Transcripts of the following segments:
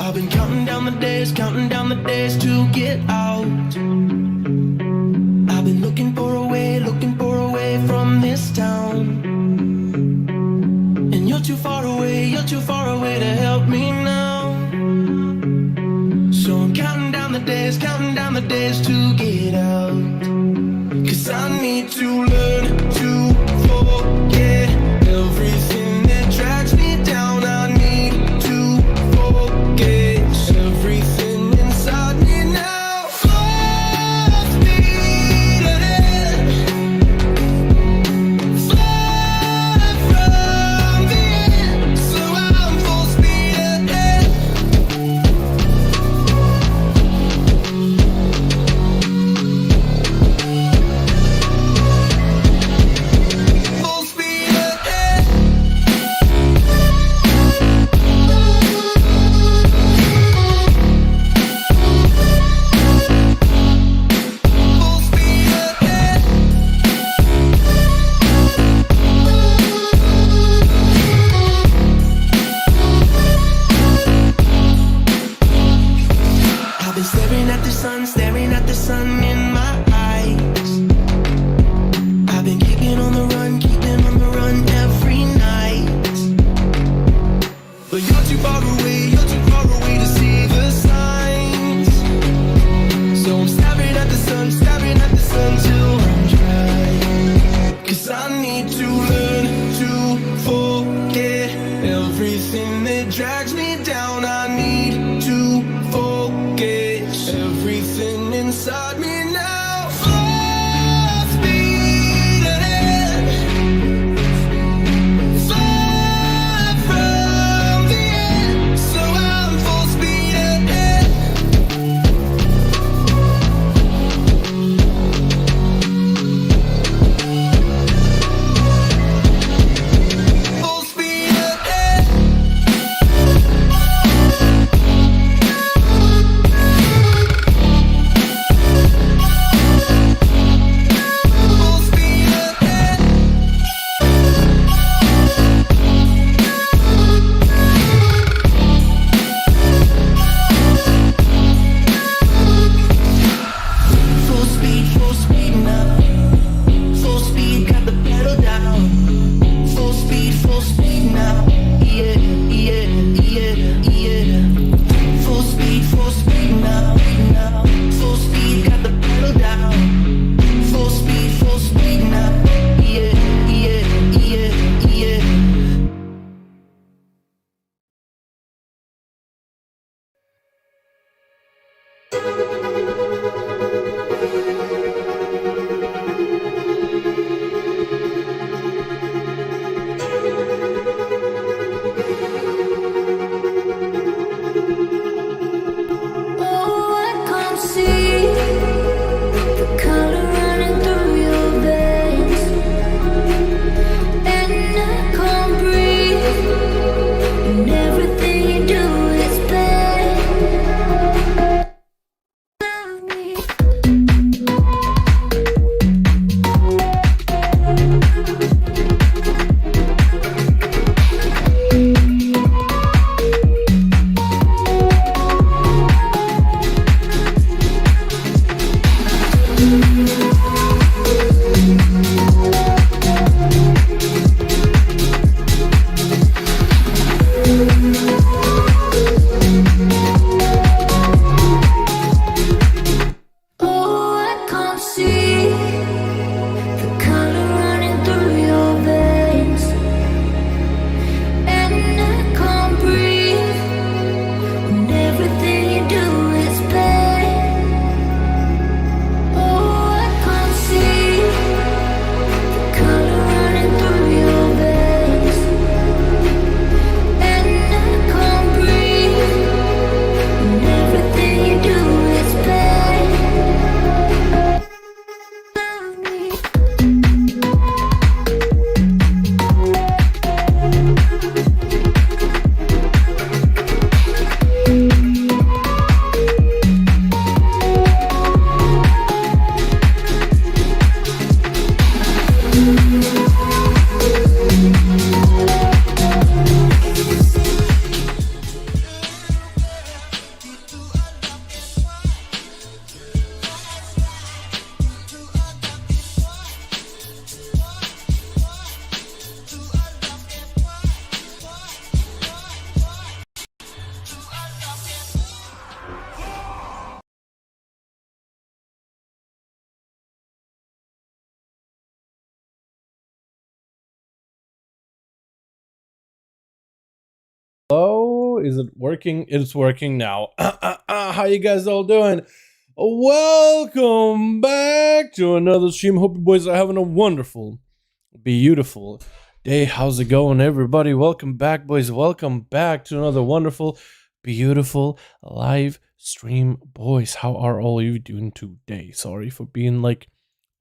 I've been counting down the days to get out. I've been looking for a way from this town. And you're too far away to help me now. So I'm counting down the days to get out. 'Cause I need to learn to forget everything that drags me down. I need to forget everything inside me now. Full speed ahead, fly from the end. So I'm full speed ahead. Full speed ahead. Full speed ahead. I've been staring at the sun in my eyes. I've been keeping on the run every night. But you're too far away to see the signs. So I'm staring at the sun till I'm dry. 'Cause I need to learn to forget everything that drags me down. I need to forget everything inside me now. Full speed ahead, fly from the end. So I'm full speed ahead. Full speed ahead. Hello, is it working? It's working now. How you guys all doing? Welcome back to another stream. Hope you boys are having a wonderful, beautiful day. How's it going, everybody? Welcome back, boys. Welcome back to another wonderful, beautiful live stream. Boys, how are all you doing today? Sorry for being like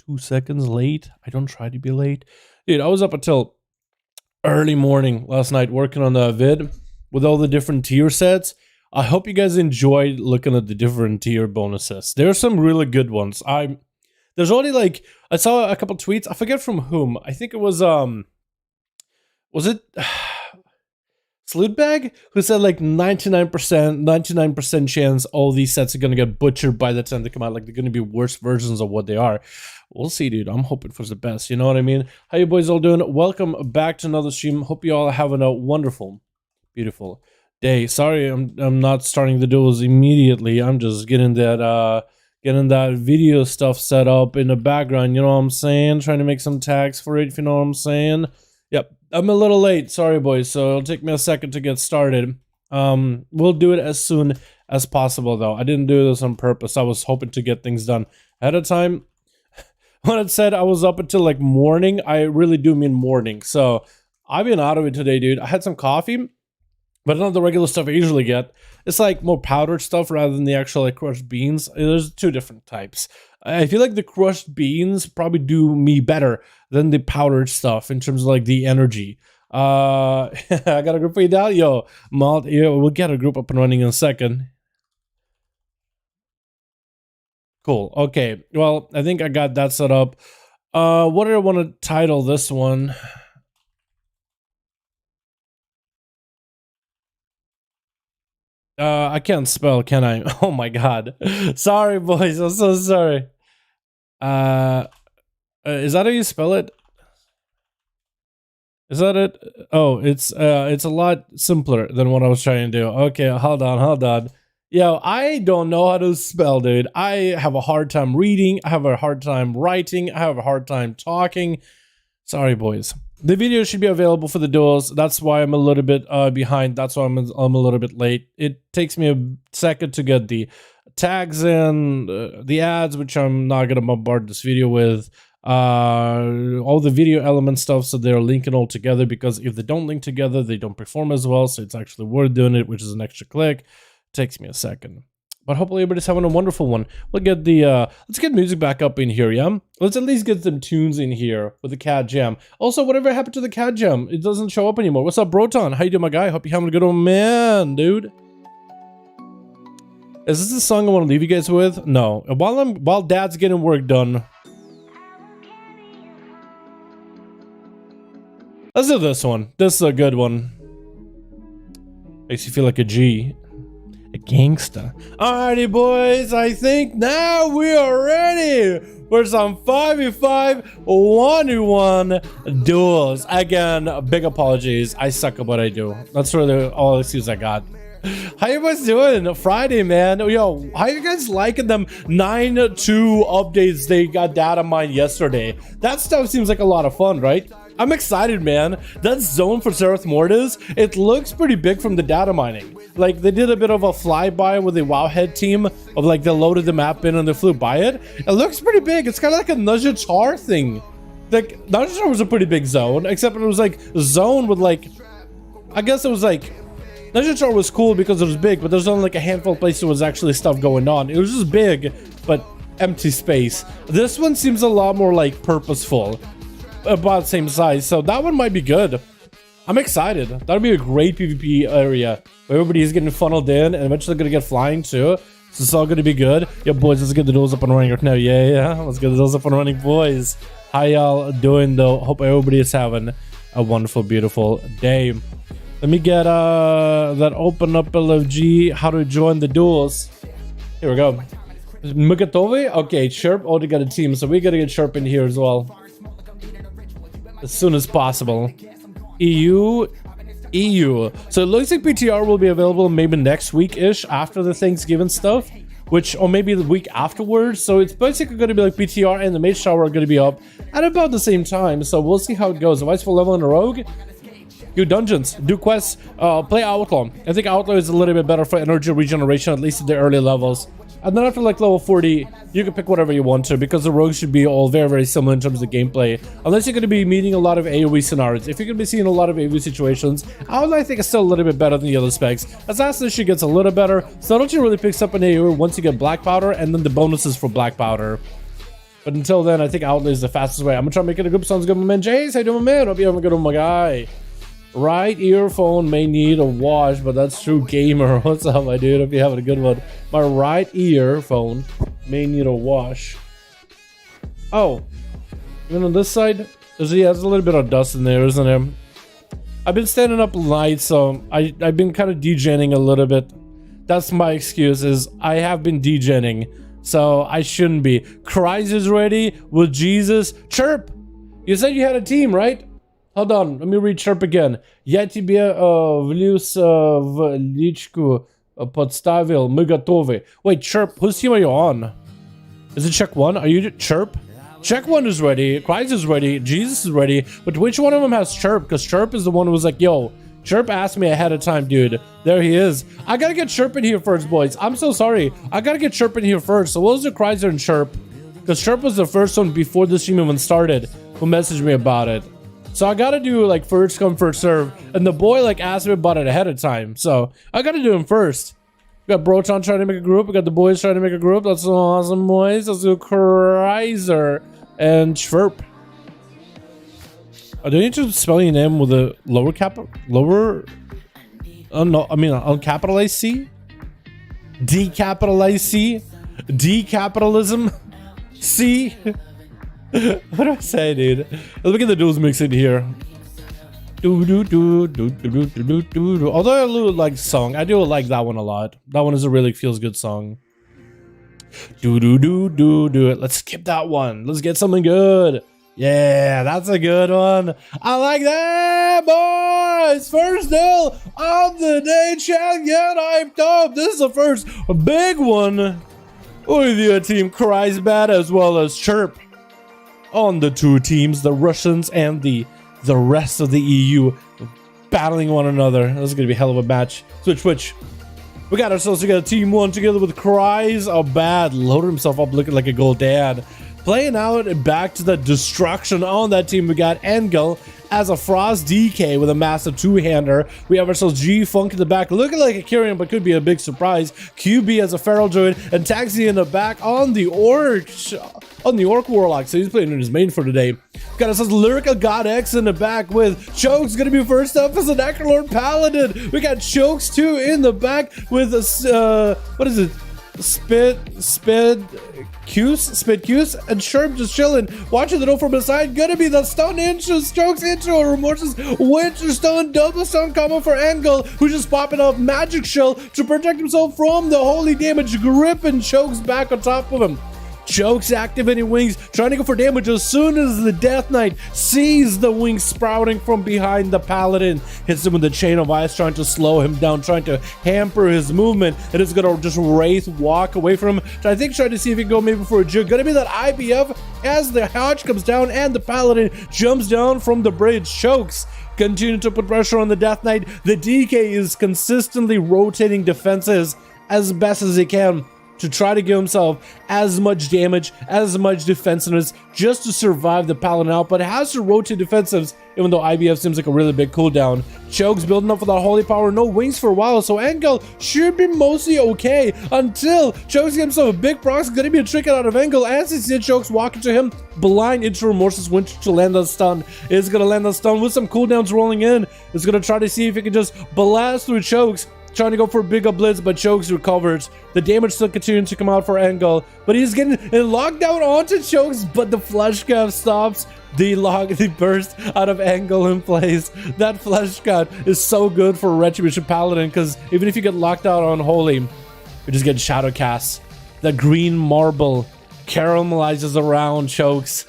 2 seconds late. I don't try to be late. Dude, I was up until early morning last night working on the vid with all the different tier sets. I hope you guys enjoyed looking at the different tier bonuses. There are some really good ones. There's already like, I saw a couple tweets. I forget from whom. I think it was it Slutbag, who said like 99% chance all these sets are gonna get butchered by the time they come out. Like they're gonna be worse versions of what they are. We'll see, dude. I'm hoping for the best. You know what I mean? How you boys all doing? Welcome back to another stream. Hope you all are having a wonderful, beautiful day. Sorry, I'm not starting the duels immediately. I'm just getting that video stuff set up in the background. You know what I'm saying? Trying to make some tags for it. If you know what I'm saying? Yep. I'm a little late. Sorry, boys. So it'll take me a second to get started. We'll do it as soon as possible, though. I didn't do this on purpose. I was hoping to get things done ahead of time. When it said I was up until like morning, I really do mean morning. So I've been out of it today, dude. I had some coffee, but not the regular stuff I usually get. It's like more powdered stuff rather than the actual like crushed beans. There's two different types. I feel like the crushed beans probably do me better than the powdered stuff in terms of like the energy. I got a group for you down. Yo, Malt, we'll get a group up and running in a second. Cool. Okay. Well, I think I got that set up. What do I want to title this one? I can't spell, can I? Oh my god. Sorry, boys. I'm so sorry. Is that how you spell it? Is that it? Oh, it's a lot simpler than what I was trying to do. Okay, hold on. Yo, I don't know how to spell, dude. I have a hard time reading. I have a hard time writing. I have a hard time talking. Sorry, boys. The video should be available for the duels. That's why I'm a little bit behind. That's why I'm a little bit late. It takes me a second to get the tags in, the ads, which I'm not gonna bombard this video with. All the video element stuff, so they're linking all together, because if they don't link together, they don't perform as well. So it's actually worth doing it, which is an extra click. Takes me a second, but hopefully everybody's having a wonderful one. We'll get the let's get music back up in here. Yeah, let's at least get some tunes in here with the cat jam. Also, whatever happened to the cat jam? It doesn't show up anymore. What's up, Broton? How you doing, my guy? Hope you're having a good one, man, dude. Is this the song I want to leave you guys with? No. While Dad's getting work done, let's do this one. This is a good one. Makes you feel like a G. A gangsta. Alrighty, boys, I think now we are ready for some 5v5 1v1 duels. Again, big apologies. I suck at what I do. That's really all the excuse I got. How you guys doing? Friday, man. Yo, how you guys liking them 9.2 updates they got data mined yesterday? That stuff seems like a lot of fun, right? I'm excited, man. That zone for Zerath Mortis, it looks pretty big from the data mining. Like, they did a bit of a flyby with the Wowhead team of like, they loaded the map in and they flew by it. It looks pretty big. It's kind of like a Najatar thing. Like, Najatar was a pretty big zone, except it was like a zone with like, I guess it was like, Najatar was cool because it was big, but there's only like a handful of places where was actually stuff going on. It was just big, but empty space. This one seems a lot more like purposeful. About the same size, so that one might be good. I'm excited. That'll be a great PvP area where everybody's getting funneled in and eventually gonna get flying too. So it's all gonna be good. Yeah, boys, let's get the duels up and running right now. Yeah, let's get the duels up and running, boys. How y'all doing though? Hope everybody is having a wonderful, beautiful day. Let me get that open up LFG. How to join the duels? Here we go. Mugatovi? Okay, Sherp already got a team, so we gotta get Sherp in here as well as soon as possible. EU. So it looks like PTR will be available maybe next week-ish after the Thanksgiving stuff, or maybe the week afterwards. So it's basically going to be like PTR and the Mage Shower are going to be up at about the same time. So we'll see how it goes. Advice for leveling a rogue? do dungeons, do quests, play Outlaw. I think Outlaw is a little bit better for energy regeneration, at least at the early levels. And then after like level 40, you can pick whatever you want to, because the rogues should be all very, very similar in terms of gameplay. Unless you're going to be meeting a lot of AoE scenarios. If you're going to be seeing a lot of AoE situations, Outlaw I think is still a little bit better than the other specs. Assassin's Creed gets a little better. So don't you really picks up an AoE once you get Black Powder, and then the bonuses for Black Powder. But until then, I think Outlaw is the fastest way. I'm going to try to make it a group. Sounds good, my man. Jace, how you doing, my man? Hope you having a good one, my guy. Right earphone may need a wash, but that's true, gamer. What's up, my dude? Hope you're having a good one. My right earphone may need a wash. Oh, and on this side, there's a little bit of dust in there, isn't there? I've been standing up late, so I've been kind of degenning a little bit. That's my excuse, is I have been degenning, so I shouldn't be. Christ is ready with Jesus. Chirp! You said you had a team, right? Hold on, let me read Chirp again. Я тебе влюсь в личку подставил, мы готовы. Wait, Chirp, whose team are you on? Is it Check 1? Are you Chirp? Check 1 is ready, Christ is ready, Jesus is ready, but which one of them has Chirp? Because Chirp is the one who was like, yo, Chirp asked me ahead of time, dude. There he is. I gotta get Chirp in here first, boys. I'm so sorry. I gotta get Chirp in here first. So what was the Chrysler and Chirp? Because Chirp was the first one before the stream even started who messaged me about it. So I gotta do like first come, first serve. And the boy like asked me about it ahead of time. So I gotta do him first. We got Broton trying to make a group. We got the boys trying to make a group. That's awesome, boys. Let's do Chrysler and Chirp. Do you need to spell your name with a lower cap? Lower? Oh no, I mean uncapitalized C? Decapitalized C? Decapitalism? C? What do I say, dude? Look at the duels mix in here. Although I do like the song, I do like that one a lot. That one is a really feels good song. Do it. Let's skip that one. Let's get something good. Yeah, that's a good one. I like that, boys. First duel of the day, chat. Get hyped up. This is the first big one with your team Kreisbat as well as Chirp. On the two teams, the Russians and the rest of the EU battling one another. This is gonna be a hell of a match. Switch. We got ourselves together, team one together with Cries a Bad. Loaded himself up looking like a gold dad. Playing out and back to the destruction on that team. We got Engel as a Frost DK with a massive two-hander. We have ourselves G-Funk in the back, looking like a Kyrian, but could be a big surprise. QB as a Feral Druid, and Taxi in the back on the Orc Warlock. So he's playing in his main for today. Got ourselves Lyrical God X in the back with Chokes gonna be first up as a Necrolord Paladin. We got Chokes too in the back with a what is it? Spit Cuse, and Sherp just chilling, watching the door from the side. Gonna be the stun into Strokes into a Remorse's Winter Stone, double stun combo for Engel, who's just popping up Magic Shell to protect himself from the holy damage. Grip and Chokes back on top of him. Chokes activating wings, trying to go for damage as soon as the Death Knight sees the wings sprouting from behind the Paladin. Hits him with the Chain of Ice, trying to slow him down, trying to hamper his movement. It is going to just Wraith walk away from him. So I think trying to see if he can go maybe for a jig. Going to be that IBF as the Hodge comes down and the Paladin jumps down from the bridge. Chokes continue to put pressure on the Death Knight. The DK is consistently rotating defenses as best as he can to try to give himself as much damage, as much defensiveness, just to survive the Paladin out, but it has to rotate defensives, even though IBF seems like a really big cooldown. Chokes building up for that holy power, no wings for a while, so Engel should be mostly okay until Chokes gets himself a big proc. It's gonna be a trick out of Engel as he sees Chokes walking to him, blind into Remorse's Winter to land that stun. It's gonna land that stun with some cooldowns rolling in. It's gonna try to see if he can just blast through Chokes, trying to go for a bigger blitz, but Chokes recovers. The damage still continues to come out for Engel, but he's getting locked down onto Chokes, but the flesh cut stops the burst out of Engel in place. That flesh cut is so good for Retribution Paladin, because even if you get locked out on Holy, you just get shadow cast. The green marble caramelizes around Chokes.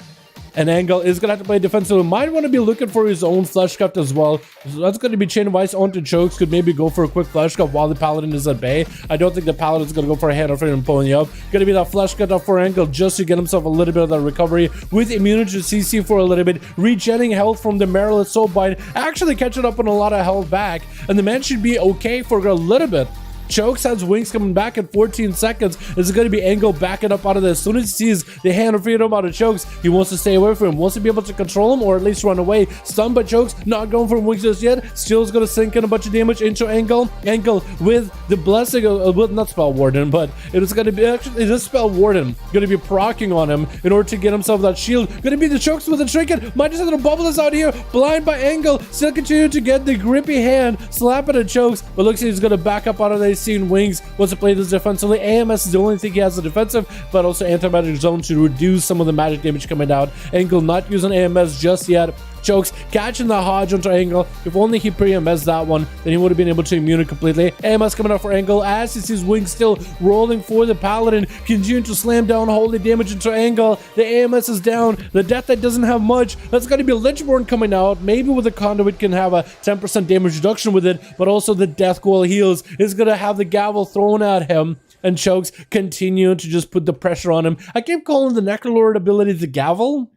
And Angle is gonna have to play defensive. Might want to be looking for his own flesh cup as well. So that's gonna be chain of ice onto Chokes. Could maybe go for a quick flesh cup while the Paladin is at bay. I don't think the Paladin's gonna go for a hand off and pulling you up. Gonna be that flesh cut up for Angle just to get himself a little bit of that recovery with immunity to CC for a little bit, regenerating health from the Marilyn Soulbind, actually catching up on a lot of health back, and the man should be okay for a little bit. Chokes has wings coming back in 14 seconds. This is going to be Angle backing up out of this. As soon as he sees the hand of freedom out of Chokes, he wants to stay away from him, wants to be able to control him or at least run away. Stunned by Chokes, not going for wings just yet. Still is going to sink in a bunch of damage into Angle. Angle with the blessing of, with not Spell Warden, but it is going to be actually this Spell Warden going to be proccing on him in order to get himself that shield. Going to be the Chokes with a trinket. Might just have to bubble this out here. Blind by Angle. Still continue to get the grippy hand. Slap it at Chokes, but looks like he's going to back up out of the scene. Wings wants to play this defensively. AMS is the only thing he has a defensive, but also anti-magic zone to reduce some of the magic damage coming out. Angle not using AMS just yet. Chokes catching the Hodge onto Angle. If only he pre-MS that one, then he would have been able to immune it completely. AMS coming out for Angle as he sees Wings still rolling for the Paladin, continuing to slam down holy damage into Angle. The AMS is down. The Death Knight doesn't have much. That's going to be Lichborn coming out. Maybe with the Conduit can have a 10% damage reduction with it, but also the Death Coil heals is going to have the gavel thrown at him. And Chokes continue to just put the pressure on him. I keep calling the Necrolord ability the gavel.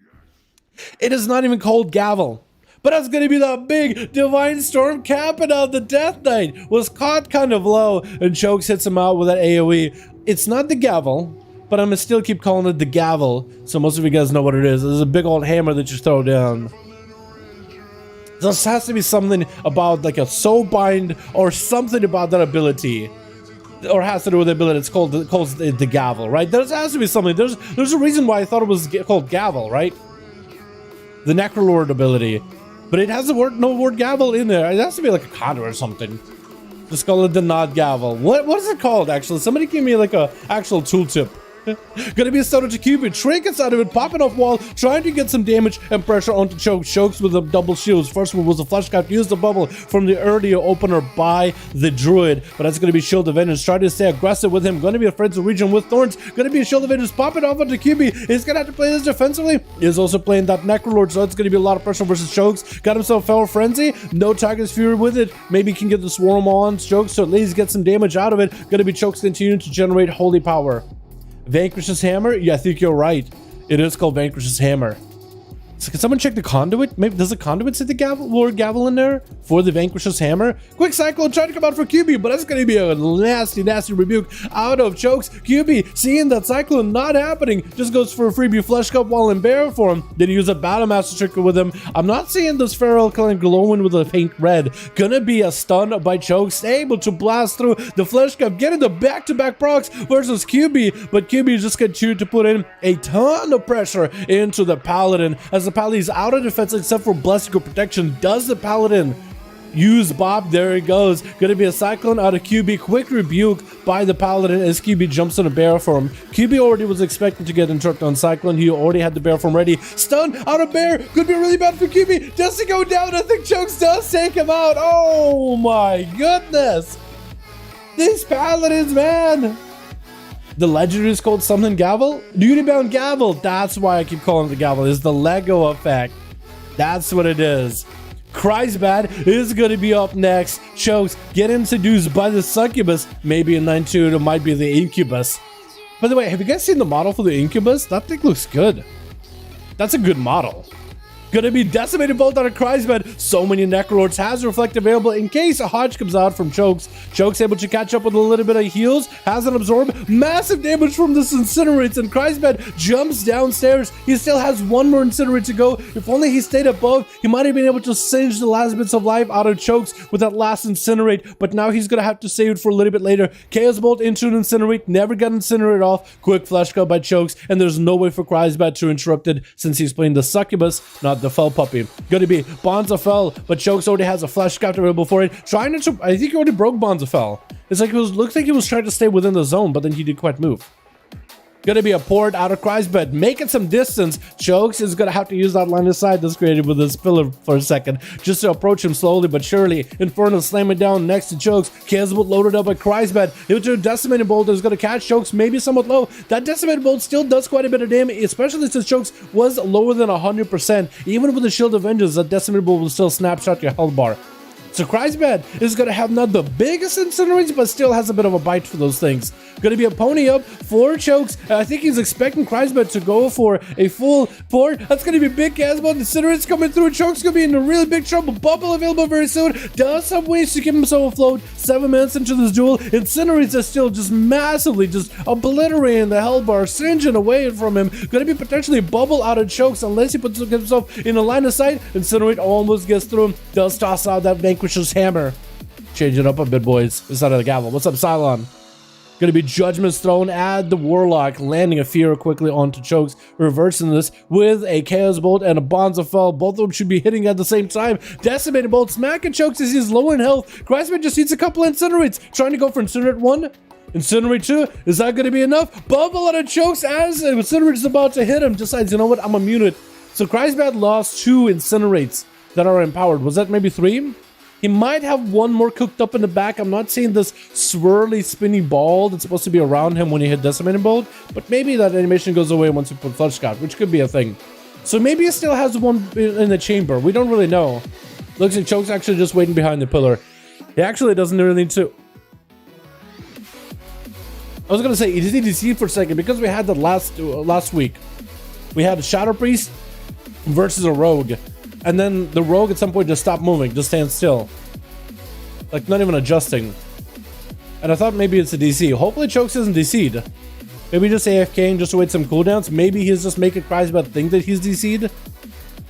It is not even called gavel, but that's going to be the big Divine Storm capping out. The Death Knight was caught kind of low, and Chokes hits him out with that AoE. It's not the gavel, but I'm going to still keep calling it the gavel, so most of you guys know what it is. There's a big old hammer that you throw down. This has to be something about like a soul bind or something about that ability. Or has to do with the ability. It's called the gavel, right? There has to be something. There's a reason why I thought it was called gavel, right? The Necrolord ability, but it has the word no word gavel in there. It has to be like a conduit or something. Just call it the Nod Gavel. What is it called actually? Somebody give me like a actual tooltip. Gonna be a starter to Cupid. Trinkets out of it, popping off wall, trying to get some damage and pressure onto Chokes. Chokes with the double shields. First one was a flash cap. Use the bubble from the earlier opener by the Druid, but that's gonna be Shield of Vengeance. Try to stay aggressive with him. Gonna be afraid to region with Thorns. Gonna be a Shield of Vengeance. Popping off onto QB. He's gonna have to play this defensively. He's also playing that Necrolord, so it's gonna be a lot of pressure versus Chokes. Got himself Feral Frenzy. No Tiger's Fury with it. Maybe he can get the Swarm on Chokes, so at least get some damage out of it. Gonna be Chokes continuing to generate holy power. Vanquish's Hammer? Yeah, I think you're right. It is called Vanquish's Hammer. So can someone check the conduit? Maybe does the conduit say the gavel, Lord Gavel in there for the Vanquish's Hammer? Quick Cyclone trying to come out for QB, but that's going to be a nasty, nasty rebuke out of Chokes. QB seeing that Cyclone not happening, just goes for a freebie Flesh Cup while in barrel form. Did he use a Battle Master Trigger with him? I'm not seeing this Feral kind of glowing with a faint red. Gonna be a stun by Chokes, able to blast through the Flesh Cup, getting the back-to-back procs versus QB, but QB just continued to put in a ton of pressure into the Paladin as the Paladin's out of defense except for Blessing or Protection. Does the Paladin use Bob? There he goes. Gonna be a Cyclone out of QB. Quick rebuke by the Paladin as QB jumps on a bear form. QB already was expecting to get interrupted on Cyclone. He already had the bear form ready. Stun out of bear. Could be really bad for QB. Does he go down? I think Chokes does take him out. Oh my goodness. These Paladins, man. The legendary is called something Gavel? Duty Bound Gavel. That's why I keep calling it the Gavel. It's the Lego effect. That's what it is. Kreisbad is going to be up next. Chokes getting seduced by the Succubus. Maybe in 9-2 it might be the Incubus. By the way, have you guys seen the model for the Incubus? That thing looks good. That's a good model. Gonna be Decimated Bolt out of Kreisbad. So many Necrolords. Has Reflect available in case a Hodge comes out from Chokes. Chokes able to catch up with a little bit of heals. Has an Absorb. Massive damage from this Incinerates, and Kreisbad jumps downstairs. He still has one more Incinerate to go. If only he stayed above, he might have been able to singe the last bits of life out of Chokes with that last Incinerate, but now he's gonna have to save it for a little bit later. Chaos Bolt into an Incinerate. Never got Incinerate off. Quick Flash Cut by Chokes, and there's no way for Kreisbad to interrupt it since he's playing the Succubus, not the Fell Puppy. Gonna be Bonds of Fell, but Chokes already has a Flash Scatter available for it. Trying to, I think he already broke Bonds of Fell. It's like looks like he was trying to stay within the zone, but then he didn't quite move. Gonna be a port out of Kreisbed, making some distance. Chokes is gonna have to use that line of sight that's created with this pillar for a second, just to approach him slowly but surely. Inferno slamming down next to Chokes. Kazbolt loaded up at Kreisbed. Into a Decimating Bolt is gonna catch Chokes, maybe somewhat low. That Decimating Bolt still does quite a bit of damage, especially since Chokes was lower than 100%. Even with the Shield of Vengeance, that Decimating Bolt will still snapshot your health bar. So Kreisbed is going to have not the biggest incinerates, but still has a bit of a bite for those things. Going to be a pony up for Chokes. I think he's expecting Kreisbed to go for a full port. That's going to be big Kazbolt. Incinerates coming through. Chokes going to be in really big trouble. Bubble available very soon. Does have ways to keep himself afloat. 7 minutes into this duel. Incinerates are still just massively just obliterating the health bar, singeing away from him. Going to be potentially bubble out of Chokes unless he puts himself in a line of sight. Incinerate almost gets through him. Does toss out that Vanquisher's hammer. Change it up a bit, boys. It's out of the gavel. What's up, Cylon? Gonna be Judgment's thrown at the Warlock, landing a Fear quickly onto Chokes, reversing this with a Chaos Bolt and a Bonza Fell. Both of them should be hitting at the same time. Decimating Bolt smacking Chokes as he's low in health. Kreisman just needs a couple Incinerates, trying to go for Incinerate 1. Incinerate 2, is that going to be enough? Bubble out of Chokes as Incinerate is about to hit him. Decides, you know what, I'm immune it. So Kreisbad lost 2 Incinerates that are empowered. Was that maybe 3? He might have 1 more cooked up in the back. I'm not seeing this swirly, spinny ball that's supposed to be around him when he hit Decimating Bolt, but maybe that animation goes away once you put Flush Scout, which could be a thing. So maybe he still has 1 in the chamber. We don't really know. Looks like Choke's actually just waiting behind the pillar. He actually doesn't really need to. I was gonna say EDC for a second because we had that last week. We had a Shadow Priest versus a Rogue. And then the Rogue at some point just stopped moving, just stand still. Like, not even adjusting. And I thought maybe it's a DC. Hopefully Chokes isn't DC'd. Maybe just AFKing just to wait some cooldowns. Maybe he's just making Kreisbad think that he's DC'd.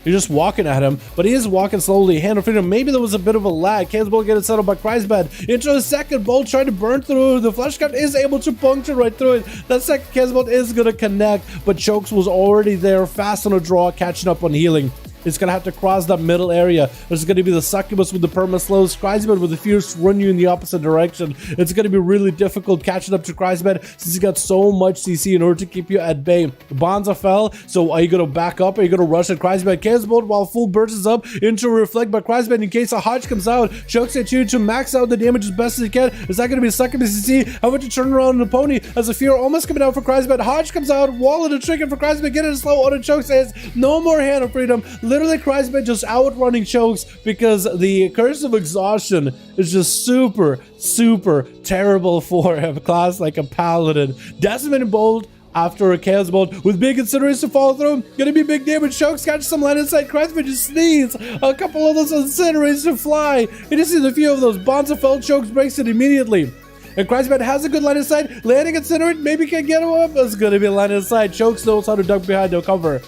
You're just walking at him, but he is walking slowly. Hand of Freedom. Maybe there was a bit of a lag. Kazbolt getting settled by Kreisbad. Into the second bolt, trying to burn through. The Flash Cut is able to puncture right through it. That second Kazbolt is going to connect, but Chokes was already there, fast on a draw, catching up on healing. It's going to have to cross that middle area. There's going to be the Succubus with the perma slows. Kreisbad with the Fierce run you in the opposite direction. It's going to be really difficult catching up to Kreisbad since he's got so much CC in order to keep you at bay. Bonza fell, so are you going to back up? Are you going to rush at Kreisbad? Kazbolt while full burst is up into Reflect by Kreisbad in case a Hodge comes out. Chokes at you to max out the damage as best as he can. Is that going to be a Succubus CC? How about to turn around on the pony as a Fear almost coming out for Kreisbad? Hodge comes out, wall of the trigger for Kreisbad, get it slow on the Chokes says no more Hand of Freedom. Literally Kreisbad just outrunning Chokes because the Curse of Exhaustion is just super terrible for a class like a Paladin. Decimating Bolt after a Chaos Bolt with big Incinerators to follow through. Gonna be big damage. Chokes catch some land inside. Kreisbad just sneeze. A couple of those Incinerators to fly. You just see a few of those. Bonza fell. Chokes breaks it immediately. And Kreisbad has a good line of sight. Landing Incinerate. Maybe can get him up. That's gonna be a line of sight. Chokes knows how to duck behind no cover.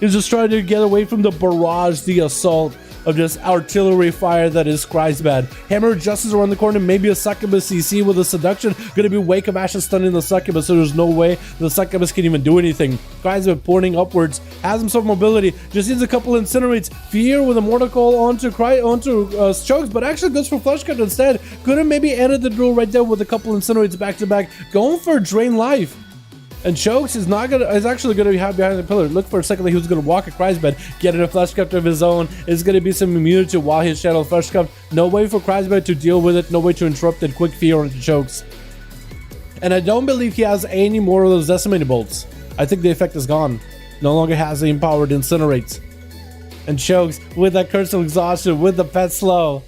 He's just trying to get away from the barrage, the assault of just artillery fire that is Kreisbad. Hammer Justice around the corner, maybe a Succubus CC with a Seduction. Gonna be Wake of Ashes stunning the Succubus, so there's no way the Succubus can even do anything. Kreisbad pointing upwards, has himself mobility, just needs a couple Incinerates. Fear with a Mortal Call onto Chokes, but actually goes for Flush Cut instead. Could have maybe ended the duel right there with a couple Incinerates back to back, going for Drain Life. And Chokes is actually gonna be behind the pillar. Look for a second like he was gonna walk at Kreisbad, getting a Flesh Cup of his own. Is gonna be some immunity while his Shadow Flesh Cup. No way for Kreisbad to deal with it, no way to interrupt it. Quick Fear onto Chokes. And I don't believe he has any more of those Decimating Bolts. I think the effect is gone. No longer has the empowered Incinerates. And Chokes with that Curse of Exhaustion, with the Pet Slow.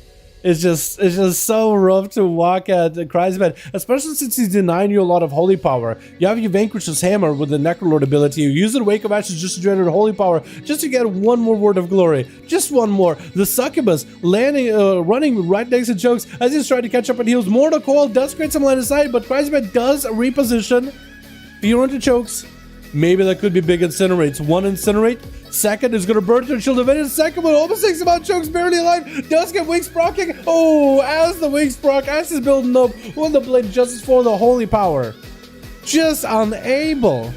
It's just so rough to walk at Kreisbad, especially since he's denying you a lot of holy power. You have your Vanquish's Hammer with the Necrolord ability. You use the Wake of Ashes just to generate holy power, just to get 1 more Word of Glory. Just 1 more. The Succubus running right next to Chokes as he's trying to catch up and heals. Mortal Coil does create some line of sight, but Kreisbad does reposition. Fear onto Chokes. Maybe that could be big Incinerates. 1 Incinerate. Second is going to burn through Shield of Vengeance. Second one almost takes him out. Chokes barely alive. Does get Wings Procking. Oh, as the Wings Proc, as he's building up with the Blade Justice for the Holy Power. Just unable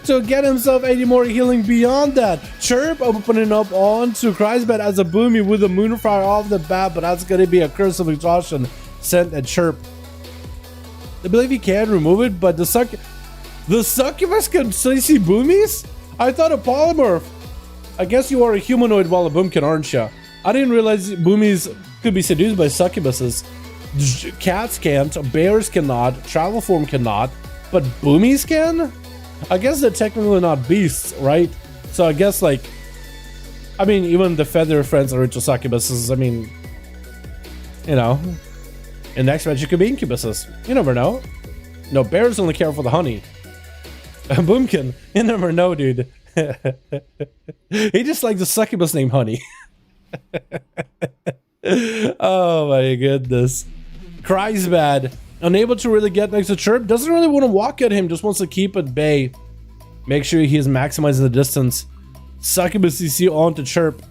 to get himself any more healing beyond that. Chirp opening up onto Kreisbad as a Boomy with a Moonfire off the bat, but that's going to be a Curse of Exhaustion sent at Chirp. I believe he can remove it, but the The succubus can see boomies? I thought a polymorph. I guess you are a humanoid while a boomkin, aren't you? I didn't realize boomies could be seduced by succubuses. Cats can't, bears cannot, travel form cannot, but boomies can? I guess they're technically not beasts, right? So I guess, like, I mean, even the feather friends are into succubuses. I mean, you know, in next match you could be incubuses. You never know. No, bears only care for the honey. Boomkin, you never know, dude. He just likes the succubus named Honey. Oh my goodness. Cries bad. Unable to really get next to Chirp. Doesn't really want to walk at him. Just wants to keep at bay. Make sure he is maximizing the distance. Succubus CC on to Chirp.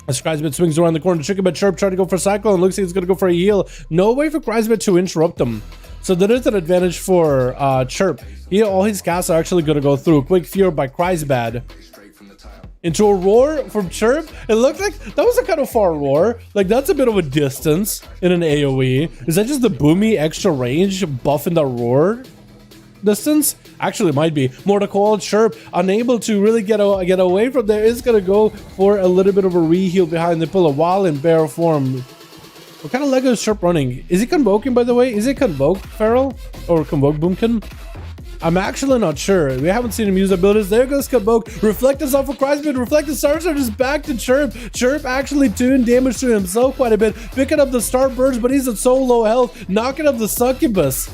As Crisbit swings around the corner, Chicken Bit Chirp trying to go for a cycle and looks like he's going to go for a heal. No way for Crisbit to interrupt him. So there is an advantage for Chirp. Here, all his casts are actually going to go through. Quick Fear by Crisbad. Into a roar from Chirp. It looked like that was a kind of far roar. Like, that's a bit of a distance in an AoE. Is that just the boomy extra range buff in the roar distance? Actually, it might be. More to call. Chirp, unable to really get away from there, is going to go for a little bit of a re-heal behind the pillar while in bear form. What kind of Lego is Chirp running? Is he convoking, by the way? Is it convoke Feral? Or convoke Boomkin? I'm actually not sure. We haven't seen him use abilities. There goes Convoke. Reflect is off of Crisbit. Reflect the Star Surge is back to Chirp. Chirp actually doing damage to himself quite a bit. Picking up the Star Burst, but he's at so low health. Knocking up the Succubus.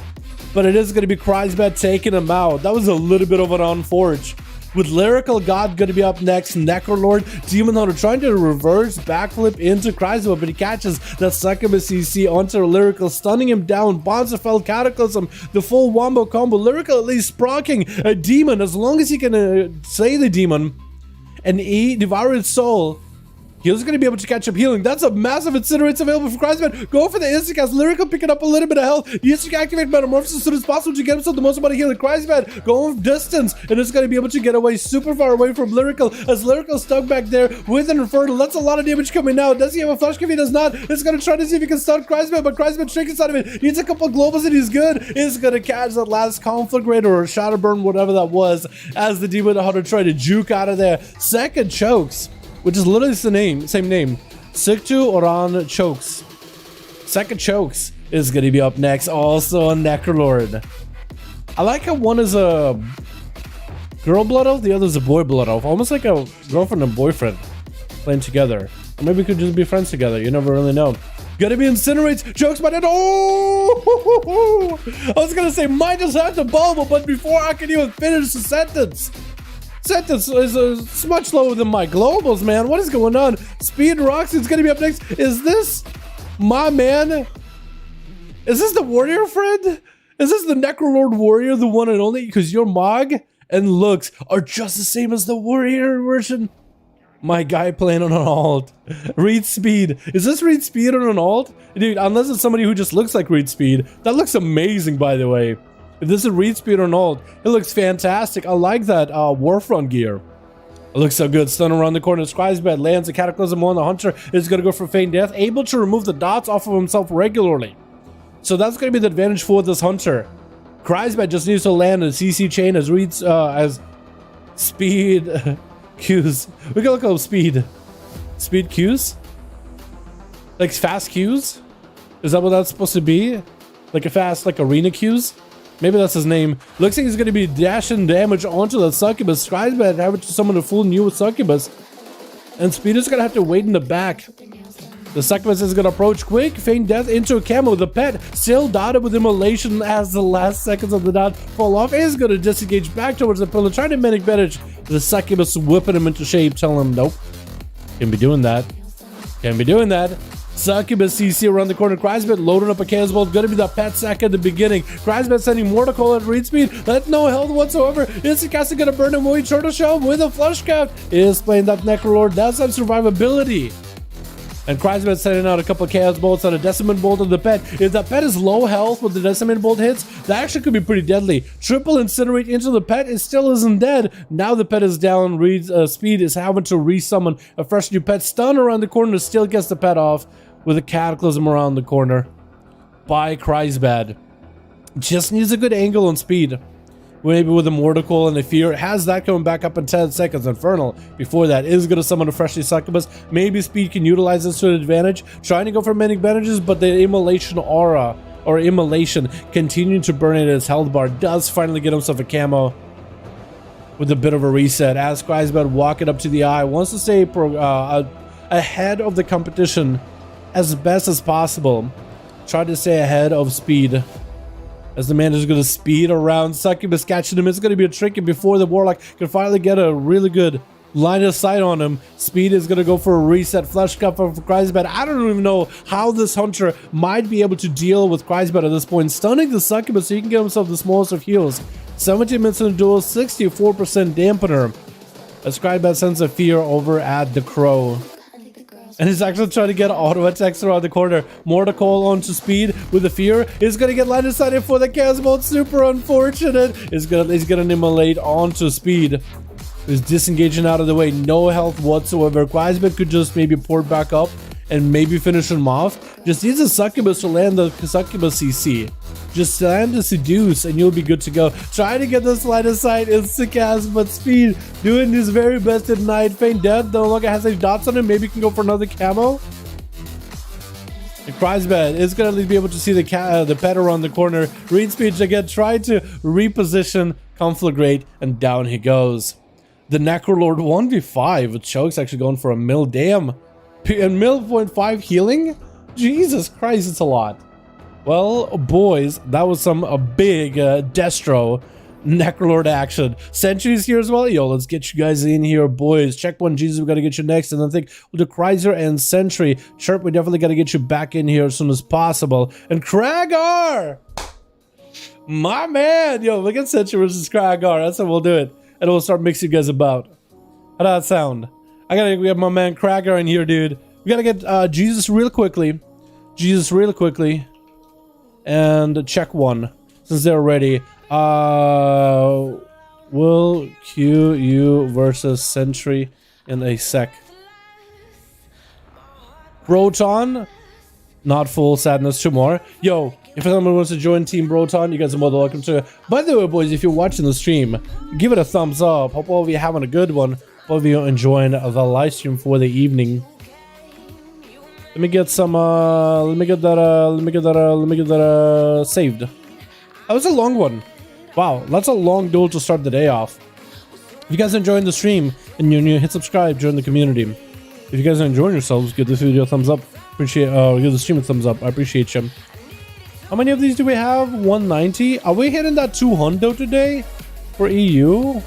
But it is going to be Crisbit taking him out. That was a little bit of an unforge. With Lyrical God going to be up next, Necrolord, Demon Hunter trying to reverse backflip into Crisbit, but he catches that Succubus CC onto Lyrical, stunning him down. Bonzafell Cataclysm, the full wombo combo. Lyrical at least procking a demon as long as he can slay the demon and devour its soul. He's going to be able to catch up healing. That's a massive Incinerates available for Crisbit. Go for the Instacast. Lyrical picking up a little bit of health. He needs to activate Metamorphosis as soon as possible to get himself the most amount of healing. Crisbit going distance and is going to be able to get away super far away from Lyrical as Lyrical stuck back there with an Infernal. That's a lot of damage coming out. Does he have a flash? If he does not, it's going to try to see if he can stun Crisbit, but Crisbit trick inside of it. Needs a couple of globals and he's good. Is going to catch that last Conflagrate or Shadowburn, whatever that was, as the Demon Hunter tried to juke out of there. Second chokes, which is literally the same name. Siktu Oran Chokes. Second Chokes is going to be up next. Also a Necrolord. I like how one is a girl blood elf, the other is a boy blood elf. Almost like a girlfriend and boyfriend playing together. Or maybe we could just be friends together. You never really know. Gonna be Incinerates. Chokes by that. Oh! I was going to say might just have to bubble, but before I can even finish the sentence. Sentence is much lower than my globals, man. What is going on? Speed Roxy's gonna be up next. Is this my man? Is this the warrior friend? Is this the Necrolord warrior, the one and only? Because your Mog and looks are just the same as the warrior version. My guy playing on an alt. Reed Speed. Is this Reed Speed on an alt? Dude, unless it's somebody who just looks like Reed Speed. That looks amazing, by the way. If this is Reed Speed or not, it looks fantastic. I like that Warfront gear. It looks so good. Stun around the corner. Crisbit lands a Cataclysm on the Hunter. Is going to go for Feign Death. Able to remove the dots off of himself regularly. So that's going to be the advantage for this Hunter. Crisbit just needs to land a CC chain as Reed's as speed Qs. We can look up speed. Speed Qs? Like fast Qs? Is that what that's supposed to be? Like a fast, like arena Qs? Maybe that's his name. Looks like he's going to be dashing damage onto the Succubus. Crisbit having to summon a full new Succubus. And Speed is going to have to wait in the back. The Succubus is going to approach quick. Feign Death into a camo. The pet still dotted with Immolation as the last seconds of the dot fall off. Is going to disengage back towards the pillar. Trying to medic advantage. The Succubus whipping him into shape. Telling him, nope. Can't be doing that. Can't be doing that. Succubus CC around the corner. Crisbit loading up a Chaos Bolt. Gonna be the pet sack at the beginning. Crisbit sending Mortal at Reed Speed. That's no health whatsoever. Instacast gonna burn him away. Turtle Shell with a flush cap. Is playing that Necrolord. That's some survivability. And Crisbit sending out a couple of Chaos Bolts and a Decimate Bolt of the pet. If the pet is low health when the Decimate Bolt hits, that actually could be pretty deadly. Triple Incinerate into the pet. It still isn't dead. Now the pet is down. Reed's Speed is having to resummon a fresh new pet. Stun around the corner. Still gets the pet off with a Cataclysm around the corner by Crisbit. Just needs a good angle on Speed. maybe with a Mortical and a Fear. Has that coming back up in 10 seconds. Infernal before that is going to summon a freshly succubus. Maybe Speed can utilize this to an advantage. Trying to go for many advantages, but the immolation aura or immolation continuing to burn at his health bar does finally get himself a camo with a bit of a reset. As Kreisbad walking up to the eye, wants to stay ahead of the competition as best as possible. Try to stay ahead of Speed. As the man is going to speed around Succubus, catching him. It's going to be a tricky before the Warlock can finally get a really good line of sight on him. Speed is going to go for a reset. Flesh Cup for Kreisbad. I don't even know how this Hunter might be able to deal with Kreisbad at this point. Stunning the Succubus so he can get himself the smallest of heals. 17 minutes in the duel, 64% dampener. As Kreisbad sends a Fear over at the Crow. And he's actually trying to get auto attacks around the corner. Mortical onto Speed with the Fear. He's gonna get line of sight for the Casbolt. Super unfortunate. He's gonna immolate onto Speed. He's disengaging out of the way. No health whatsoever. Quasbit could just maybe port back up and maybe finish him off. Just use a Succubus to land the Succubus CC. Just land the Seduce and you'll be good to go. Try to get this line of sight. It's the cast, but Speed doing his very best at night. Feign Death no longer has any dots on him. Maybe can go for another camo. And Kreisbad is going to be able to see the pet around the corner. Read Speech again. Try to reposition, conflagrate, and down he goes. The Necrolord 1v5 with Chokes actually going for a mil. Damn. And mil 0.5 healing? Jesus Christ, it's a lot. Well, boys, that was some big Destro Necrolord action. Sentry's here as well. Yo, let's get you guys in here, boys. Checkpoint Jesus, we got to get you next. And I think with the Chrysler and Sentry, Chirp, we definitely got to get you back in here as soon as possible. And Kragar! My man! Yo, look at Sentry versus Kragar. That's how we'll do it. And we'll start mixing you guys about. How does that sound? We have my man Kragar in here, dude. We got to get Jesus real quickly. And check one. Since they're ready. We'll queue you versus Sentry in a sec. Broton. Not full sadness, 2 more. Yo, if someone wants to join Team Broton, you guys are more than welcome to. By the way, boys, if you're watching the stream, give it a thumbs up. Hope all of you having a good one. Hope of you enjoying the live stream for the evening. Let me get some, let me get that saved. That was a long one. Wow, that's a long duel to start the day off. If you guys are enjoying the stream and you're new, hit subscribe, join the community. If you guys are enjoying yourselves, give this video a thumbs up. Appreciate, give the stream a thumbs up. I appreciate you. How many of these do we have? 190. Are we hitting that 200 today for EU?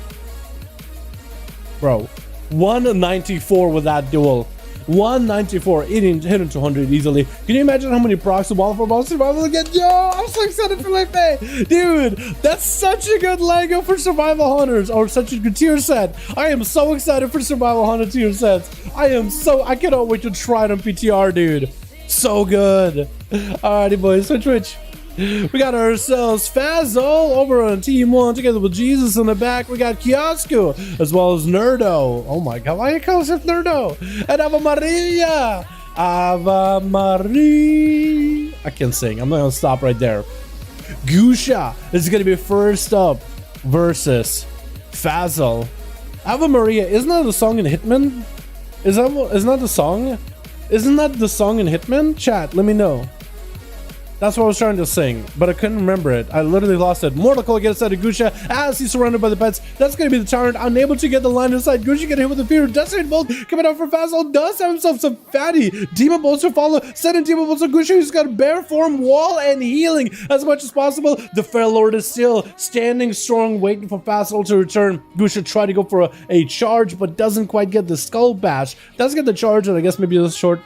Bro, 194 with that duel. 194, hitting 200 easily. Can you imagine how many procs the Wildfire Survival again? Yo, I'm so excited for Life A. Dude, that's such a good Lego for Survival Hunters, or such a good tier set. I am so excited for Survival Hunter tier sets. I cannot wait to try it on PTR, dude. So good. Alrighty, boys, switch. We got ourselves Fazol over on Team 1 together with Jesus in the back. We got Kiosku as well as Nerdo. Oh my god, why are you calling it Nerdo? And Ave Maria. Ave Maria. I can't sing. I'm not gonna stop right there. Gusha is gonna be first up versus Fazol. Ave Maria, isn't that the song in Hitman? Isn't that the song? Isn't that the song in Hitman? Chat, let me know. That's what I was trying to sing, but I couldn't remember it. I literally lost it. Mortical gets out of Gusha as he's surrounded by the pets. That's going to be the tyrant. Unable to get the line inside. Gusha get hit with the fear. Desperate Bolt coming out for Fazol. Does have himself some fatty Demon Bolts to follow. Sending Demon Bolts to Gusha, who's got a bear form, wall, and healing as much as possible. The Fair Lord is still standing strong, waiting for Fazol to return. Gusha tried to go for a charge, but doesn't quite get the Skull Bash. Does get the charge, and I guess maybe this short.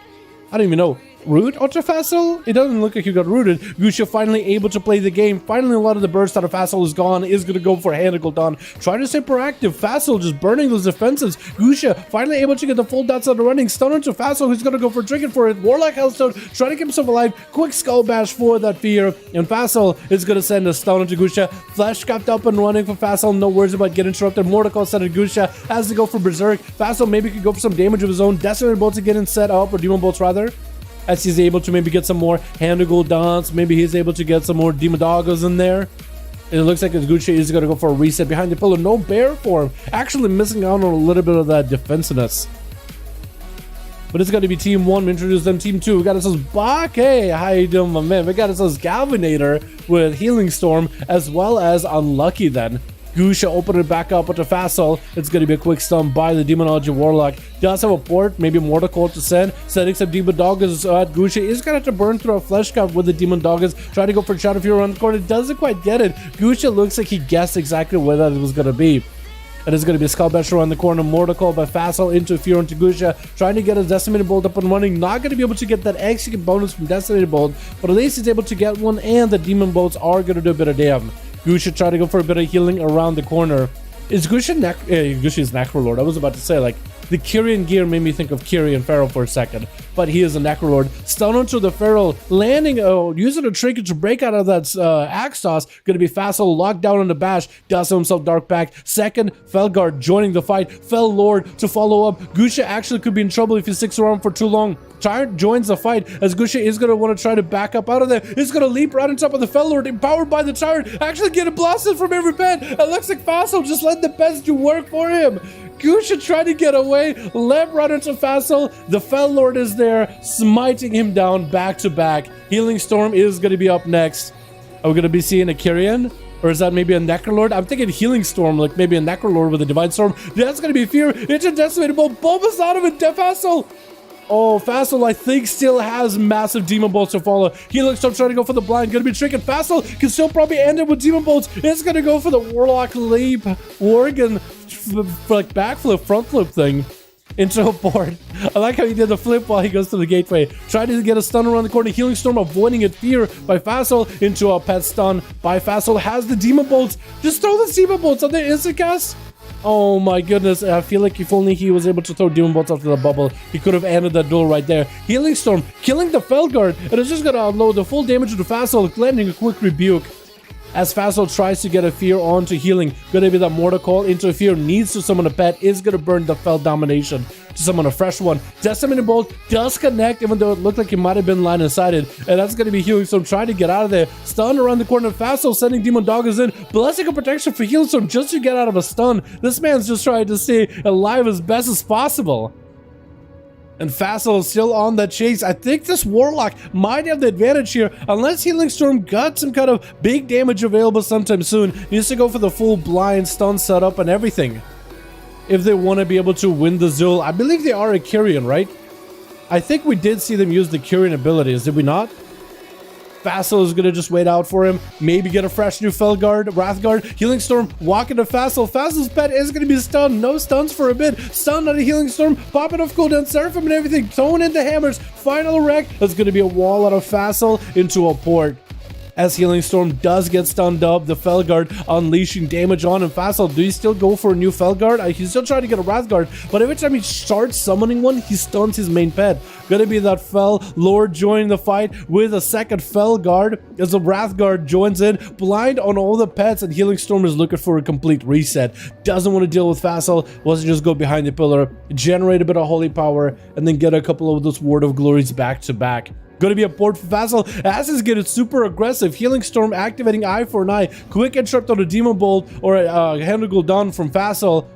I don't even know. Root onto Fazol? It doesn't look like you got rooted. Gusha finally able to play the game. Finally, a lot of the burst out of Fazol is gone. Is going to go for Handle Dawn. Trying to stay proactive. Fazol just burning those defenses. Gusha finally able to get the full dots out of running. Stun onto Fazol, who's going to go for Trinket for it. Warlock Hellstone trying to keep himself alive. Quick Skull Bash for that fear. And Fazol is going to send a stun onto Gusha. Flash capped up and running for Fazol. No worries about getting interrupted. Mortical set of Gusha has to go for Berserk. Fazol maybe could go for some damage of his own. Desperate Bolts are getting set up, or Demon Bolts rather. As he's able to maybe get some more Handle Dance. Maybe he's able to get some more Demon Doggos in there. It looks like Gucci is going to go for a reset behind the pillar. No bear for him. Actually missing out on a little bit of that defensiveness. But it's going to be Team 1. We introduce them. Team 2. We got ourselves Bake. How you doing, my man? We got ourselves Galvanator with Healing Storm, as well as Unlucky then. Gusha open it back up onto Facile. It's going to be a quick stun by the Demonology Warlock. Does have a port, maybe Mortal Coil to send. Setting some Demon Doggers at Gusha. Is going to have to burn through a Flesh Cup with the Demon Doggers. Try to go for Shadow Fury around the corner. Doesn't quite get it. Gusha looks like he guessed exactly where that was going to be. It is going to be a Skull Basher around the corner. Mortal Coil by Facile into Fear into Gusha. Trying to get a Decimated Bolt up and running. Not going to be able to get that extra bonus from Decimated Bolt. But at least he's able to get one. And the Demon Bolts are going to do a bit of damage. Gusha try to go for a bit of healing around the corner. Is Gusha Gusha's Necrolord? I was about to say, like, the Kyrian gear made me think of Kyrian Pharaoh for a second. But he is a Necrolord. Stun onto the Pharaoh, landing, using a trinket to break out of that Axe Toss. Going to be Facile, locked down on the bash. Does himself Dark Pact. Second, Felguard joining the fight. Fel Lord to follow up. Gusha actually could be in trouble if he sticks around for too long. Tyrant joins the fight as Gusha is going to want to try to back up out of there. He's going to leap right on top of the Fel Lord, empowered by the Tyrant. Actually getting blasted from every pet. It looks like Facile just let the pets do work for him. Gusha tried to get away, left right into Facile. The Fel Lord is there, smiting him down back to back. Healing Storm is going to be up next. Are we going to be seeing a Kyrian? Or is that maybe a Necrolord? I'm thinking Healing Storm, like maybe a Necrolord with a Divine Storm. That's going to be Fear. It's a Decimated Bolt. Bulbous out of it. Facile. Oh, Facile, I think, still has massive Demon Bolts to follow. Healing Storm trying to go for the blind. Going to be tricking. Facile can still probably end it with Demon Bolts. It's going to go for the Warlock Leap. Worgen, like backflip, front flip thing into a board. I like how he did the flip while he goes to the gateway. Tried to get a stun around the corner. Healing Storm avoiding it. Fear by Facile into a pet stun by Facile. Has the Demon Bolts. Just throw the Demon Bolts on the instant cast. Oh my goodness, I feel like if only he was able to throw Demon Bolts after the bubble, he could have ended that duel right there. Healing Storm, killing the Felguard, and it's just going to unload the full damage to Facile, landing a quick rebuke. As Facile tries to get a Fear onto healing, going to be that Mortal Coil into Fear, needs to summon a pet, is going to burn the Fel Domination to summon a fresh one. Decimated Bolt does connect, even though it looked like it might have been line of sighted, and that's going to be Healing Storm trying to get out of there. Stun around the corner, Facile sending Demon Doggers in, blessing of protection for Healing Storm just to get out of a stun. This man's just trying to stay alive as best as possible. And Facile is still on that chase. I think this Warlock might have the advantage here, unless Healing Storm got some kind of big damage available sometime soon. Needs to go for the full blind stun setup and everything if they want to be able to win the duel. I believe they are a Kyrian, right? I think we did see them use the Kyrian abilities, did we not? Facile is going to just wait out for him. Maybe get a fresh new Felguard, Wrathguard. Healing Storm walking to Facile. Facile's pet is going to be stunned. No stuns for a bit. Stunned on a Healing Storm. Popping off cooldown. Seraphim and everything. Throwing in the hammers. Final wreck. That's going to be a wall out of Facile into a port. As Healing Storm does get stunned up, the Felguard unleashing damage on him. Facile, do you still go for a new Felguard? He's still trying to get a Wrathguard, but every time he starts summoning one, he stuns his main pet. Gonna be that Fel Lord joining the fight with a second Felguard as the Wrathguard joins in, blind on all the pets, and Healing Storm is looking for a complete reset. Doesn't want to deal with Facile, wants to just go behind the pillar, generate a bit of holy power, and then get a couple of those Word of Glories back to back. Going to be a port for Facile. As is getting super aggressive. Healing Storm activating Eye for an Eye. Quick interrupt on a Demon Bolt or a Hand of Gul'dan from Facile.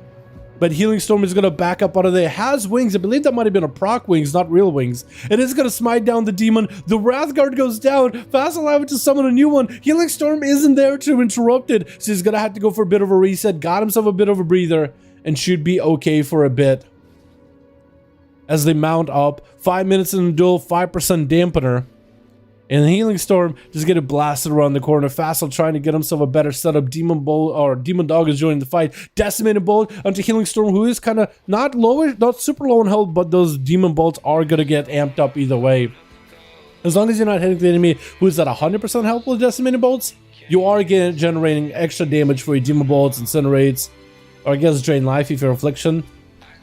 But Healing Storm is going to back up out of there. Has wings. I believe that might have been a proc wings, not real wings. It is going to smite down the demon. The Wrathguard goes down. Facile having to summon a new one. Healing Storm isn't there to interrupt it. So he's going to have to go for a bit of a reset. Got himself a bit of a breather. And should be okay for a bit. As they mount up, 5 minutes in the duel, 5% dampener. And the Healing Storm just getting blasted around the corner. Facile trying to get himself a better setup. Demon Bolt or Demon Dog is joining the fight. Decimated Bolt onto Healing Storm, who is kind of not super low in health, but those Demon Bolts are gonna get amped up either way. As long as you're not hitting the enemy who's at 100% health with Decimated Bolts, you are generating extra damage for your Demon Bolts, Incinerates, or I guess Drain Life if you're Affliction.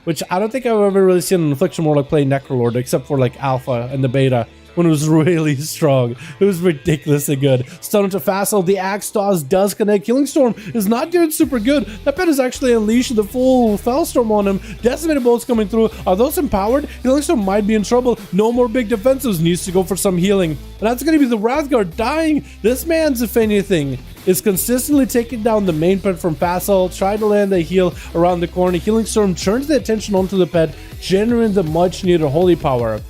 Which I don't think I've ever really seen an Affliction Warlock play Necrolord, except for like Alpha and the Beta, when it was really strong. It was ridiculously good. Stun into Facile, the Axe Toss does connect. Healing Storm is not doing super good. That pet is actually unleashing the full Fellstorm on him. Decimated Bolts coming through. Are those empowered? Healing Storm might be in trouble. No more big defensives. Needs to go for some healing. And that's going to be the Wrathguard dying. This man's, if anything, is consistently taking down the main pet from Facile, trying to land a heal around the corner. Healing Storm turns the attention onto the pet, generating the much needed holy power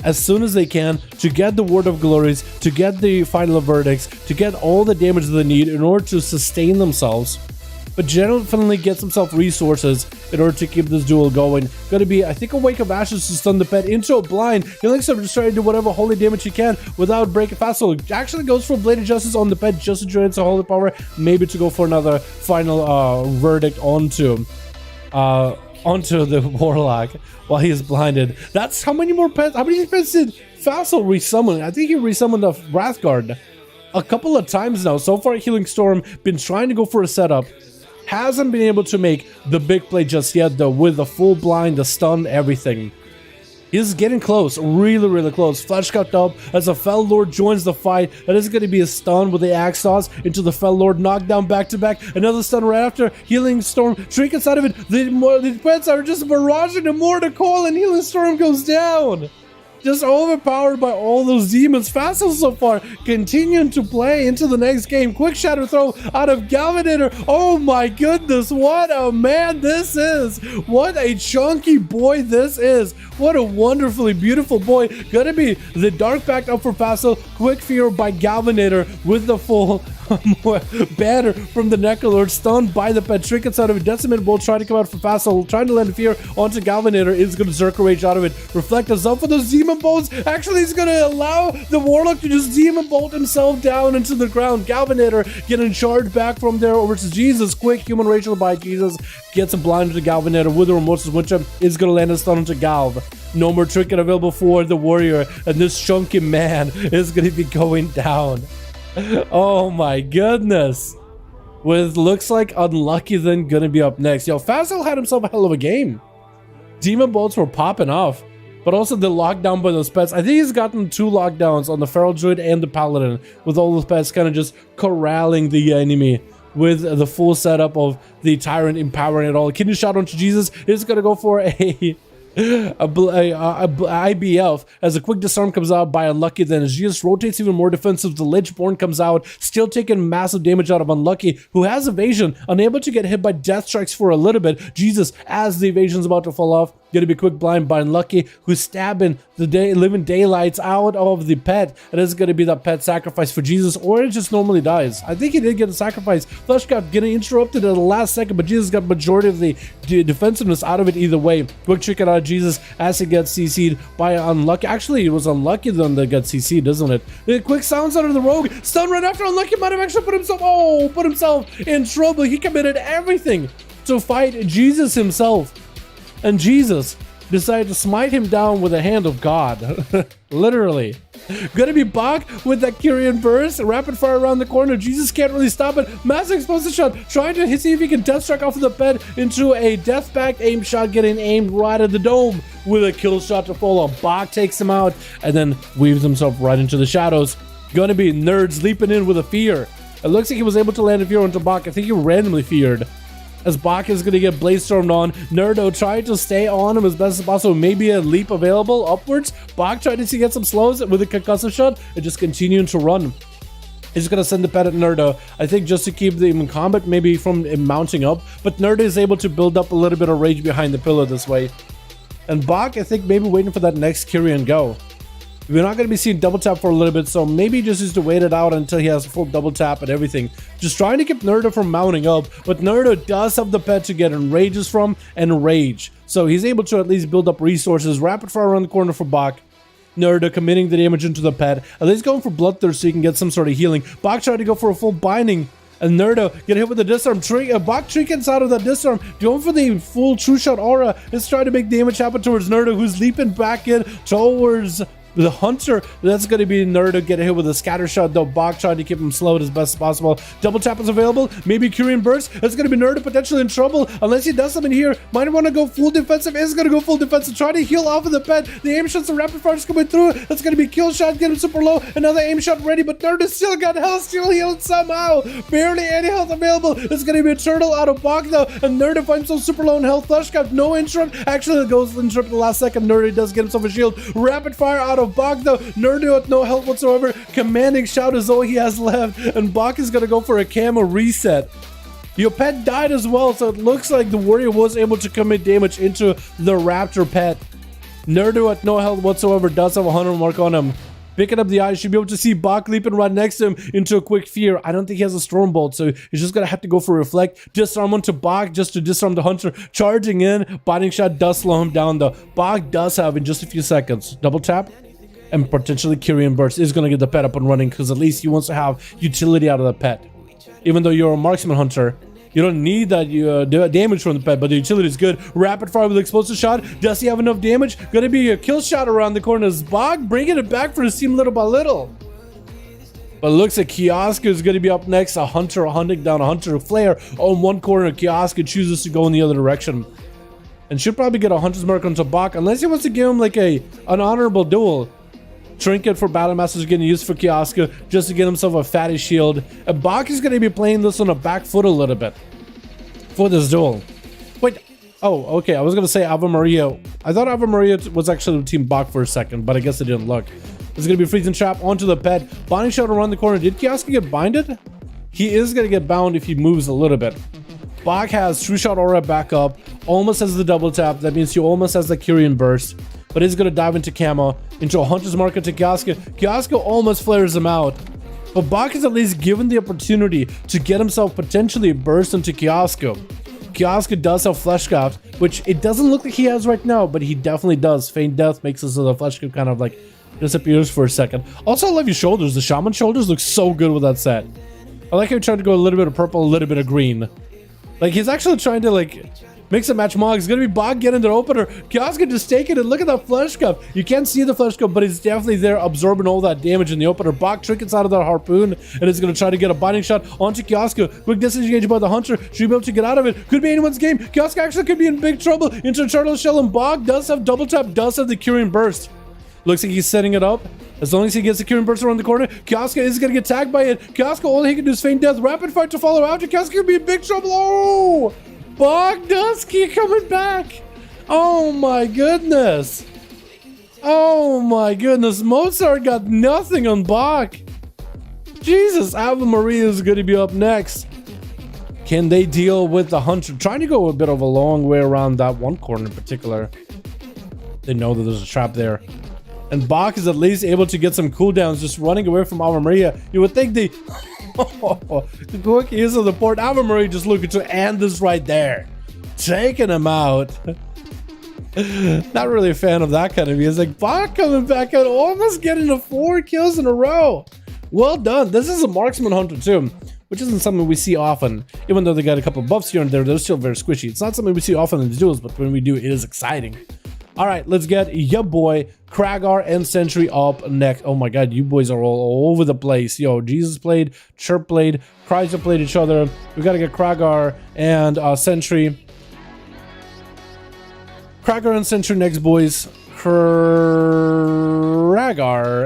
as soon as they can to get the Word of Glories, to get the Final Verdicts, to get all the damage they need in order to sustain themselves. But definitely gets himself resources in order to keep this duel going. Gonna be, I think, a Wake of Ashes to stun the pet into a blind. Healing Storm just trying to do whatever holy damage he can without breaking fast. So actually goes for Blade of Justice on the pet just to drain some holy power, maybe to go for another final verdict onto the Warlock while he is blinded. That's how many more pets? How many pets did Facile resummon? I think he resummoned the Wrathguard a couple of times now. So far, Healing Storm been trying to go for a setup. Hasn't been able to make the big play just yet, though, with the full blind, the stun, everything. He's getting close, really close. Flesh cut up as a Fel Lord joins the fight. That is going to be a stun with the Axe Toss into the Fel Lord. Knockdown back to back. Another stun right after. Healing Storm trinkets out of it. The pets are just barraging and more to call, and Healing Storm goes down. Just overpowered by all those demons. Facile so far continuing to play into the next game. Quick shadow throw out of Galvanator. Oh my goodness, what a man this is. What a chunky boy this is. What a wonderfully beautiful boy. Gonna be the dark backed up for Facile. Quick fear by Galvanator with the full banner from the Necrolord. Stunned by the pet. Trinkets out of it. Decimate Bolt trying to come out for Facile. Trying to land fear onto Galvanator. Is going to Zerker Rage out of it. Reflect us up for those demon bolts. Actually, he's going to allow the Warlock to just demon bolt himself down into the ground. Galvanator getting charged back from there over to Jesus. Quick human racial by Jesus. Gets him blinded to Galvanator with the Remorseless Witcher. Is going to land a stun onto Galv. No more trinket available for the warrior. And this chunky man is going to be going down. Oh my goodness. With looks like Unlucky then gonna be up next. Yo, Facile had himself a hell of a game. Demon bolts were popping off, but also the lockdown by those pets. I think he's gotten 2 lockdowns on the Feral Druid and the Paladin, with all those pets kind of just corralling the enemy with the full setup of the Tyrant empowering it all. Kidney shot onto Jesus is gonna go for a IBF as a quick disarm comes out by Unlucky. Then as Jesus rotates even more defensive, the Lichborn comes out, still taking massive damage out of Unlucky, who has evasion, unable to get hit by death strikes for a little bit. Jesus, as the evasion's about to fall off, gonna be quick blind by Unlucky, who's stabbing the living daylights out of the pet. It is gonna be that pet sacrifice for Jesus, or it just normally dies. I think he did get a sacrifice. Flesh got getting interrupted at the last second, but Jesus got majority of the defensiveness out of it either way. Quick trick it out of Jesus as he gets CC'd by Unlucky. Actually, it was Unlucky then that got CC'd, doesn't it? The quick sounds out of the rogue. Stun right after. Unlucky might have actually put himself in trouble. He committed everything to fight Jesus himself. And Jesus decided to smite him down with the hand of God. Literally. Gonna be Bach with that Kyrian burst. Rapid fire around the corner. Jesus can't really stop it. Massive explosive shot. Trying to see if he can death strike off of the bed into a death back aim shot, getting aimed right at the dome with a kill shot to follow. Bach takes him out and then weaves himself right into the shadows. Gonna be Nerds leaping in with a fear. It looks like he was able to land a fear onto Bach. I think he randomly feared. As Bach is going to get Blaze Stormed on. Nerdo tried to stay on him as best as possible. Maybe a leap available upwards. Bach tried to get some slows with a concussive shot and just continuing to run. He's going to send the pet at Nerdo, I think, just to keep them in combat, maybe from him mounting up. But Nerdo is able to build up a little bit of rage behind the pillar this way. And Bach, I think, maybe waiting for that next Kyrian go. We're not going to be seeing double tap for a little bit, so maybe just needs to wait it out until he has full double tap and everything. Just trying to keep Nerdo from mounting up, but Nerdo does have the pet to get enrages from and rage. So he's able to at least build up resources. Rapid fire around the corner for Bach. Nerdo committing the damage into the pet. At least going for Bloodthirst so he can get some sort of healing. Bach tried to go for a full binding. And Nerdo get hit with the disarm. Bach trinkets out of that disarm. Going for the full true shot aura. Is trying to make damage happen towards Nerdo, who's leaping back in towards the Hunter. That's going to be Nerdo getting hit with a scatter shot, though Bach trying to keep him slowed as best as possible. Double tap is available. Maybe Kyrian burst. That's going to be Nerdo potentially in trouble unless he does something here. Might want to go full defensive. Is going to go full defensive. Try to heal off of the pet. The aim shots, the rapid fire is coming through. That's going to be kill shot. Get him super low. Another aim shot ready, but Nerdo still got health. Still healed somehow. Barely any health available. It's going to be a turtle out of Bach though, and Nerdo finds himself super low in health. Flush got no interrupt. Actually, it goes interrupt at the last second. Nerdo does get himself a shield. Rapid fire out of of Bach though. Nerdo with no help whatsoever. Commanding shout is all he has left. And Bach is gonna go for a camo reset. Your pet died as well, so it looks like the warrior was able to commit damage into the raptor pet. Nerdo at no health whatsoever does have a 100 mark on him. Picking up the eye, should be able to see Bach leaping right next to him into a quick fear. I don't think he has a storm bolt, so he's just gonna have to go for reflect. Disarm onto Bach just to disarm the hunter. Charging in, biting shot does slow him down though. Bach does have in just a few seconds. Double tap. And potentially Kyrian Burst is gonna get the pet up and running because at least he wants to have utility out of the pet. Even though you're a marksman hunter, you don't need that damage from the pet, but the utility is good. Rapid fire with explosive shot. Does he have enough damage? Gonna be a kill shot around the corner. Is Bach bringing it back for his team little by little? But it looks like Kiosk is gonna be up next. A hunter hunting down a hunter flare on one corner. Kiosk chooses to go in the other direction. And should probably get a hunter's mark onto Bach, unless he wants to give him like an honorable duel. Trinket for Battle Masters getting used for Kioska just to get himself a fatty shield. And Bach is going to be playing this on a back foot a little bit for this duel. Wait, oh, okay, I was going to say Ave Maria. I thought Ave Maria was actually Team Bach for a second, but I guess it didn't look. It's going to be Freezing Trap onto the pet. Binding Shot around the corner. Did Kioska get binded? He is going to get bound if he moves a little bit. Bach has True Shot aura back up. Almost has the double tap. That means he almost has the Kyrian Burst. But he's going to dive into camo, into a hunter's marker to Kioska. Kioska almost flares him out. But Bach is at least given the opportunity to get himself potentially burst into Kioska. Kioska does have Flesh Scout, which it doesn't look like he has right now, but he definitely does. Feign Death makes it so the Flesh Scout kind of like disappears for a second. Also, I love your shoulders. The Shaman shoulders look so good with that set. I like how he tried to go a little bit of purple, a little bit of green. Like, he's actually trying to, like, mix and match Mog. It's gonna be Bach getting the opener. Kioska just take it and look at that Flesh Cup. You can't see the Flesh Cup, but he's definitely there absorbing all that damage in the opener. Bach trinkets out of that harpoon and is gonna try to get a binding shot onto Kioska. Quick disengage by the hunter. Should be able to get out of it. Could be anyone's game. Kioska actually could be in big trouble. Into Turtle Shell, and Bach does have double tap, does have the Kyrian Burst. Looks like he's setting it up. As long as he gets the Kyrian Burst around the corner, Kioska is going to get tagged by it. Kioska, all he can do is feign death. Rapid fight to follow after. Kioska could be in big trouble. Oh! Bach does keep coming back. Oh my goodness. Oh my goodness. Mozart got nothing on Bach. Jesus, Ave Maria is going to be up next. Can they deal with the hunter? Trying to go a bit of a long way around that one corner in particular. They know that there's a trap there. And Bach is at least able to get some cooldowns just running away from Ave Maria. You would think the quick use of the port. Ave Maria just looking to end this right there. Taking him out. Not really a fan of that kind of music. Like, Bach coming back out, almost getting to 4 kills in a row. Well done. This is a marksman hunter too, which isn't something we see often. Even though they got a couple of buffs here and there, they're still very squishy. It's not something we see often in the duels, but when we do, it is exciting. All right, let's get your boy Kragar and Sentry up next. Oh my god, you boys are all over the place. Yo, Jesus played, Chirp played, Chrysler played each other. We gotta get Kragar and Sentry. Kragar and Sentry next, boys. Kragar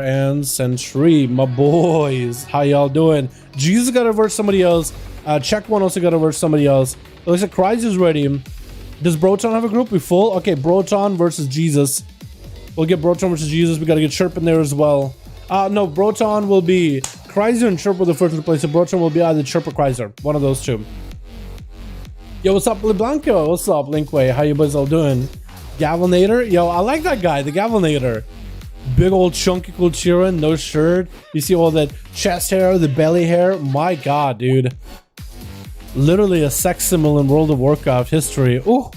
and Sentry, my boys. How y'all doing? Jesus gotta verse somebody else. Check one also gotta verse somebody else. It looks like Chrysler's ready. Does Broton have a group? We full? Okay, Broton versus Jesus. We'll get Broton versus Jesus. We gotta get Chirp in there as well. No, Broton will be Chrysler and Chirp will the first place. So Broton will be either Chirp or Chrysler. One of those two. Yo, what's up, Blanco? What's up, Linkway? How you boys all doing? Gavelnator? Yo, I like that guy, the Gavelnator. Big old chunky Kulchiran, no shirt. You see all that chest hair, the belly hair. My god, dude. Literally a sex symbol in World of Warcraft history. Ooh.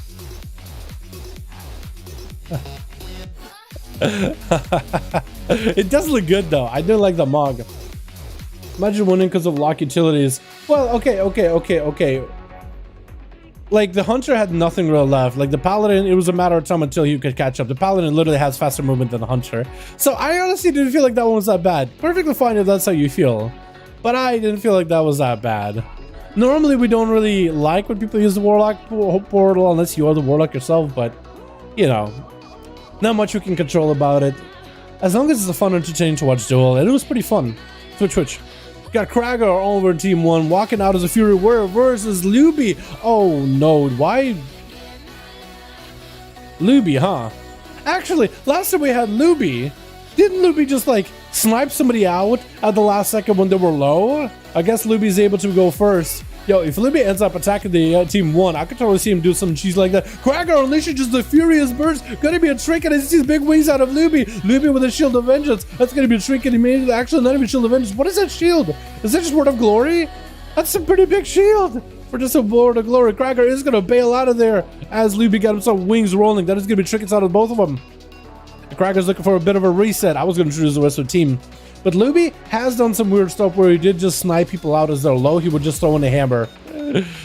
It does look good though. I do like the Mog. Imagine winning because of lock utilities. Well, okay. Like, the Hunter had nothing real left. Like, the Paladin, it was a matter of time until he could catch up. The Paladin literally has faster movement than the Hunter. So I honestly didn't feel like that one was that bad. Perfectly fine if that's how you feel. But I didn't feel like that was that bad. Normally, we don't really like when people use the Warlock portal unless you are the Warlock yourself, but, you know, not much we can control about it. As long as it's a fun, entertaining to watch duel, and it was pretty fun. Twitch. Got Kragar all over Team 1, walking out as a Fury Warrior versus Luby. Oh no, why? Luby, huh? Actually, last time we had Luby, Didn't Luby just like snipe somebody out at the last second when they were low? I guess Luby's able to go first. Yo, if Luby ends up attacking the team 1, I could totally see him do some cheese like that. Krager unleashes just the furious burst. Gonna be a trinket as he sees big wings out of Luby. Luby with a shield of vengeance. That's gonna be a trinket immediately. Actually, not even shield of vengeance. What is that shield? Is that just word of glory? That's a pretty big shield for just a word of glory. Krager is gonna bail out of there as Luby got himself wings rolling. That is gonna be trinkets out of both of them. Krager's looking for a bit of a reset. I was gonna choose the rest of the team. But Luby has done some weird stuff where he did just snipe people out as they're low. He would just throw in a hammer.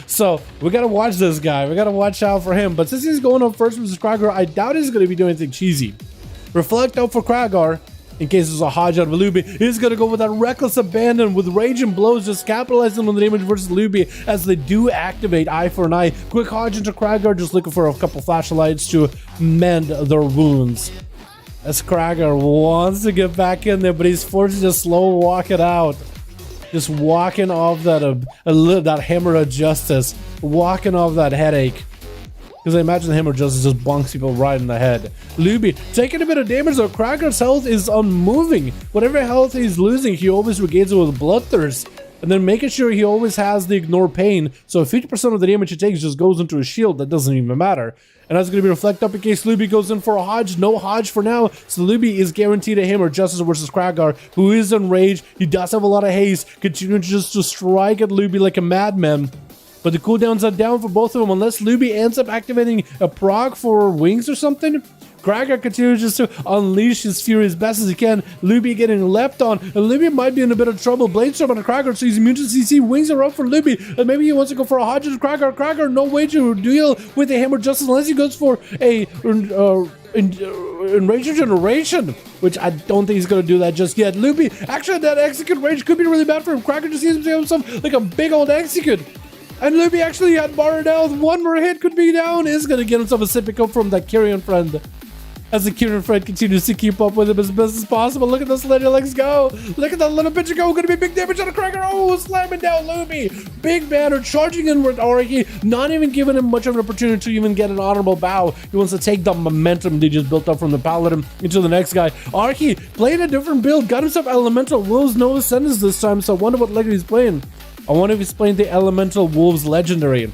So we gotta watch this guy. We gotta watch out for him. But since he's going up first versus Krager, I doubt he's gonna be doing anything cheesy. Reflect out for Krager in case there's a Hodge out of Luby. He's gonna go with that reckless abandon with rage and blows, just capitalizing on the damage versus Luby as they do activate eye for an eye. Quick Hodge into Krager, just looking for a couple flashlights to mend their wounds. As Krager wants to get back in there, but he's forced to just slow walk it out. Just walking off that hammer of justice. Walking off that headache. Because I imagine the hammer of justice just bonks people right in the head. Luby taking a bit of damage though. Krager's health is unmoving. Whatever health he's losing, he always regains it with bloodthirst. And then making sure he always has the ignore pain. So 50% of the damage he takes just goes into his shield. That doesn't even matter. And that's going to be reflect up in case Luby goes in for a Hodge. No Hodge for now. So Luby is guaranteed a hammer justice versus Krager, who is enraged. He does have a lot of haste. Continuing just to strike at Luby like a madman. But the cooldowns are down for both of them unless Luby ends up activating a proc for wings or something. Krager continues just to unleash his fury as best as he can. Luby getting leapt on, and Luby might be in a bit of trouble. Bladestorm on Krager, so he's immune to CC. Wings are up for Luby, and maybe he wants to go for a Hodge to Krager. Krager, no way to deal with the hammer justice unless he goes for a Enrage Generation, which I don't think he's going to do that just yet. Luby, actually that execute range could be really bad for him. Krager just sees himself like a big old execute. And Luby actually had barred out. One more hit could be down. Is going to get himself a sippy cup from that Kyrian friend. As the Kyrian friend continues to keep up with him as best as possible. Look at this lady legs go. Look at that little bitch go. Going to be big damage on a Krager. Oh, slamming down Luby. Big banner charging in with Arky. Not even giving him much of an opportunity to even get an honorable bow. He wants to take the momentum they just built up from the Paladin into the next guy. Arky playing a different build. Got himself Elemental Wolves no Ascendants this time. So I wonder what legacy he's playing. I wonder if he's playing the Elemental Wolves Legendary,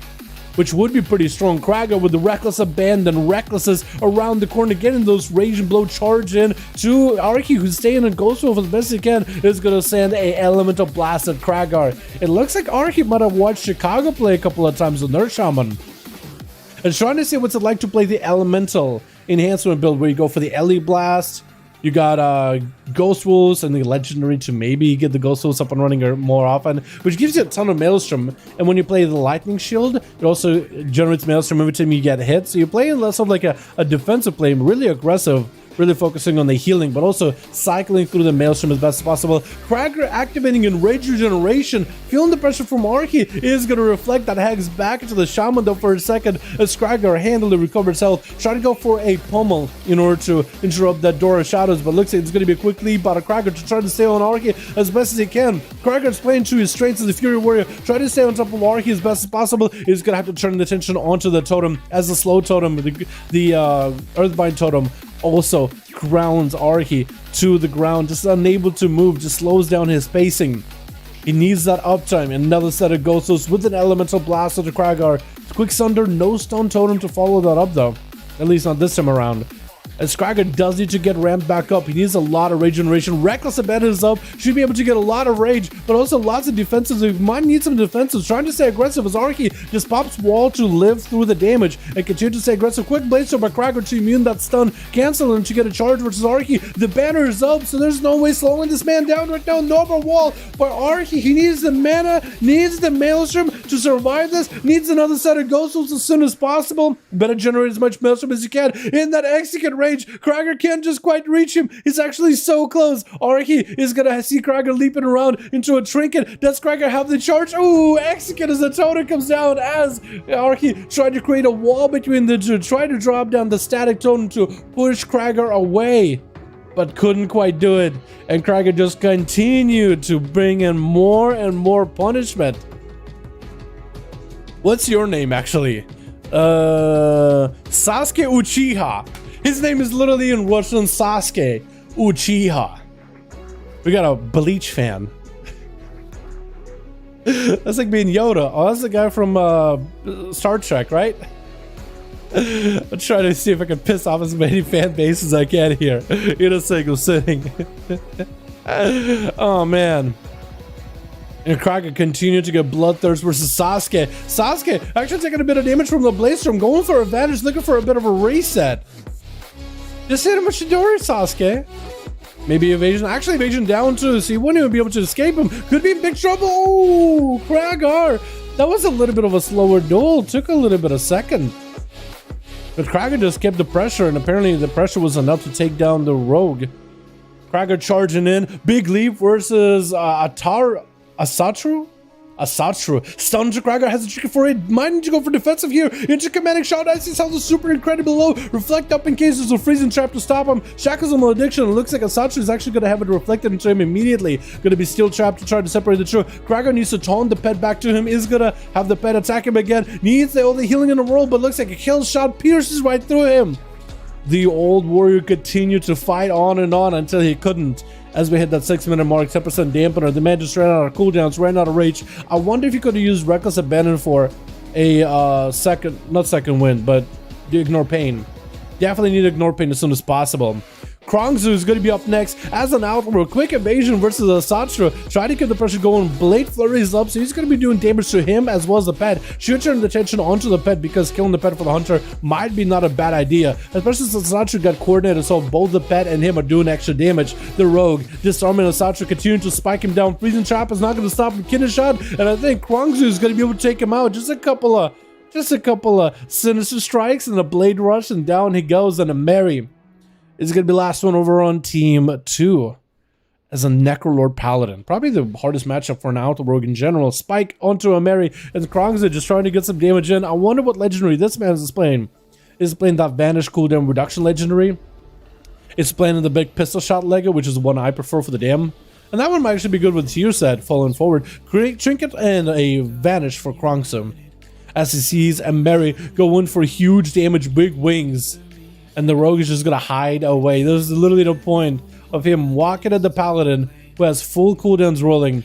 which would be pretty strong. Krager with the reckless abandon, recklesses around the corner, getting those rage and blow charge in to Arky, who's staying in Ghost Wolf as best he can, is going to send a elemental blast at Krager. It looks like Arky might have watched Chicago play a couple of times with Nerd Shaman. And trying to see what's it like to play the elemental enhancement build where you go for the Ellie Blast. You got Ghost Wolves and the Legendary to maybe get the Ghost Wolves up and running more often, which gives you a ton of Maelstrom. And when you play the Lightning Shield, it also generates Maelstrom every time you get hit. So you're playing less of like a defensive play, really aggressive, really focusing on the healing, but also cycling through the Maelstrom as best as possible. Krager activating Enrage Regeneration, feeling the pressure from Arky, is going to reflect that Hex back into the Shaman though for a second as Krager handily recovers health, trying to go for a pummel in order to interrupt that Door of Shadows, but looks like it's going to be a quick leap out of Krager to try to stay on Arky as best as he can. Krager's playing to his strengths as the Fury Warrior, trying to stay on top of Arky as best as possible. He's going to have to turn the attention onto the totem as the slow totem, the Earthbind totem, also grounds Arky to the ground, just unable to move, just slows down his pacing. He needs that uptime. Another set of Ghostos with an Elemental Blast to Krager. Quick Sunder, no Stone Totem to follow that up though. At least not this time around. As Krager does need to get ramped back up. He needs a lot of Rage Generation. Reckless Abandon is up. Should be able to get a lot of Rage, but also lots of defensives. We might need some defensives. Trying to stay aggressive as Arky just pops wall to live through the damage and continue to stay aggressive. Quick Bladestorm by Krager to immune that stun. Cancel him to get a charge versus Arky. The banner is up, so there's no way slowing this man down right now. No more wall for Arky. He needs the mana, needs the Maelstrom to survive this, needs another set of Ghost Wolves as soon as possible. Better generate as much Maelstrom as you can in that execute range. Krager can't just quite reach him. He's actually so close. Arky is gonna see Krager leaping around into a trinket. Does Krager have the charge? Ooh, execute as the totem comes down as Arky tried to create a wall between the two, tried to drop down the static totem to push Krager away, but couldn't quite do it. And Krager just continued to bring in more and more punishment. What's your name actually? Sasuke Uchiha. His name is literally in Russian Sasuke. Uchiha. We got a Bleach fan. That's like being Yoda. Oh, that's the guy from Star Trek, right? I'm trying to see if I can piss off as many fan bases as I can here in a single sitting. Oh man. And Kraken continued to get bloodthirst versus Sasuke. Sasuke actually taking a bit of damage from the Blaze Storm, going for advantage, looking for a bit of a reset. Just hit him with Chidori, Sasuke. Maybe evasion. Actually, evasion down too, so he wouldn't even be able to escape him. Could be in big trouble. Oh, Kragar. That was a little bit of a slower duel. Took a little bit of second. But Kragar just kept the pressure, and apparently the pressure was enough to take down the rogue. Kragar charging in. Big leap versus Asatru? Asatru. Stun to Kragar, has a chicken for it. Might need to go for defensive here. Intercommanding shot. Icy's health is super incredibly low. Reflect up in case there's a freezing trap to stop him. Shackles him malediction. It looks like Asatru is actually going to have it reflected into him immediately. Going to be steel trapped to try to separate the two. Kragar needs to taunt the pet back to him. Is going to have the pet attack him again. Needs the only healing in the world, but looks like a kill shot pierces right through him. The old warrior continued to fight on and on until he couldn't. As we hit that 6-minute mark, 10% dampener, the man just ran out of cooldowns, ran out of rage. I wonder if he could have used Reckless Abandon for a not second wind, but the Ignore Pain. Definitely need to Ignore Pain as soon as possible. Krongzu is going to be up next as an outlaw. Quick evasion versus Asatra. Try to keep the pressure going. Blade flurries up, so he's going to be doing damage to him as well as the pet. Should turn the attention onto the pet because killing the pet for the hunter might be not a bad idea. Especially since Asatra got coordinated, so both the pet and him are doing extra damage. The rogue disarming Asatra, continuing to spike him down. Freezing trap is not going to stop him. Kidney shot, and I think Krongzu is going to be able to take him out. Just a couple of sinister strikes and a blade rush, and down he goes. And a Mary is going to be last one over on team 2 as a Necrolord Paladin. Probably the hardest matchup for an Outlaw Rogue in general. Spike onto a Mary, and Krongzu just trying to get some damage in. I wonder what legendary this man is playing. Is playing that Vanish cooldown reduction legendary. It's playing in the big pistol shot Lego, which is the one I prefer for the dam. And that one might actually be good with tier set falling forward. Trinket and a Vanish for Krongzu. As he sees a Mary go in for huge damage, big wings. And the rogue is just going to hide away. There's literally no point of him walking at the paladin who has full cooldowns rolling.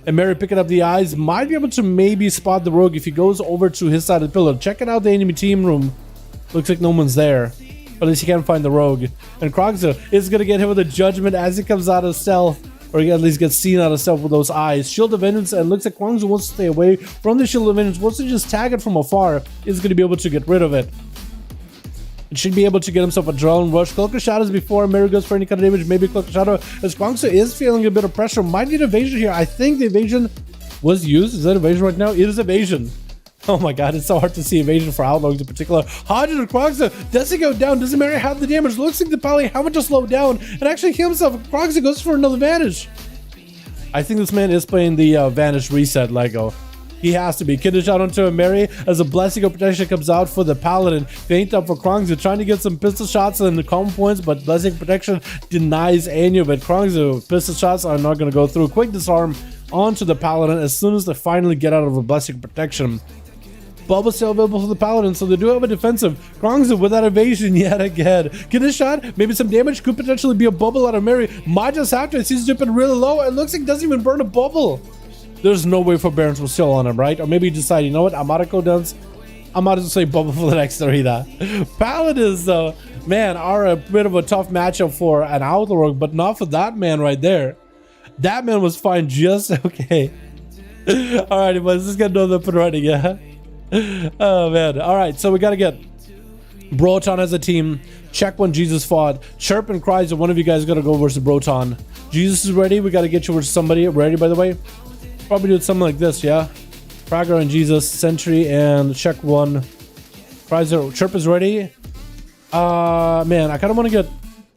And Mary picking up the eyes might be able to maybe spot the rogue if he goes over to his side of the pillar. Checking out the enemy team room. Looks like no one's there. But at least he can't find the rogue. And Krongzu is going to get hit with a judgment as he comes out of stealth. Or he at least gets seen out of stealth with those eyes. Shield of Vengeance, and looks like Krongzu wants to stay away from the Shield of Vengeance. Wants to just tag it from afar. Is going to be able to get rid of it. It should be able to get himself a Adrenaline Rush. Cloak of Shadows before Mary goes for any kind of damage. Maybe Cloak of Shadow. As Krongzu is feeling a bit of pressure. Might need evasion here. I think the evasion was used. Is that evasion right now? It is evasion. Oh my god, it's so hard to see evasion for Outlaws in particular. Hodges of Krongzu. Does he go down? Does Mary have the damage? Looks like the Pally having to slow down and actually heal himself. Krongzu goes for another Vanish. I think this man is playing the Vanish reset Lego. He has to be. Kidney shot onto a Mary as a Blessing of Protection comes out for the Paladin. Faint up for Krongzu, trying to get some pistol shots and the common points, but Blessing of Protection denies any of it. Krongzu, pistol shots are not going to go through. Quick disarm onto the Paladin as soon as they finally get out of a Blessing of Protection. Bubble still available for the Paladin, so they do have a defensive. Krongzu without evasion yet again. Get a shot, maybe some damage, could potentially be a bubble out of Mary. Might just have to, he's dipping really low, and looks like doesn't even burn a bubble. There's no way for Barons will still on him, right? Or maybe you decide, you know what, I'm out of cooldowns. I might as well say bubble for the next arena. Paladins, though, man, are a bit of a tough matchup for an Outlaw Rogue, but not for that man right there. That man was fine just okay. Alrighty, boys, let's get another up and running, yeah? Oh, man. Alright, so we gotta get Broton as a team. Check when Jesus fought. Chirp and Cries, and one of you guys gotta go versus Broton. Jesus is ready. We gotta get you versus somebody. Ready, by the way? Probably do something like this, yeah? Prager and Jesus, Sentry, and check one. Chrysler, Chirp is ready. Man, I kind of want to get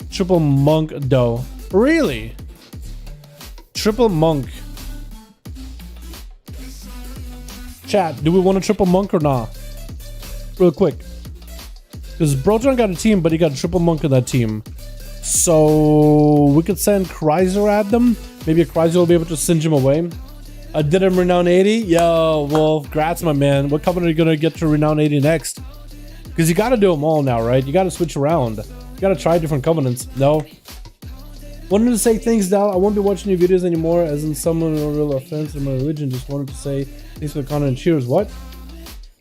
Triple Monk, though. Really? Triple Monk. Chat, do we want a Triple Monk or not? Real quick. Because Broton got a team, but he got a Triple Monk in that team. So we could send Chrysler at them. Maybe a Chrysler will be able to singe him away. Did him Renown 80? Yo, Wolf, congrats, my man. What company are you going to get to Renown 80 next? Because you got to do them all now, right? You got to switch around. You got to try different covenants. No? Wanted to say thanks, Dal. I won't be watching your videos anymore, as in someone no real offense in my religion. Just wanted to say thanks for the content. Cheers. What? I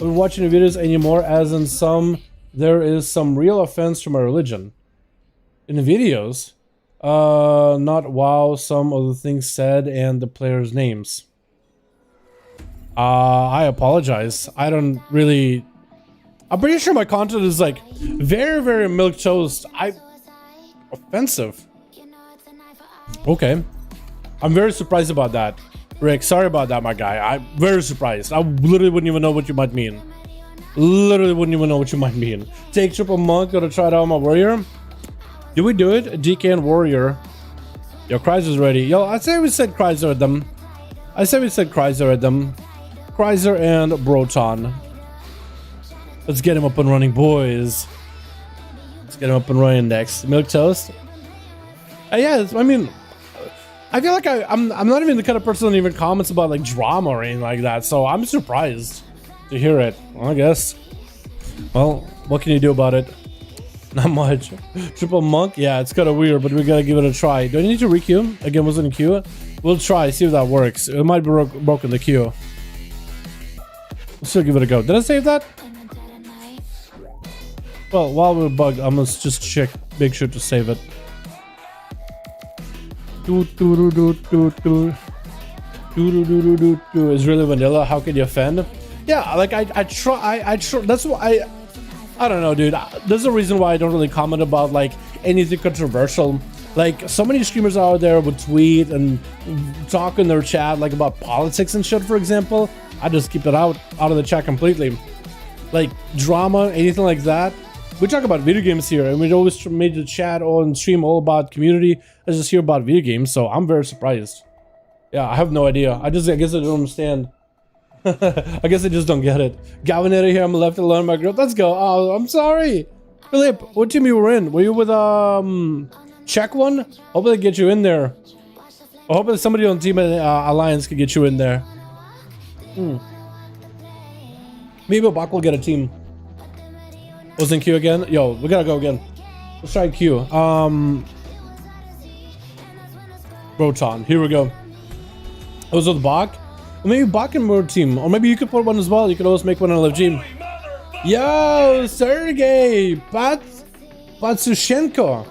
won't be watching your videos anymore, as in there is some real offense to my religion. In the videos, not WoW, some of the things said and the players' names. I apologize. I don't really... I'm pretty sure my content is like very, very milquetoast. Offensive. Okay. I'm very surprised about that. Rick, sorry about that, my guy. I'm very surprised. I literally wouldn't even know what you might mean. Literally wouldn't even know what you might mean. Take triple monk, gotta try it out on my warrior. Did we do it? DK and warrior. Yo, Chrysler's ready. Yo, I say we said Chrysler at them. Chrysler and Broton. Let's get him up and running, boys. Let's get him up and running next. Milk toast. Yeah, I mean, I feel like I'm not even the kind of person that even comments about like drama or anything like that. So I'm surprised to hear it. Well, I guess. Well, what can you do about it? Not much. Triple monk. Yeah, it's kind of weird, but we gotta give it a try. Do I need to re-queue? Again, wasn't in queue. We'll try. See if that works. It might be broken the queue. We'll still give it a go. Did I save that? Well, while we're bugged, I'm gonna just check. Make sure to save it. It's really vanilla. How can you offend? Yeah, like I try. That's why I don't know, dude. There's a reason why I don't really comment about like anything controversial. Like so many streamers out there would tweet and talk in their chat like about politics and shit, for example. I just keep it out of the chat completely. Like drama, anything like that. We talk about video games here, and we always made the chat and stream all about community. I just hear about video games, so I'm very surprised. Yeah, I have no idea. I guess I don't understand. I guess I just don't get it. Gavinator here, I'm left alone in my group. Let's go. Oh, I'm sorry. Philip, what team you were in? Were you with Czech one? Hopefully they get you in there. I hope that somebody on Team Alliance can get you in there. Maybe Bach will get a team. Was in queue again? Yo, we gotta go again. Let's try queue. Broton. Here we go. I was with Bach. Or maybe Bach and more team. Or maybe you could put one as well. You could always make one on a live team. Yo, Sergey Patsushenko.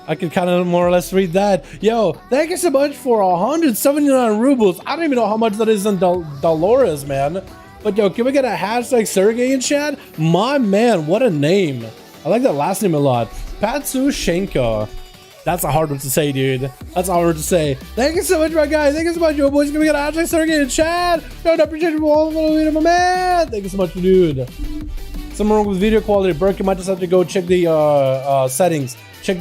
I can kind of more or less read that. Yo, thank you so much for 179 rubles. I don't even know how much that is in Dolores, man. But yo, can we get a hashtag Sergey in chat? My man, what a name. I like that last name a lot. Patsushenko. That's a hard one to say, dude. That's a hard one to say. Thank you so much, my guy. Thank you so much, yo boys. Can we get a hashtag Sergey in chat? Yo, I appreciate you all, my man. Thank you so much, dude. Something wrong with video quality. Burke, you might just have to go check the settings. Click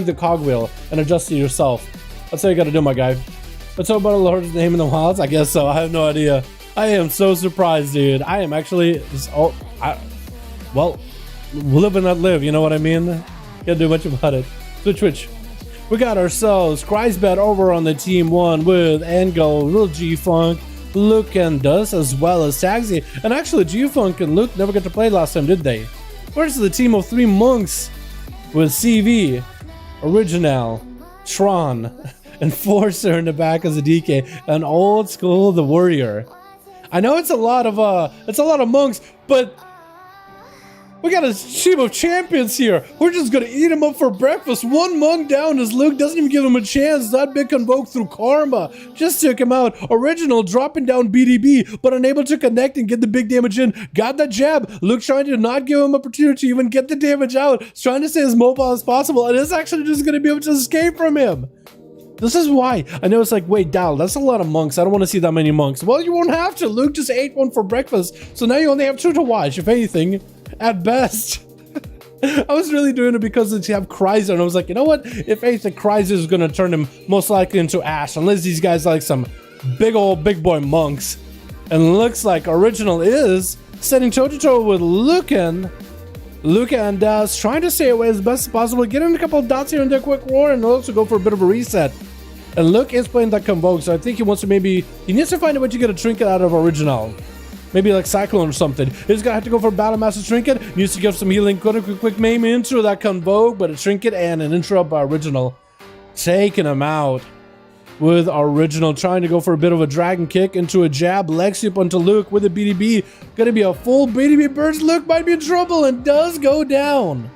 the cogwheel and adjust it yourself. That's how you gotta do, my guy. Let's talk about the Lord's name in the wilds. I guess so. I have no idea. I am so surprised, dude. I am actually well, live and not live, you know what I mean? Can't do much about it. Switch. We got ourselves Christbet over on the team one with Angle, Real G-Funk, Luke and Dust, as well as Taxi. And actually, G-Funk and Luke never got to play last time, did they? Where's the team of 3 monks with CV, Original, Tron, and Forcer in the back as a DK, and old school the Warrior. I know it's a lot of monks, but we got a team of champions here. We're just gonna eat him up for breakfast. One monk down as Luke doesn't even give him a chance. That big convoke through karma just took him out. Original dropping down BDB, but unable to connect and get the big damage in. Got the jab. Luke trying to not give him opportunity to even get the damage out. He's trying to stay as mobile as possible, and it's actually just gonna be able to escape from him. This is why. I know it's like, wait, Dal, that's a lot of monks. I don't want to see that many monks. Well, you won't have to. Luke just ate one for breakfast, so now you only have 2 to watch, if anything, at best. I was really doing it because you have Chrysler, and I was like, you know what? If anything, Chrysler is going to turn him most likely into ash, unless these guys are like some big boy monks. And looks like Original is setting toe-to-toe with Luke and trying to stay away as best as possible, getting a couple of dots here and there, quick roar, and also go for a bit of a reset. And Luke is playing that Convoke, so I think he wants to he needs to find a way to get a trinket out of Original. Maybe like Cyclone or something. He's gonna have to go for a Battle Master trinket. Needs to give some healing, quick maim into that Convoke, but a trinket and an interrupt by Original. taking him out with original, trying to go for a bit of a dragon kick into a jab, leg sweep onto Luke with a BDB. Gonna be a full BDB burst. Luke might be in trouble and does go down.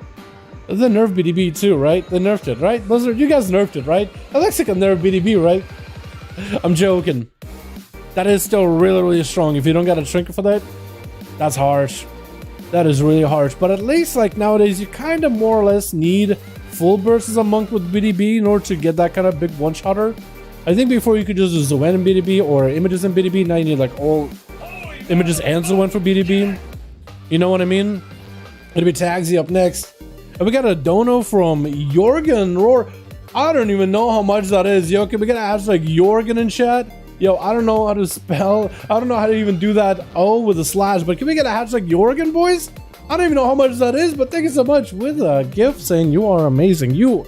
They nerfed BDB too, right? They nerfed it, right? You guys nerfed it, right? That looks like a nerfed BDB, right? I'm joking. That is still really, really strong. If you don't got a trinket for that, that's harsh. That is really harsh. But at least like nowadays, you kind of more or less need full bursts as a monk with BDB in order to get that kind of big one-shotter. I think before you could just do Zoan in BDB or images in BDB. Now you need like all images and Zoan for BDB. You know what I mean? It'll be Tagsy up next. And we got a dono from Jorgen Roar. I don't even know how much that is. Yo, can we get an hashtag Jorgen in chat? Yo, I don't know how to spell. I don't know how to even do that O with a slash. But can we get a hashtag Jorgen, boys? I don't even know how much that is. But thank you so much with a gift saying you are amazing. You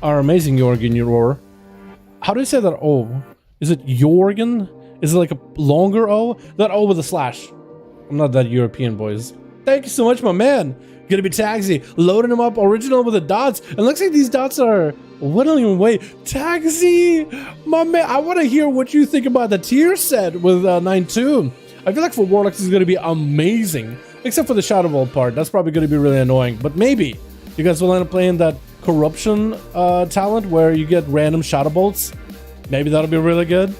are amazing, Jorgen Roar. How do you say that O? Is it Jorgen? Is it like a longer O? That O with a slash. I'm not that European, boys. Thank you so much, my man. Gonna be Tagsy, loading him up original with the dots. And looks like these dots are whittling away. Tagsy, my man, I want to hear what you think about the tier set with 9.2. I feel like for Warlocks is gonna be amazing. Except for the Shadow Ball part. That's probably gonna be really annoying. But maybe you guys will end up playing that corruption talent where you get random Shadow Bolts. Maybe that'll be really good.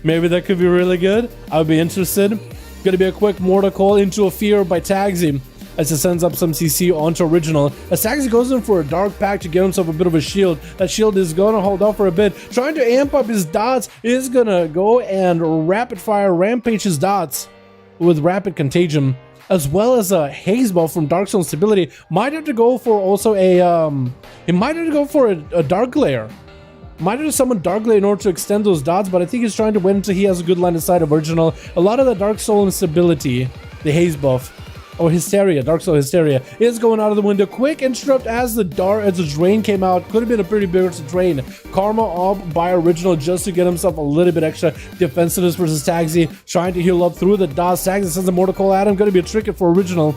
Maybe that could be really good. I would be interested. Gonna be a quick mortal call into a fear by Tagsy as it sends up some CC onto original. As Tagsy goes in for a dark pack to get himself a bit of a shield. That shield is gonna hold off for a bit. Trying to amp up his dots, is gonna go and rapid fire rampage his dots with rapid contagion, as well as a haze ball from Dark Zone stability. Might have to go for also a he might have to go for a dark glare. Might have to summon dark glare in order to extend those dots, but I think he's trying to wait until he has a good line of sight of original. A lot of the Dark Soul instability, the haze buff, or Hysteria, Dark Soul Hysteria, is going out of the window. Quick interrupt as the drain came out. Could have been a pretty big drain. Karma up by original just to get himself a little bit extra defensiveness versus Tagsy. Trying to heal up through the dots. Tagsy sends a mortal call at him. Going to be a trinket for original.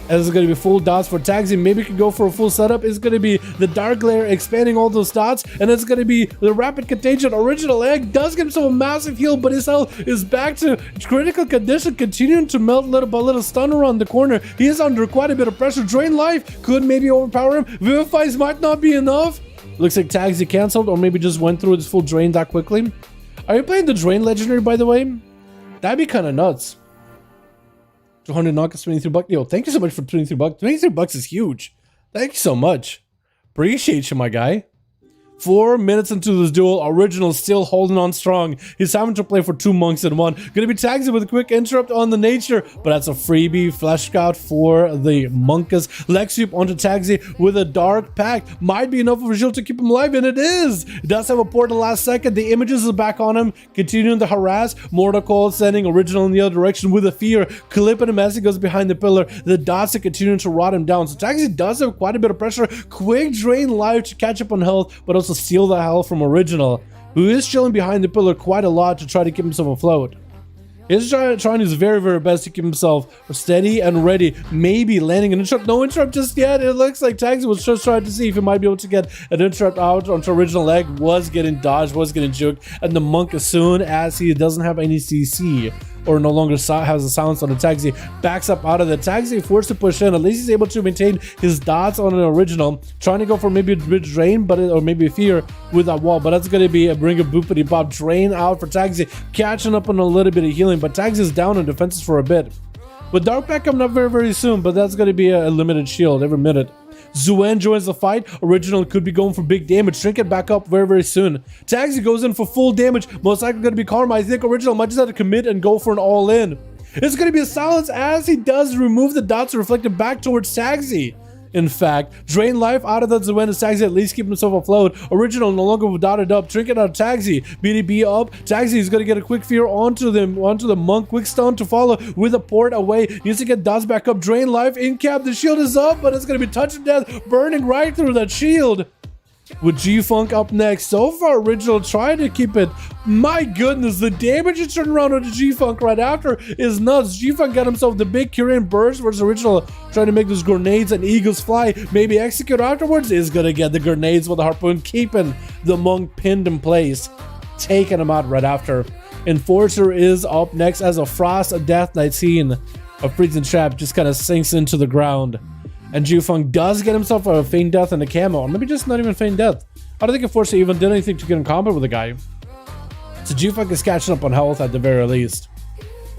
As it's going to be full dots for Tagsy. Maybe could go for a full setup. It's going to be the Dark Glare expanding all those dots. And it's going to be the Rapid Contagion. Original Egg does give himself a massive heal, but his health is back to critical condition. Continuing to melt little by little. Stun around the corner. He is under quite a bit of pressure. Drain life could maybe overpower him. Vivifies might not be enough. Looks like Tagsy cancelled or maybe just went through his full drain that quickly. Are you playing the Drain Legendary, by the way? That'd be kind of nuts. 200 knockouts, 23 bucks. Yo, thank you so much for 23 bucks. 23 bucks is huge. Thank you so much. Appreciate you, my guy. 4 minutes into this duel, original still holding on strong. He's having to play for 2 monks in one. Gonna be Tagsy with a quick interrupt on the nature, but that's a freebie flesh scout for the monkas. Leg sweep onto Tagsy with a dark pack. Might be enough of a shield to keep him alive, and it is. It does have a port in the last second. The images is back on him, continuing to harass. Mortal call sending original in the other direction with a fear, clipping him as he goes behind the pillar. The dots are continuing to rot him down. So Tagsy does have quite a bit of pressure. Quick drain life to catch up on health, but also steal the health from original, who is chilling behind the pillar quite a lot to try to keep himself afloat. He's trying his very, very best to keep himself steady and ready. Maybe landing an interrupt. No interrupt just yet. It looks like Tagsy was just trying to see if he might be able to get an interrupt out onto original leg. Was getting dodged, was getting juked. And the monk, as soon as he doesn't have any CC or no longer has a silence on the Tagsy, backs up out of the Tagsy, forced to push in. At least he's able to maintain his dots on an original. Trying to go for maybe a bit drain, or maybe a fear with that wall. But that's going to be a bring a boopity pop drain out for Tagsy, catching up on a little bit of healing. But Tagsy is down in defenses for a bit. With Dark Pack coming up very, very soon, but that's going to be a limited shield every minute. Zuen joins the fight. Original could be going for big damage. Trinket back up very, very soon. Tagsy goes in for full damage. Most likely going to be Karma. I think Original might just have to commit and go for an all-in. It's going to be a silence as he does remove the dots reflected back towards Tagsy. In fact, drain life out of the Zuen as Tagsy at least keep himself afloat. Original no longer dotted up. Trinket out of Tagsy. BDB up. Tagsy is going to get a quick fear onto the monk. Quick stun to follow with a port away. Needs to get dots back up. Drain life in cap. The shield is up, but it's going to be touch of death. Burning right through that shield. with G-Funk up next. So far, Original trying to keep it. My goodness, the damage you turn around on the G-Funk right after is nuts. G-Funk got himself the big Korean burst versus Original trying to make those grenades and eagles fly. Maybe execute afterwards is going to get the grenades with the harpoon, keeping the monk pinned in place, taking him out right after. Enforcer is up next as a Frost, a Death Knight scene. A freezing trap just kind of sinks into the ground. And G-Funk does get himself a feign death and a camo, or maybe just not even feign death. I don't think Enforcer even did anything to get in combat with the guy. So G-Funk is catching up on health at the very least.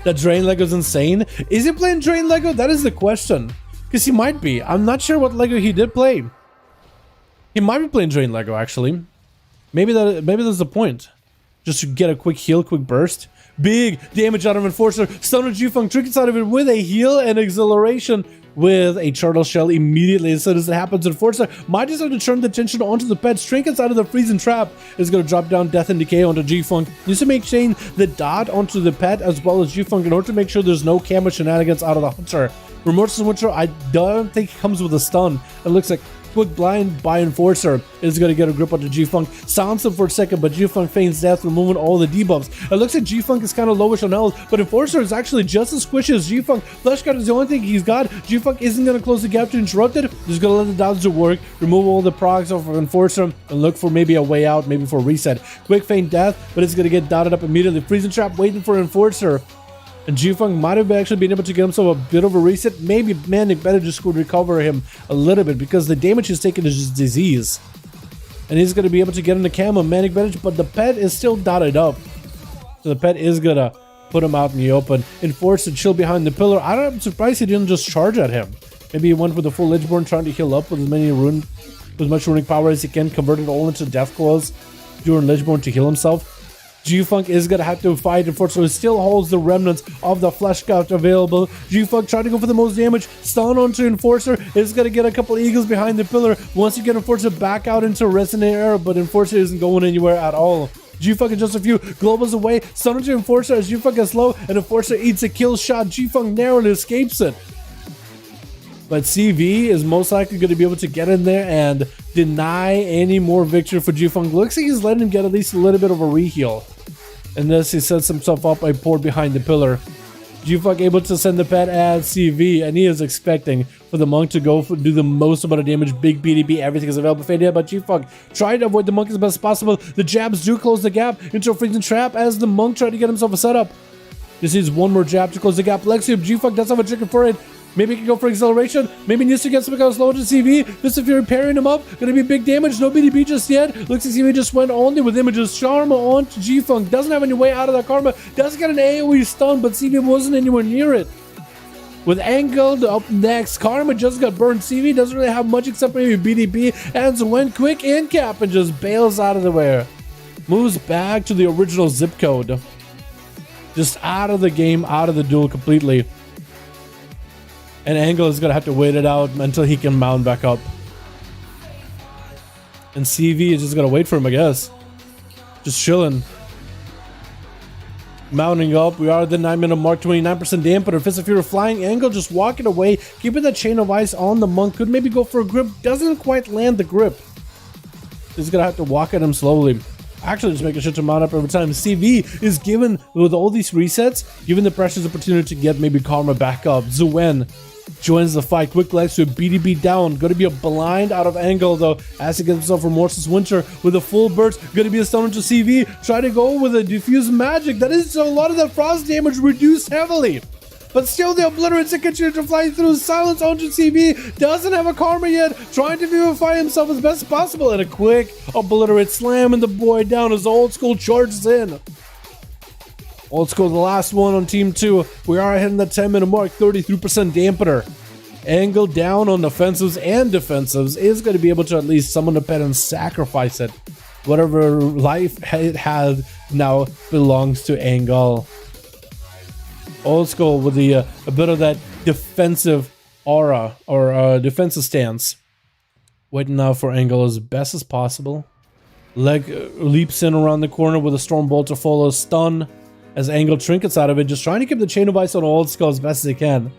That Drain Lego's insane. Is he playing Drain Lego? That is the question. Because he might be. I'm not sure what Lego he did play. He might be playing Drain Lego, actually. Maybe that's the point. Just to get a quick heal, quick burst. Big damage out of Enforcer. Stun of G-Funk, trickets out of it with a heal and acceleration with a turtle shell immediately. As soon as it happens, Enforcer might just have to turn the attention onto the pet. Trinkets out of the freezing trap is going to drop down Death and Decay onto G-Funk. Needs to make Shane the dot onto the pet as well as G-Funk in order to make sure there's no camo shenanigans out of the Hunter. Remorseless Winter, I don't think comes with a stun. It looks like quick blind by Enforcer is going to get a grip onto G-Funk. Sounds him for a second, but G-Funk feigns death, removing all the debuffs. It looks like G-Funk is kind of lowish on health, but Enforcer is actually just as squishy as G-Funk. Flesh Guard is the only thing he's got. G-Funk isn't going to close the gap to interrupt it. Just going to let the dodge work, remove all the procs off of Enforcer, and look for maybe a way out, maybe for a reset. Quick feign death, but it's going to get dotted up immediately. Freezing trap waiting for Enforcer. And G-Funk might have actually been able to get himself a bit of a reset. Maybe Manic better just could recover him a little bit because the damage he's taken is just disease. And he's going to be able to get in the camo, Manic Bandage, but the pet is still dotted up. So the pet is going to put him out in the open. Enforcer chill behind the pillar. I'm surprised he didn't just charge at him. Maybe he went with the full Edgeborn trying to heal up with as much runic power as he can, convert it all into Death Claws during Ledgeborn to heal himself. G-Funk is going to have to fight. Unfortunately, still holds the remnants of the Flesh Scout available. G-Funk trying to go for the most damage. Stun onto Enforcer. Is going to get a couple eagles behind the pillar. Once you get Enforcer back out into Resonate Air, but Enforcer isn't going anywhere at all. G-Funk is just a few globals away. Stun onto Enforcer as G-Funk gets low, and Enforcer eats a kill shot. G-Funk narrowly escapes it. But CV is most likely going to be able to get in there and deny any more victory for G-Funk. Looks like he's letting him get at least a little bit of a reheal. And thus he sets himself up a port behind the pillar. G-Funk able to send the pet at CV, and he is expecting for the monk to go do the most amount of damage. Big BDB, everything is available. Faded, but G-Funk trying to avoid the monk as best as possible. The jabs do close the gap into a freezing trap as the monk tried to get himself a setup. This is one more jab to close the gap. Lexium, G-Funk does have a trigger for it. Maybe he can go for acceleration. Maybe needs to get some kind of slow to CV. This if you're pairing him up. Gonna be big damage. No BDB just yet. Looks like CV just went only with images. Sharma on to G-Funk. Doesn't have any way out of that karma. Does get an AoE stun, but CV wasn't anywhere near it. With Angled up next. Karma just got burned. CV doesn't really have much except maybe BDB. And so went quick in cap and just bails out of the way. Moves back to the original zip code. Just out of the game, out of the duel completely. And Angle is going to have to wait it out until he can mount back up. And CV is just going to wait for him, I guess. Just chilling. Mounting up. We are at the 9-minute mark. 29% dampener. Fist of Fury flying. Angle just walking away. Keeping that chain of ice on the monk. Could maybe go for a grip. Doesn't quite land the grip. He's going to have to walk at him slowly. Actually, just making sure to mount up every time. CV is given, with all these resets, given the precious opportunity to get maybe Karma back up. Zuen joins the fight. Quick legs to a BDB down. Going to be a blind out of Angle, though, as he gets himself Remorseless Winter with a full burst. Going to be a stun to CV. Try to go with a Diffuse Magic. That is a lot of that frost damage reduced heavily. But still, the Obliterates continue to fly through. Silence onto CV. Doesn't have a Karma yet. Trying to vivify himself as best as possible. And a quick Obliterate slamming the boy down as Old School charges in. Old School, the last one on Team 2. We are hitting the 10-minute mark. 33% dampener. Angle down on offensives and defensives is going to be able to at least summon the pet and sacrifice it. Whatever life it had now belongs to Angle. Old School with the a bit of that defensive aura or defensive stance. Waiting now for Angle as best as possible. Leg leaps in around the corner with a Storm Bolt to follow. Stun as Angle trinkets out of it. Just trying to keep the chain of ice on Old Skull as best as he can.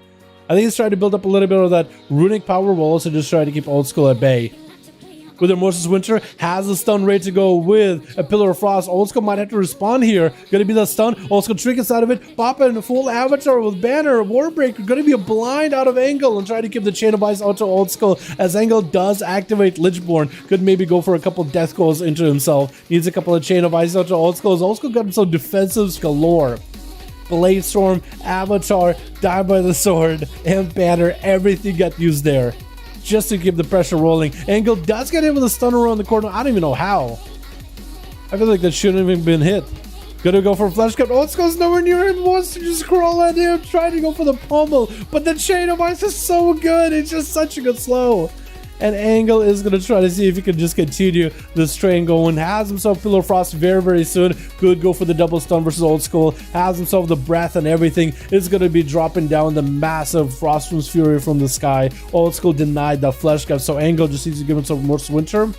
I think he's trying to build up a little bit of that runic power while also just trying to keep Old Skull at bay. with Immersive Winter, has the stun ready to go with a Pillar of Frost. Old School might have to respond here. Gonna be the stun. Old School trinkets out of it. Pop in a full avatar with banner, Warbreaker. Gonna be a blind out of Angle and try to keep the Chain of Ice out to Old School as Angle does activate Lichborn. Could maybe go for a couple death goals into himself. Needs a couple of Chain of Ice out to Old School. Old School got some defensives galore. Blade Storm, Avatar, Die by the Sword, and Banner, everything got used there just to keep the pressure rolling. Angle does get hit with a stun around the corner. I don't even know how. I feel like that shouldn't have even been hit. Gonna go for a flash cut. Old Skull's nowhere near him. Wants to just crawl at him, trying to go for the pummel. But the Chain of Ice is so good. It's just such a good slow. And Angle is going to try to see if he can just continue this train going. Has himself Pillar of Frost very, very soon. Could go for the double stun versus Old Skull. Has himself the breath and everything. Is going to be dropping down the massive Frostmoon's Fury from the sky. Old Skull denied that flesh gap. So Angle just needs to give himself more Winter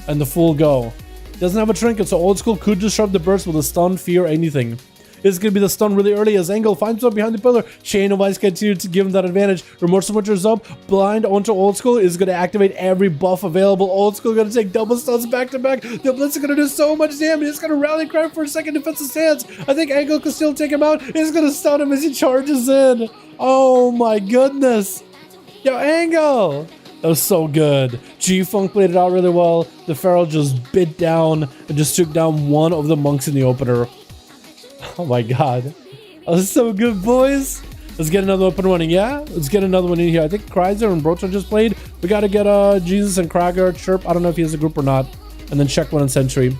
and the full go. Doesn't have a trinket, so Old Skull could disrupt the burst with a stun, fear, anything. It's going to be the stun really early as Angle finds himself behind the pillar. Chain of Ice continues to give him that advantage. Remorse of Winter is up. Blind onto Old School is going to activate every buff available. Old School going to take double stuns back to back. The Blitz is going to do so much damage. It's going to rally cry for a second defensive stance. I think Angle can still take him out. It's going to stun him as he charges in. Oh my goodness. Yo, Angle. That was so good. G-Funk played it out really well. The Pharaoh just bit down and just took down one of the monks in the opener. Oh my god. That was so good, boys. Let's get another weapon running, yeah? Let's get another one in here. I think Kreiser and Broton just played. We gotta get Jesus and Krager, Chirp. I don't know if he has a group or not. And then check one and Sentry.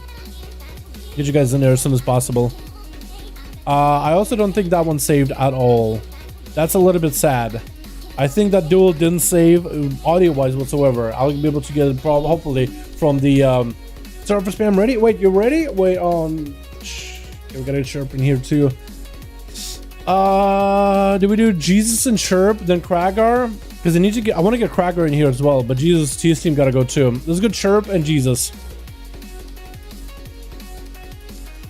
Get you guys in there as soon as possible. I also don't think that one saved at all. That's a little bit sad. I think that duel didn't save audio-wise whatsoever. I'll be able to get it hopefully from the server spam. Ready? Wait, you ready? Wait, we got a Chirp in here too. Do we do Jesus and Chirp, then Kragar? Because I need to get. I want to get Kragar in here as well, but Jesus, his team gotta go too. Let's go Chirp and Jesus.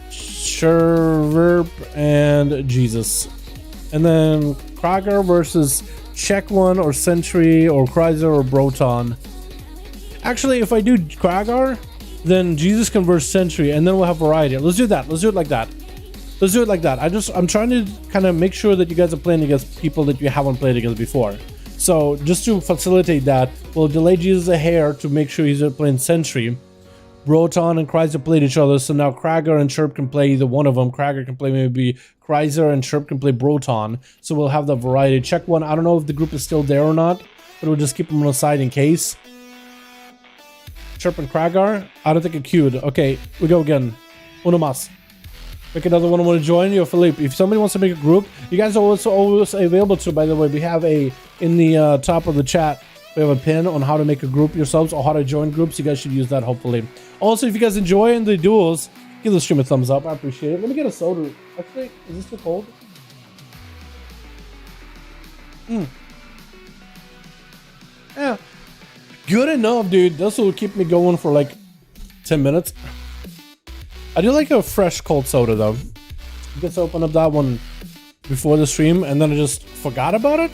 Chirp and Jesus, and then Kragar versus Check One or Sentry or Kreiser or Broton. Actually, if I do Kragar, then Jesus can verse Sentry, and then we'll have variety. Let's do that. Let's do it like that. Let's do it like that. I'm trying to kind of make sure that you guys are playing against people that you haven't played against before. So just to facilitate that, we'll delay Jesus a hair to make sure he's playing Sentry. Broton and Kreiser played each other, so now Krager and Chirp can play either one of them. Krager can play maybe Kreiser and Chirp can play Broton. So we'll have the variety. Check One. I don't know if the group is still there or not, but we'll just keep them on the side in case. Chirp and Kragar. I don't think it queued. Okay, we go again. Uno mas. Make another one. Want to join you, Philippe? If somebody wants to make a group, you guys are also always available to. By the way, we have in the top of the chat. We have a pin on how to make a group yourselves or how to join groups. You guys should use that hopefully. Also, if you guys enjoy the duels, give the stream a thumbs up. I appreciate it. Let me get a soda. Actually, is this too cold? Yeah. Good enough, dude. This will keep me going for like 10 minutes. I do like a fresh cold soda though. I guess I opened up that one before the stream and then I just forgot about it.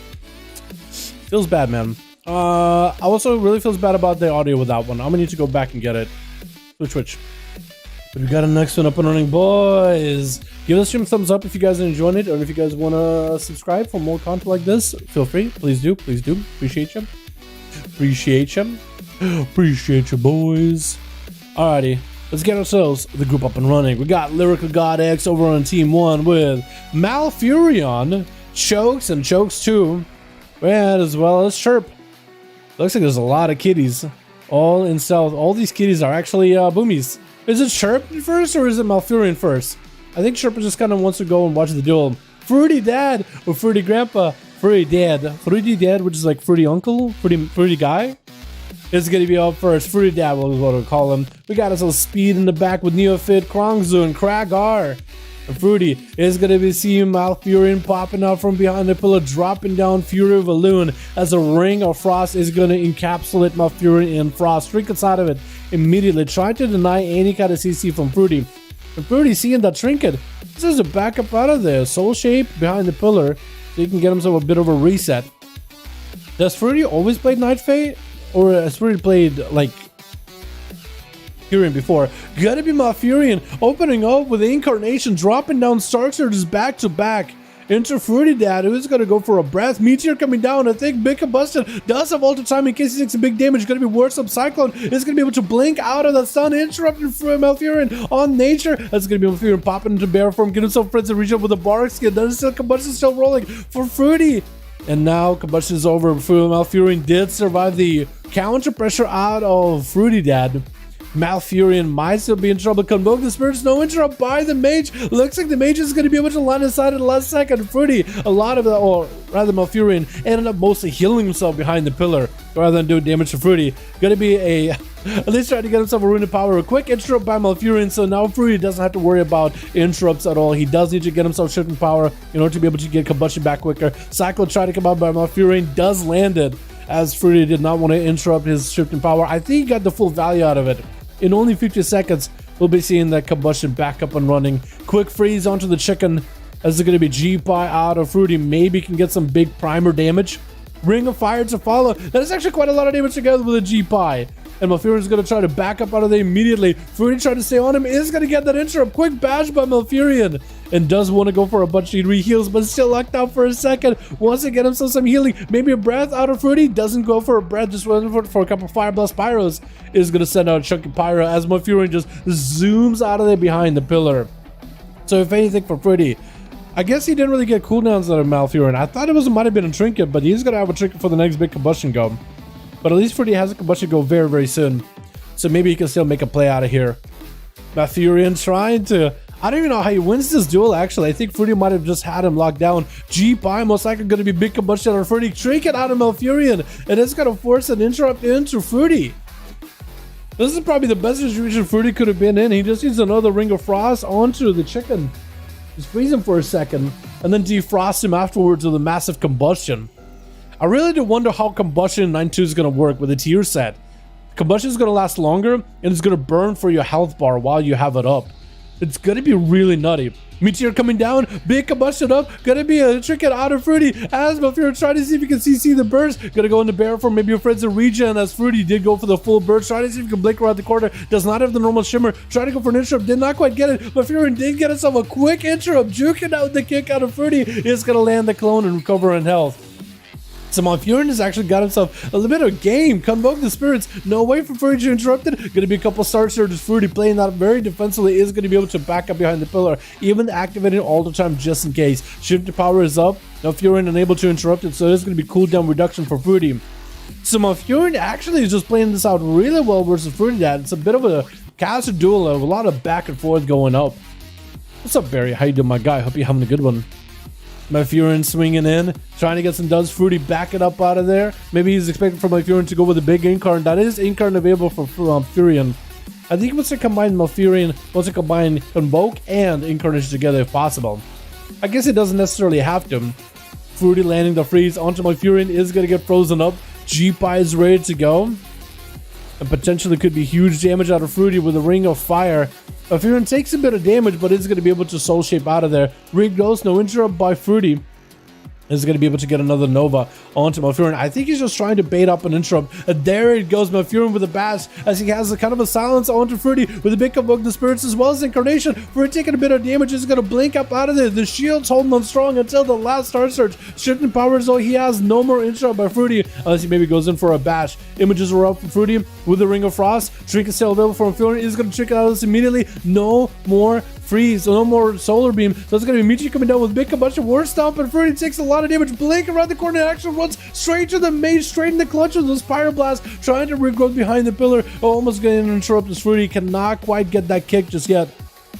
Feels bad, man. Also really feels bad about the audio with that one. I'm gonna need to go back and get it. Twitch. But we got a next one up and running, boys. Give the stream a thumbs up if you guys are enjoying it, or if you guys want to subscribe for more content like this. Feel free. Please do. Please do. Appreciate you. Appreciate you. Appreciate you, boys. Alrighty. Let's get ourselves the group up and running. We got Lyrical God X over on Team 1 with Malfurion, Chokes, and Chokes 2, and as well as Chirp. Looks like there's a lot of kitties all in stealth. All these kitties are actually boomies. Is it Chirp first or is it Malfurion first? I think Chirp just kind of wants to go and watch the duel. Fruity Dad or Fruity Grandpa? Fruity Dad. Fruity Dad, which is like Fruity Uncle? Fruity Guy? It's gonna be up first. Fruity Dad is what we'll call him. We got us a speed in the back with Neophyte, Krongzu, and Kragar. And Fruity is gonna be seeing Malfurion popping out from behind the pillar, dropping down Fury of Elune as a ring of frost is gonna encapsulate Malfurion in frost. Trinkets out of it immediately, trying to deny any kind of CC from Fruity. And Fruity seeing that trinket, this is a backup out of there. Soul Shape behind the pillar, so he can get himself a bit of a reset. Does Fruity always play Night Fae? Or has Fruity played like Malfurion before. Gotta be Malfurion opening up with the Incarnation, dropping down Stark Surges back to back. Into Fruity Dad, who's gonna go for a breath. Meteor coming down. I think Big Combustion does have ultra time in case he takes a big damage. Gonna be worse up. Cyclone is gonna be able to blink out of the sun, interrupting Malfurion on nature. That's gonna be Malfurion popping into bear form, get himself friends and reach up with a Bark skin. Then still Combustion still rolling for Fruity. And now Combustion is over. Malfurion did survive the counter pressure out of Fruity Dad. Malfurion might still be in trouble. Convoke the Spirits, no interrupt by the Mage. Looks like the Mage is going to be able to line aside at the last second. Fruity, a lot of that, or rather Malfurion, ended up mostly healing himself behind the pillar rather than doing damage to Fruity. Gonna be at least trying to get himself a Rune of Power. A quick interrupt by Malfurion, so now Fruity doesn't have to worry about interrupts at all. He does need to get himself shifting power in order to be able to get Combustion back quicker. Cyclone tried to come out by Malfurion, does land it, as Fruity did not want to interrupt his shifting power. I think he got the full value out of it. In only 50 seconds, we'll be seeing that Combustion back up and running. Quick freeze onto the chicken, as it's going to be G-Pie out of Fruity. Maybe can get some big primer damage. Ring of Fire to follow. That is actually quite a lot of damage together with a G-Pie. And Malfurion is going to try to back up out of there immediately. Fruity trying to stay on him, is going to get that interrupt. Quick bash by Malfurion. And does want to go for a bunch of re-heals, but still locked out for a second. Wants to get himself some healing. Maybe a breath out of Fruity. Doesn't go for a breath, just went for a couple Fire Blast Pyros. Is going to send out a chunky Pyro as Malfurion just zooms out of there behind the pillar. So if anything for Fruity, I guess he didn't really get cooldowns out of Malfurion. I thought it might have been a trinket, but he's going to have a trinket for the next big Combustion go. But at least Fruity has a Combustion go very, very soon. So maybe he can still make a play out of here. Malfurion trying to... I don't even know how he wins this duel, actually. I think Fruity might have just had him locked down. G-Pie most likely going to be big Combustion on Fruity. Trinket out of Malfurion. And it's going to force an interrupt into Fruity. This is probably the best situation Fruity could have been in. He just needs another Ring of Frost onto the chicken. Just freeze him for a second. And then defrost him afterwards with a massive Combustion. I really do wonder how Combustion 9.2 is going to work with a tier set. Combustion is going to last longer, and it's going to burn for your health bar while you have it up. It's going to be really nutty. Meteor coming down, big Combustion up, going to be a trinket out of Fruity as Malfurion trying to see if he can CC the burst. Going to go into bear form, maybe a Frenzy regen as Fruity did go for the full burst. Trying to see if he can blink around the corner, does not have the normal shimmer. Trying to go for an interrupt, did not quite get it. Malfurion did get himself a quick interrupt, juking out the kick out of Fruity. Is going to land the clone and recover in health. So Malfurion has actually got himself a little bit of game. Convoke the Spirits. No way for Fruity to interrupt it. Going to be a couple Star Surges. Fruity playing that very defensively is going to be able to back up behind the pillar. Even activating all the time just in case. Shift to power is up. Malfurion unable to interrupt it. So there's going to be cooldown reduction for Fruity. So Malfurion actually is just playing this out really well versus Fruity Dad. It's a bit of a caster duel of a lot of back and forth going up. What's up, Barry? How you doing, my guy? Hope you're having a good one. Malfurion swinging in, trying to get some dubs. Fruity back it up out of there. Maybe he's expecting for Malfurion to go with a big Incarn. That is Incarn available for Malfurion. I think he wants to combine Malfurion, wants to combine Convoke and Incarnation together if possible. I guess it doesn't necessarily have to. Fruity landing the freeze onto Malfurion is going to get frozen up. G-Pie is ready to go. And potentially could be huge damage out of Fruity with a Ring of Fire. Malfurion takes a bit of damage, but is going to be able to soul shape out of there. Ring goes, no interrupt by Fruity. Is going to be able to get another Nova onto Malfurion. I think he's just trying to bait up an interrupt. And there it goes, Malfurion with a bash, as he has a kind of a silence onto Fruity with a big Convoke the Spirits as well as Incarnation. Fruity taking a bit of damage, is going to blink up out of there. The shield's holding on strong until the last Star Surge. Shifting power, so he has no more interrupt by Fruity, unless he maybe goes in for a bash. Images are up for Fruity with the Ring of Frost. Trinket still available for Malfurion. Is going to trick it out of this immediately. No more freeze, no more solar beam. So it's going to be Meteor coming down with big Combustion, War Stomp, and Fruity takes a lot of damage. Blink around the corner and actually runs straight to the Mage, straight in the clutch of those Pyroblast, trying to regrowth behind the pillar. Almost getting an interrupt as Fruity cannot quite get that kick just yet.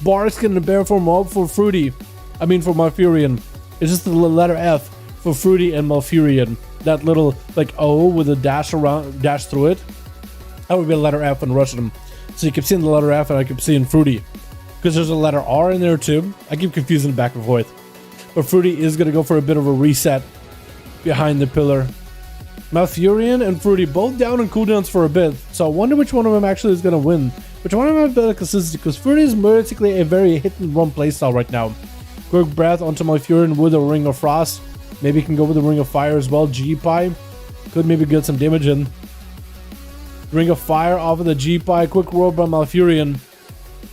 Bark's getting a bear form up for Fruity. I mean for Malfurion. It's just the letter F for Fruity and Malfurion. That little like O with a dash around, dash through it. That would be a letter F in Russian. So you keep seeing the letter F and I keep seeing Fruity. Because there's a letter R in there too. I keep confusing it back and forth. But Fruity is going to go for a bit of a reset behind the pillar. Malfurion and Fruity both down on cooldowns for a bit. So I wonder which one of them actually is going to win. Which one of them has better consistency? Because Fruity is basically a very hit and run playstyle right now. Quick breath onto Malfurion with a Ring of Frost. Maybe he can go with the Ring of Fire as well. G-Pie could maybe get some damage in. Ring of Fire off of the G-Pie. Quick roll by Malfurion.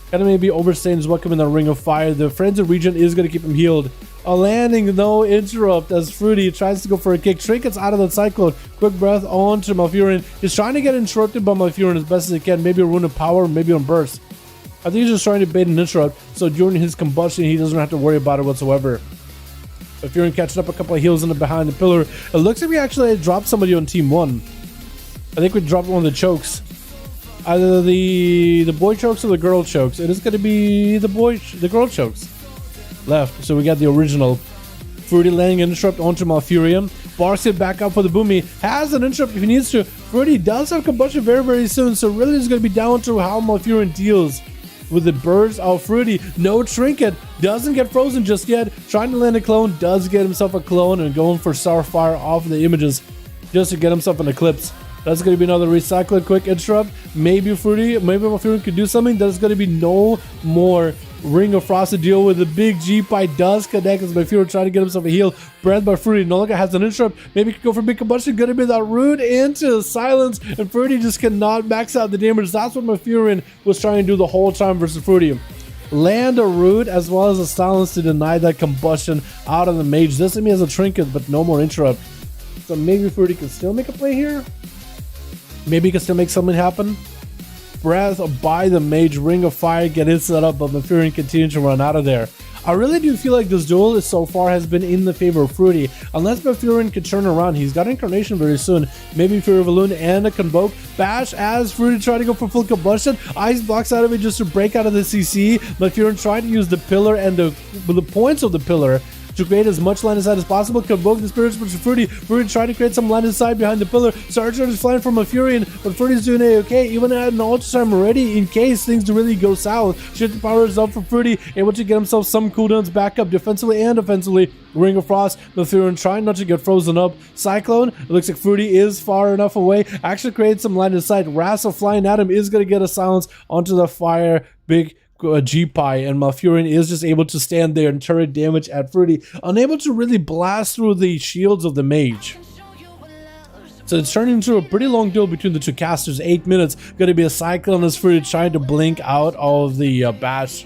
Kind of maybe overstaying his welcome in the Ring of Fire. The Frenzy Regen is going to keep him healed. A landing, no interrupt as Fruity tries to go for a kick. Trinkets out of the Cyclone. Quick breath onto Malfurion. He's trying to get interrupted by Malfurion as best as he can. Maybe a Rune of Power, maybe on Burst. I think he's just trying to bait an interrupt, so during his combustion, he doesn't have to worry about it whatsoever. Malfurion catching up a couple of heals in the behind the pillar. It looks like we actually dropped somebody on Team 1. I think we dropped one of the chokes. Either the boy chokes or the girl chokes. It is going to be the girl chokes left. So we got the original. Fruity landing an interrupt onto Malfurion. Barks it back up for the Boomy. Has an interrupt if he needs to. Fruity does have combustion very, very soon. So really it's going to be down to how Malfurion deals with the burst of Fruity. No trinket. Doesn't get frozen just yet. Trying to land a clone. Does get himself a clone and going for Starfire off of the images just to get himself an Eclipse. That's going to be another recycle. Quick interrupt. Maybe Fruity, maybe Malfurion could do something. There's going to be no more Ring of Frost to deal with. The big G-Pie does connect as Malfurion trying to get himself a heal. Breath by Fruity no longer has an interrupt. Maybe he could go for big combustion. Going to be that root into silence, and Fruity just cannot max out the damage. That's what Malfurion was trying to do the whole time versus Fruity. Land a root as well as a silence to deny that combustion out of the mage. This to me has a trinket, but no more interrupt. So maybe Fruity can still make a play here. Maybe he can still make something happen. Breath by the mage, Ring of Fire, get it set up, but Malfurion continues to run out of there. I really do feel like this duel is so far has been in the favor of Fruity. Unless Malfurion can turn around, he's got Incarnation very soon. Maybe Fury of Elune and a Convoke. Bash as Fruity trying to go for full combustion. Ice blocks out of it just to break out of the CC. Malfurion trying to use the pillar and the points of the pillar to create as much line of sight as possible. Convoke the spirits for Fruity. Fruity trying to create some line of sight behind the pillar. Sarger is flying from Malfurion, but Fruity's doing okay. Even at an ultra time already in case things do really go south. Shift power is up for Fruity, able to get himself some cooldowns back up defensively and offensively. Ring of Frost, Malfurion trying not to get frozen up. Cyclone, it looks like Fruity is far enough away. Actually creates some line of sight. Wrassle flying at him is going to get a silence onto the fire. Big G-Pie, and Malfurion is just able to stand there and turret damage at Fruity, unable to really blast through the shields of the mage. So it's turned into a pretty long duel between the two casters. 8 minutes. Going to be a Cyclone as Fruity trying to blink out of the bash.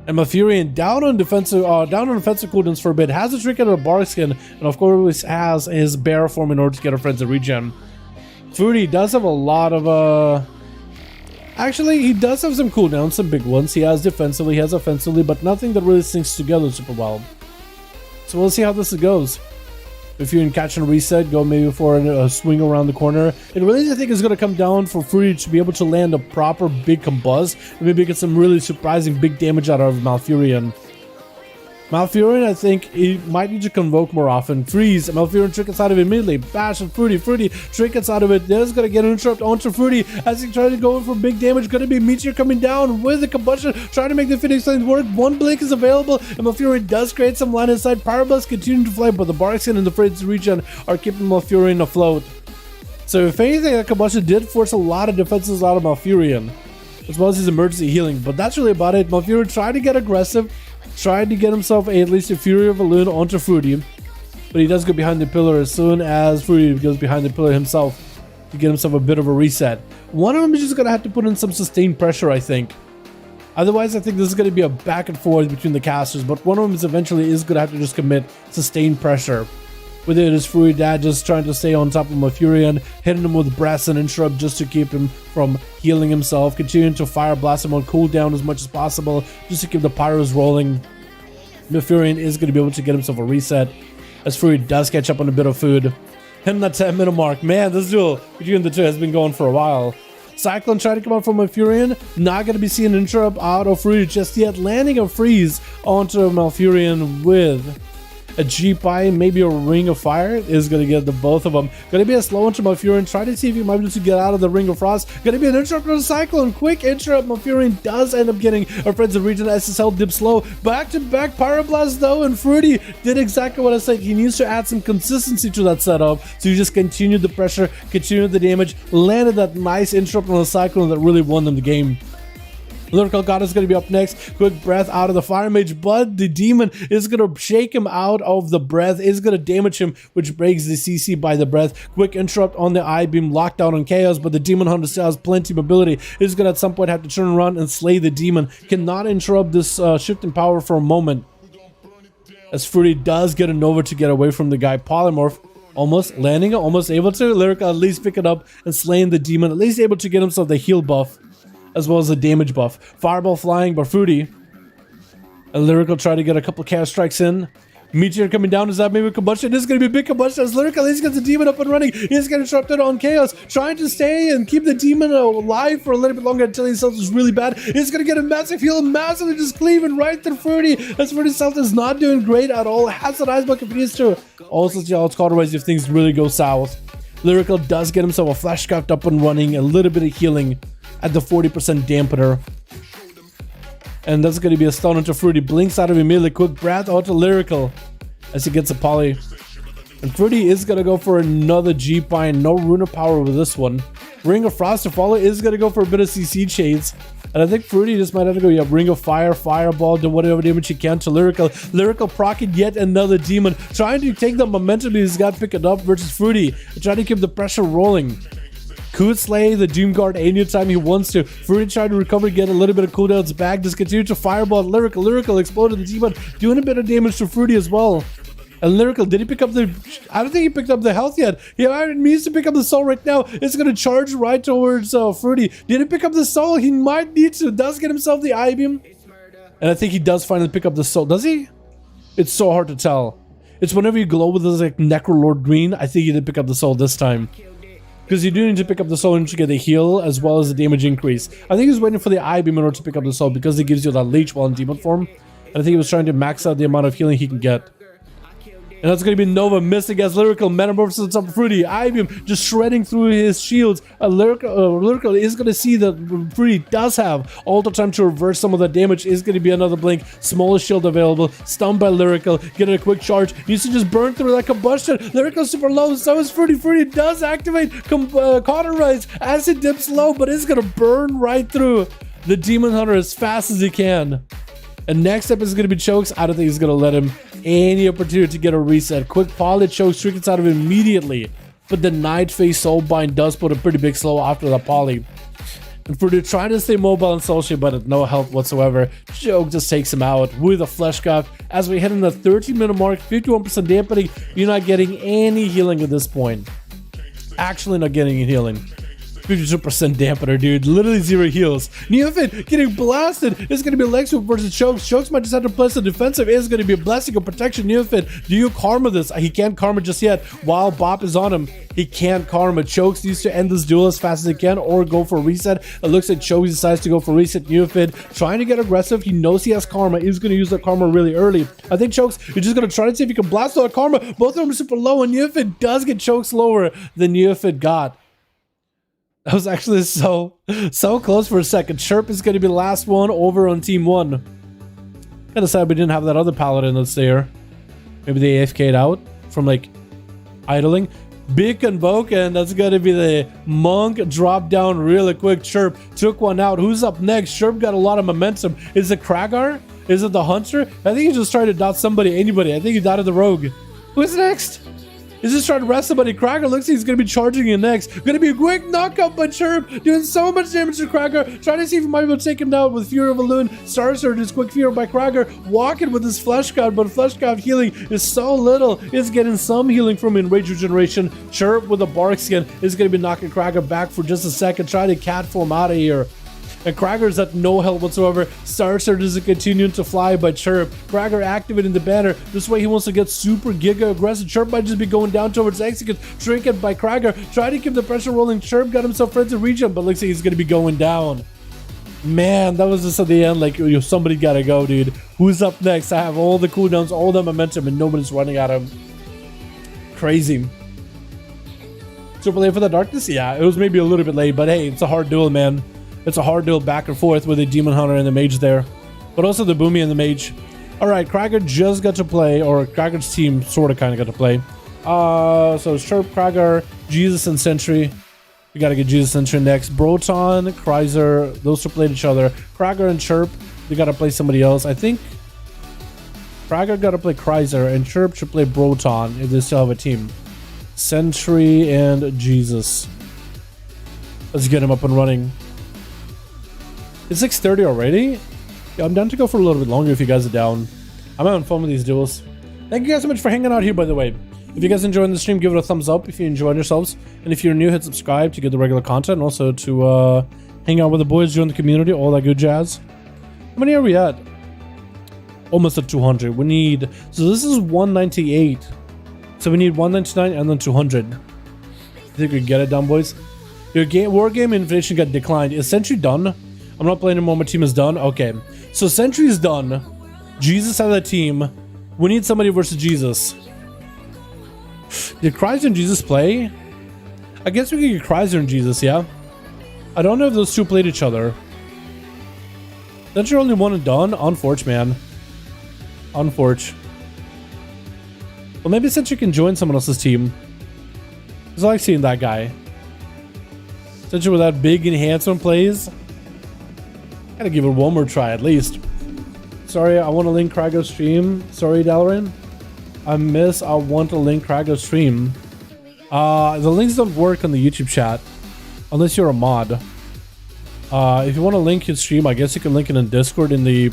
And Malfurion down on defensive cooldowns for a bit. Has a trick out of a bark skin, and of course has his bear form in order to get a frenzy regen. Fruity does have a lot of actually, he does have some cooldowns, some big ones. He has defensively, he has offensively, but nothing that really syncs together super well. So we'll see how this goes. If you can catch and reset, go maybe for a swing around the corner. It really, I think, is going to come down for Fruity to be able to land a proper big combust and maybe get some really surprising big damage out of Malfurion. Malfurion, I think he might need to Convoke more often. Freeze, Malfurion trinkets out of it immediately. Bash and Fruity trinkets out of it. There's going to get an interrupt onto Fruity as he tries to go in for big damage. Going to be Meteor coming down with the combustion, trying to make the Phoenix Flames work. One blink is available, and Malfurion does create some line of sight. Pyroblast continuing to fly, but the Barkskin and the Frenzy Regen are keeping Malfurion afloat. So if anything, that combustion did force a lot of defenses out of Malfurion, as well as his emergency healing, but that's really about it. Malfurion tried to get aggressive, tried to get himself at least a Fury of Elune onto Fruity, but he does go behind the pillar as soon as Fruity goes behind the pillar himself to get himself a bit of a reset. One of them is just going to have to put in some sustained pressure, I think. Otherwise, I think this is going to be a back and forth between the casters, but one of them is eventually going to have to just commit sustained pressure. With it is Fruity Dad just trying to stay on top of Malfurion, hitting him with breaths and interrupt just to keep him from healing himself, continuing to fire blast him on cooldown as much as possible just to keep the pyros rolling. Malfurion is going to be able to get himself a reset as Fruity does catch up on a bit of food. Hitting that 10-minute mark. Man, this duel between the two has been going for a while. Cyclone trying to come out from Malfurion, not going to be seeing an interrupt out of Fruity just yet, landing a freeze onto Malfurion with a G-Pie, maybe a Ring of Fire is going to get the both of them. Going to be a slow into Malfurion, try to see if he might be able to get out of the Ring of Frost. Going to be an interrupt on the Cyclone, quick interrupt. Malfurion does end up getting a Frenzy Regen SSL dip slow. Back-to-back Pyroblast though, and Fruity did exactly what I said. He needs to add some consistency to that setup, so you just continued the pressure, continued the damage, landed that nice interrupt on the Cyclone that really won them the game. Lyrical God is going to be up next. Quick breath out of the fire mage, but the demon is going to shake him out of the breath, is going to damage him, which breaks the CC by the breath. Quick interrupt on the I-beam, lockdown on chaos, but the demon hunter still has plenty of mobility. Is going to at some point have to turn around and slay the demon. Cannot interrupt this shift in power for a moment, as Fruity does get a Nova to get away from the guy. Polymorph almost landing, almost able to. Lyrical at least pick it up and slaying the demon, at least able to get himself the heal buff as well as the damage buff. Fireball flying by Fruity. And Lyrical try to get a couple chaos strikes in. Meteor coming down. Is that maybe combustion? This is going to be a big combustion as Lyrical at least gets the demon up and running. He's getting interrupted on chaos, trying to stay and keep the demon alive for a little bit longer until his health is really bad. He's going to get a massive heal, massively just cleaving right through Fruity, as Fruity's health is not doing great at all. Has an ice bucket if he needs to. Also, see how it's cauterized if things really go south. Lyrical does get himself a flash craft up and running, a little bit of healing at the 40% dampener. And that's going to be a stun into Fruity. Blinks out of immediately. Quick breath out to Lyrical as he gets a poly. And Fruity is going to go for another G-Pine. No Rune of Power with this one. Ring of Frost to follow is going to go for a bit of CC Shades. And I think Fruity just might have to go, yeah, Ring of Fire, Fireball, do whatever damage he can to Lyrical. Lyrical proccing yet another demon. Trying to take the momentum he's got to pick it up versus Fruity. Trying to keep the pressure rolling. Could slay the Doom Guard anytime he wants to. Fruity trying to recover, get a little bit of cooldowns back. Just continue to fireball Lyrical. Lyrical exploded the demon, doing a bit of damage to Fruity as well. And Lyrical, did he pick up the... I don't think he picked up the health yet. He needs to pick up the soul right now. It's going to charge right towards Fruity. Did he pick up the soul? He might need to. Does get himself the I-beam. And I think he does finally pick up the soul. Does he? It's so hard to tell. It's whenever you glow with this like Necrolord green. I think he did pick up the soul this time. Because you do need to pick up the soul and to get the heal as well as the damage increase. I think he's waiting for the I-beam in order to pick up the soul because it gives you that leech while in demon form. And I think he was trying to max out the amount of healing he can get. And that's going to be Nova missing as Lyrical metamorphoses on top of Fruity. I-beam just shredding through his shields. Lyrical is going to see that Fruity does have all the time to reverse some of the damage. Is going to be another blink. Smallest shield available. Stunned by Lyrical. Getting a quick charge. Needs to just burn through that combustion. Lyrical's super low. So is Fruity. Fruity does activate Cauterize as it dips low, but it's going to burn right through the Demon Hunter as fast as he can. And next up is going to be Chokes. I don't think he's going to let him any opportunity to get a reset. Quick poly Chokes, trickets out of it immediately. But the Night Phase Soulbind does put a pretty big slow after the poly. And Fruity trying to stay mobile and social, but at no help whatsoever. Choke just takes him out with a Flesh Craft. As we hit in the 13-minute mark, 51% dampening, you're not getting any healing at this point. Actually not getting any healing. 52% dampener, dude. Literally zero heals. Neophyte getting blasted. It's going to be Lexwood versus Chokes. Chokes might just have to place the defensive. It's going to be a blessing of protection. Neophyte, do you karma this? He can't karma just yet. While Bop is on him, he can't karma. Chokes needs to end this duel as fast as he can or go for a reset. It looks like Chokes decides to go for reset. Neophyte trying to get aggressive. He knows he has karma. He's going to use that karma really early. I think Chokes, you're just going to try to see if he can blast out karma. Both of them are super low, and Neophyte does get Chokes lower than Neophyte got. That was actually so close for a second. Chirp is going to be the last one over on Team 1. Kind of sad we didn't have that other paladin that's there. Maybe they AFK'd out from like idling. Big Convoke, and that's going to be the Monk. Drop down really quick. Chirp took one out. Who's up next? Chirp got a lot of momentum. Is it Kragar? Is it the Hunter? I think he just tried to dot anybody. I think he dotted the Rogue. Who's next? He's just trying to rest somebody. Kragar looks like he's going to be charging in next. Going to be a quick knockup by Chirp. Doing so much damage to Kragar. Trying to see if he might be able to take him down with Fury of a Loon. Star Surge is quick Fury by Kragar. Walking with his Flesh Cloud, but Flesh Cloud healing is so little. Is getting some healing from Enrage Regeneration. Chirp with a Bark Skin is going to be knocking Kragar back for just a second. Trying to cat form out of here. And Kragar's at no help whatsoever. Star Surge is continuing to fly by Chirp. Kragar activating the banner. This way he wants to get super giga aggressive. Chirp might just be going down towards Execute. Trinket by Kragar. Trying to keep the pressure rolling. Chirp got himself Frenzy Regen, but looks like he's going to be going down. Man, that was just at the end. Like, somebody got to go, dude. Who's up next? I have all the cooldowns, all the momentum, and nobody's running at him. Crazy. Super late for the Darkness? Yeah, it was maybe a little bit late, but hey, it's a hard duel, man. It's a hard duel back and forth with the Demon Hunter and the Mage there. But also the Boomy and the Mage. Alright, Kragar just got to play, or Kragar's team sort of kind of got to play. So it's Chirp, Kragar, Jesus, and Sentry. We gotta get Jesus Sentry next. Broton, Kreiser, those two played each other. Krager and Chirp, they gotta play somebody else. I think Krager gotta play Kreiser, and Chirp should play Broton if they still have a team. Sentry and Jesus. Let's get him up and running. It's 6:30 already? Yeah, I'm down to go for a little bit longer if you guys are down. I'm having fun with these duels. Thank you guys so much for hanging out here, by the way. If you guys enjoyed the stream, give it a thumbs up if you enjoyed yourselves. And if you're new, hit subscribe to get the regular content, and also to hang out with the boys, join the community, all that good jazz. How many are we at? Almost at 200. We need... So this is 198. So we need 199 and then 200. I think we get it done, boys. Your war game invitation got declined. Is Sentry done? I'm not playing anymore. My team is done. Okay. So Sentry is done. Jesus has a team. We need somebody versus Jesus. Did Kreiser and Jesus play? I guess we could get Kreiser and Jesus, yeah? I don't know if those two played each other. Sentry only one and done? Unfortunate, man. Unfortunate. Well, maybe Sentry can join someone else's team. Because I like seeing that guy. Sentry with that big enhancement plays. Gotta give it one more try at least. Sorry, I want to link Krago's stream. Sorry, Dalaran. I want to link Krago's stream. The links don't work on the YouTube chat. Unless you're a mod. If you want to link his stream, I guess you can link it in Discord in the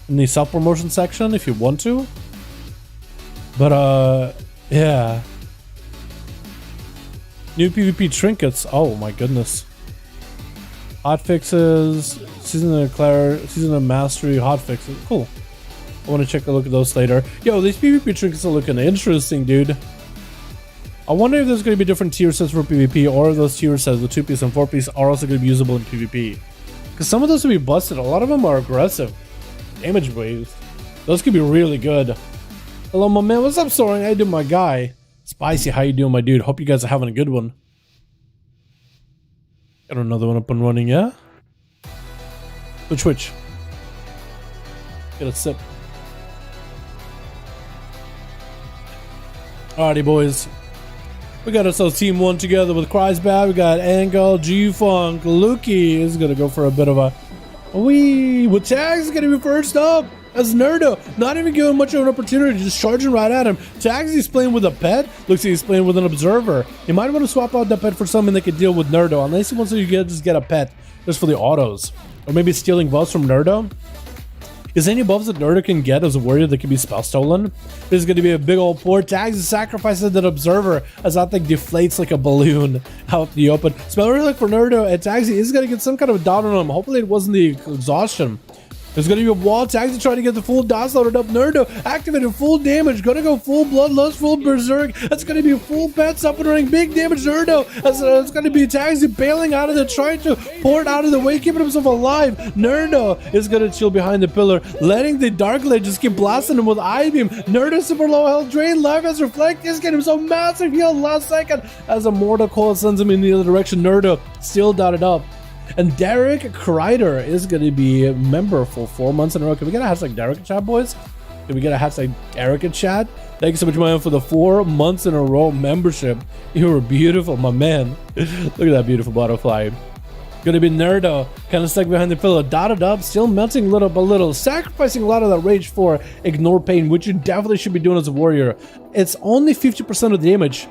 in the self-promotion section if you want to. But, yeah. New PvP trinkets. Oh my goodness. Hot fixes, season of mastery, hot fixes. Cool. I want to check a look at those later. Yo, these PvP trinkets are looking interesting, dude. I wonder if there's going to be different tier sets for PvP, or if those tier sets, the 2-piece and 4-piece, are also going to be usable in PvP. Because some of those will be busted. A lot of them are aggressive. Damage waves. Those could be really good. Hello, my man. What's up, Soaring? How you doing, my guy? Spicy, how you doing, my dude? Hope you guys are having a good one. Got another one up and running, yeah? Which? Get a sip. Alrighty, boys. We got ourselves Team 1 together with Kreisbad. We got Angle, G-Funk, Lukey is going to go for a bit of a... With Tags is going to be first up. As Nerdo, not even giving much of an opportunity, just charging right at him. Tags, he's playing with a pet. Looks like he's playing with an observer. He might want to swap out that pet for something that can deal with Nerdo, unless he wants to just get a pet just for the autos. Or maybe stealing buffs from Nerdo. Is there any buffs that Nerdo can get as a warrior that can be spell stolen? There's going to be a big old pour. Tags sacrifices that observer as that thing deflates like a balloon out in the open. Smell really like for Nerdo, and Tags is going to get some kind of dot on him. Hopefully it wasn't the exhaustion. There's going to be a wall. Tags to try to get the full dots loaded up. Nerdo activated full damage. Going to go full bloodlust, full berserk. That's going to be full pets up and running. Big damage Nerdo. It's going to be Tags bailing out of there, trying to pour it out of the way, keeping himself alive. Nerdo is going to chill behind the pillar, letting the Dark Blade just keep blasting him with Eye Beam. Nerdo super low health drain. Life has Reflect. He's getting himself massive heal last second as a Mortal Coil sends him in the other direction. Nerdo still dotted up. And Derek Kreider is going to be a member for 4 months in a row. Can we get a hashtag Derek in chat, boys? Can we get a hashtag Derek in chat? Thank you so much, man, for the 4 months in a row membership. You were beautiful, my man. Look at that beautiful butterfly. Going to be Nerdo, kind of stuck behind the pillow, dotted up, still melting little by little, sacrificing a lot of that rage for Ignore Pain, which you definitely should be doing as a warrior. It's only 50% of the damage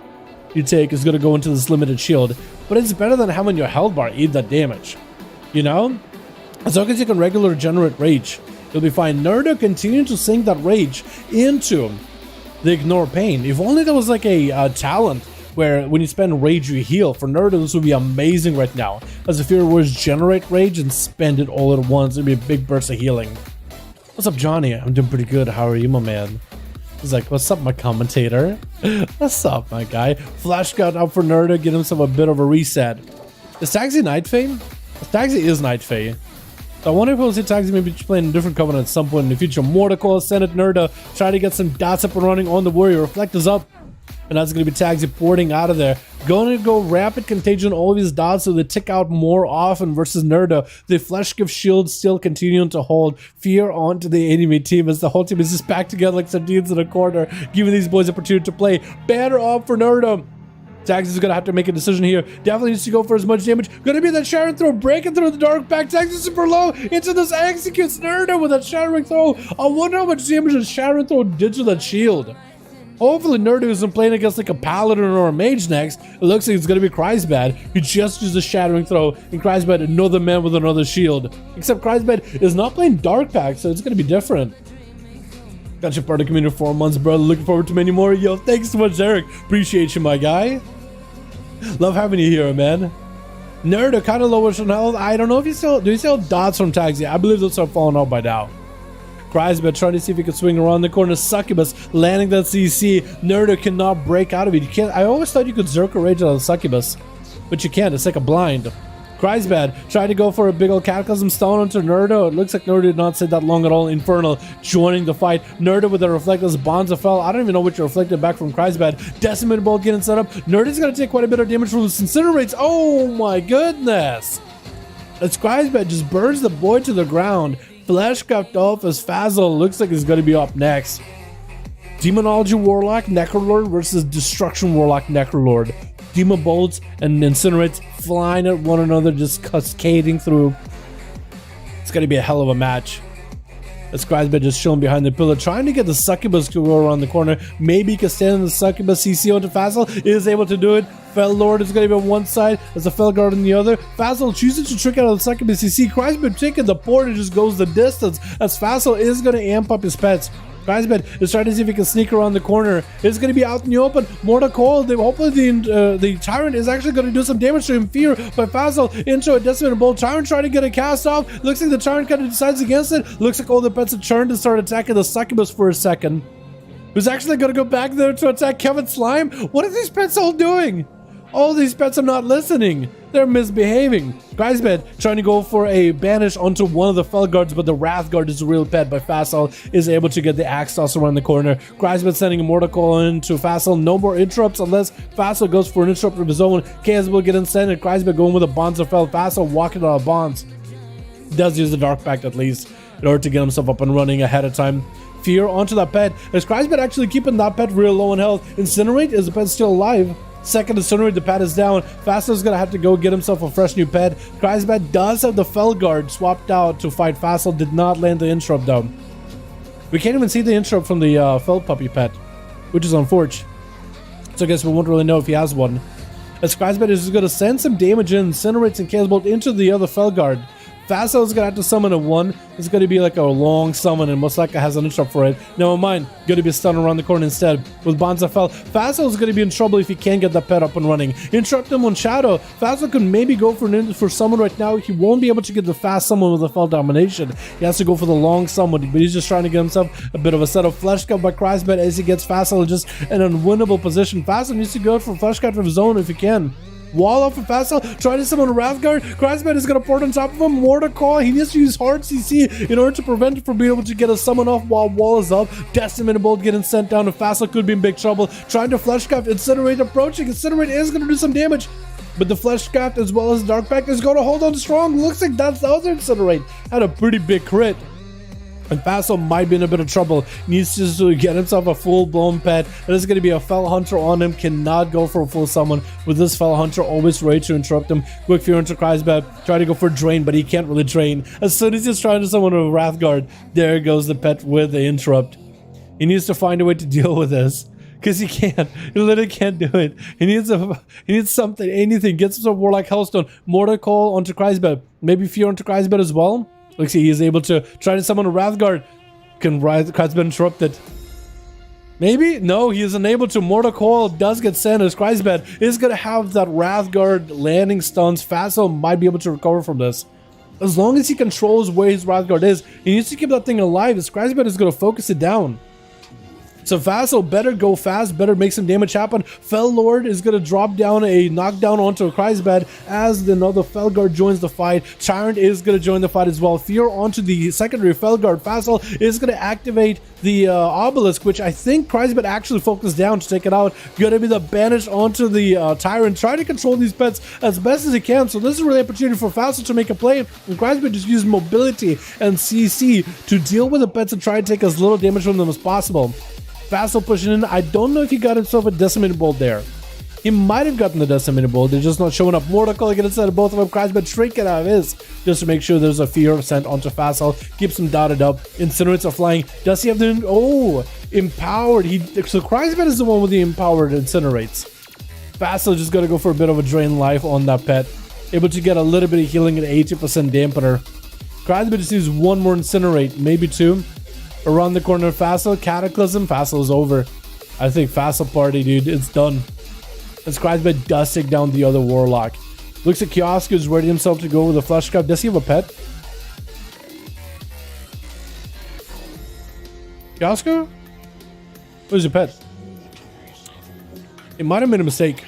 you take is going to go into this limited shield, but it's better than having your health bar eat that damage, you know? As long as you can regular generate rage, you'll be fine. Nerdo continuing to sink that rage into the Ignore Pain. If only there was like a talent where when you spend rage you heal. For Nerdo, this would be amazing right now, as if your words generate rage and spend it all at once. It'd be a big burst of healing. What's up, Johnny? I'm doing pretty good. How are you, my man? He's like, what's up, my commentator? What's up, my guy? Flash got up for Nerdo, get himself a bit of a reset. Is Taxi Night Fae? Taxi is Night Fae. So I wonder if we'll see Taxi maybe playing a different covenant at some point in the future. Mortal Coil, Senate Nerdo, try to get some dots up and running on the warrior. Reflect is up. And that's going to be Taxi porting out of there. Going to go Rapid Contagion all of these dots so they tick out more often versus Nerdo. The Flesh Gift Shield still continuing to hold fear onto the enemy team as the whole team is just packed together like sardines in a corner, giving these boys opportunity to play. Banner up for Nerdo. Tags is gonna have to make a decision here. Definitely needs to go for as much damage. Gonna be that shattering throw, breaking through the dark pack. Tags is super low into this, executes Nerdo with that shattering throw. I wonder how much damage a shattering throw did to that shield. Hopefully Nerdo isn't playing against like a paladin or a mage next. It looks like it's gonna be Kreisbad, who just used a shattering throw, and Kreisbad another man with another shield. Except Kreisbad is not playing dark pack, so it's gonna be different. Got you part of the community for 4 months, brother. Looking forward to many more. Yo, thanks so much, Eric. Appreciate you, my guy. Love having you here, man. Nerdo kind of lowers on health. I don't know if you still do. You still have dots from tags? Yeah, I believe those are falling out by now. Kreisbad trying to see if he can swing around the corner. Succubus landing that CC. Nerdo cannot break out of it. You can't. I always thought you could Zerker Rage out of Succubus, but you can't. It's like a blind. Kreisbad tried to go for a big old Cataclysm Stone onto Nerdo. It looks like Nerdo did not sit that long at all. Infernal joining the fight. Nerdo with the Reflectless Bonds of Fell. I don't even know which reflected back from Kreisbad. Decimated Bolt getting set up. Nerdo's going to take quite a bit of damage from the Incinerates. Oh my goodness. As Kreisbad just burns the boy to the ground. Fleshcraft off as Fazzle looks like he's going to be up next. Demonology Warlock Necrolord versus Destruction Warlock Necrolord. Demon Bolts and Incinerates flying at one another, just cascading through. It's going to be a hell of a match. As Kreisbad just chilling behind the pillar, trying to get the Succubus to go around the corner. Maybe he can stand in the Succubus CC onto Fazzle. Is able to do it. Fell Lord is going to be on one side, as the Fell Guard on the other. Fazzle chooses to trick out of the Succubus CC. Kreisbad taking the port and just goes the distance, as Fazzle is going to amp up his pets. Kreisbad is trying to see if he can sneak around the corner. It's going to be out in the open. Mortal Coil. Hopefully the Tyrant is actually going to do some damage to him. Fear by Fazzle into a Decimated Bolt. Tyrant trying to get a cast off. Looks like the Tyrant kind of decides against it. Looks like all the pets have turned to start attacking the Succubus for a second. Who's actually going to go back there to attack Kevin Slime? What are these pets all doing? All these pets are not listening. They're misbehaving. Kreisbad trying to go for a banish onto one of the Fell Guards, but the Wrath Guard is a real pet by Fazzle, is able to get the axe toss around the corner. Kreisbad sending a Mortal Coil into Fazzle. No more interrupts unless Fazzle goes for an interrupt of his own. Chaos will get insane, and Kreisbad going with the Bonds of Fell. Fazzle walking out of Bonds. Does use the Dark Pact at least in order to get himself up and running ahead of time. Fear onto that pet. Is Kreisbad actually keeping that pet real low in health? Incinerate? Is the pet still alive? Second Incinerate, the pet is down. Fazzle's gonna have to go get himself a fresh new pet. Kreisbad does have the Fell Guard swapped out to fight Fazzle. Did not land the interrupt though. We can't even see the interrupt from the Fell Puppy pet, which is unfortunate. So I guess we won't really know if he has one. As Kreisbad is gonna send some damage in, Incinerates and Chaos Bolt into the other Fell Guard. Fazzle is gonna have to summon a 1. It's gonna be like a long summon, and most likely has an interrupt for it. Never mind, gonna be a stun around the corner instead with Bonds of Fell. Fazzle is gonna be in trouble if he can't get that pet up and running. Interrupt him on Shadow. Fazzle could maybe go for summon right now. He won't be able to get the fast summon with the Fell Domination. He has to go for the long summon, but he's just trying to get himself a bit of a set of Flesh Cut by Kreisbad as he gets Fazzle just in an unwinnable position. Fazzle needs to go for Flesh Cut of his own if he can. Wall up for Fazzle, trying to summon a Wrath Guard. Kreisbad is going to port on top of him. Mortal Coil, he needs to use hard CC in order to prevent him from being able to get a summon off while Wall is up. Decimated Bolt getting sent down, and Fazzle could be in big trouble. Trying to Fleshcraft, Incinerate approaching. Incinerate is going to do some damage, but the Fleshcraft as well as Dark Pact is going to hold on strong. Looks like that's the other Incinerate. Had a pretty big crit. And Fazzle might be in a bit of trouble. Needs to get himself a full-blown pet. There's going to be a Fell Hunter on him. Cannot go for a full summon with this Fell Hunter. Always ready to interrupt him. Quick Fear into Kreisbad. Try to go for Drain, but he can't really Drain. As soon as he's trying to summon a Wrath Guard, there goes the pet with the interrupt. He needs to find a way to deal with this, because he can't. He literally can't do it. He needs something, anything. Gets himself Warlock Hellstone. Mortal Coil onto Kreisbad. Maybe Fear onto Kreisbad as well. Looks like he is able to try to summon a Wrath Guard. Can Kreisbad interrupt it? Maybe? No, he is unable to. Mortal Coil does get sent as Kreisbad is going to have that Wrath Guard landing stuns. Fazzle might be able to recover from this. As long as he controls where his Wrath Guard is, he needs to keep that thing alive as Kreisbad is going to focus it down. So Fazzle better go fast, better make some damage happen. Fell Lord is going to drop down a knockdown onto Kreisbad as another Fell Guard joins the fight. Tyrant is going to join the fight as well. Fear onto the secondary Fell Guard. Fazzle is going to activate the Obelisk, which I think Kreisbad actually focused down to take it out. Going to be the banish onto the Tyrant. Try to control these pets as best as he can. So this is really an opportunity for Fazzle to make a play. And Kreisbad just used mobility and CC to deal with the pets and try to take as little damage from them as possible. Fazzle pushing in. I don't know if he got himself a Decimated Bolt there. He might have gotten the decimated bolt. They're just not showing up. Mortal again inside of both of them. Crisbet shrinking out of his just to make sure there's a fear sent onto Facile. Keeps him dotted up. Incinerates are flying. Does he have the... Oh, empowered. So Crisbet is the one with the empowered incinerates. Facile just got to go for a bit of a drain life on that pet. Able to get a little bit of healing and 80% dampener. Crisbet just needs one more incinerate. Maybe two. Around the corner, Facile. Cataclysm. Facile is over. I think Facile party, dude. It's done. As Crisbet does take down the other Warlock. Looks like Kiosk is ready himself to go with a flesh cup. Does he have a pet? Kiosk? Where's your pet? It might have made a mistake.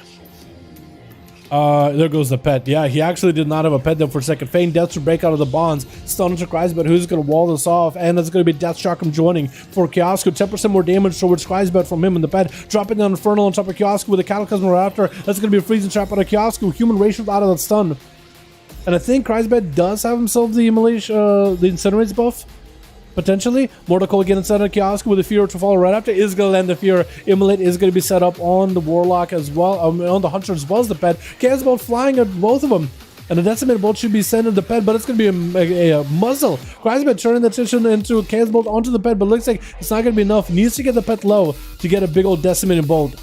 There goes the pet. Yeah, he actually did not have a pet there for a second. Feign death to break out of the bonds. Stun into Crisbet, who's going to wall this off. And it's going to be Death Chakram joining for Kiosk. 10% more damage towards Crisbet from him and the pet. Dropping down Infernal on top of Kiosk with a Cataclysm right after. That's going to be a freezing trap on a Kiosk. Human ratio out of that stun. And I think Crisbet does have himself the Immolation, the Incinerates buff. Potentially. Mortal again inside of Kiosk with a Fear to follow right after. Is going to land the Fear. Immolate is going to be set up on the Warlock as well. On the Hunter as well as the pet. Cares about flying at both of them. And the Decimated Bolt should be sent to the pet, but it's going to be a muzzle. Crisbet turning the attention into Chaos Bolt onto the pet, but looks like it's not going to be enough. Needs to get the pet low to get a big old Decimated Bolt.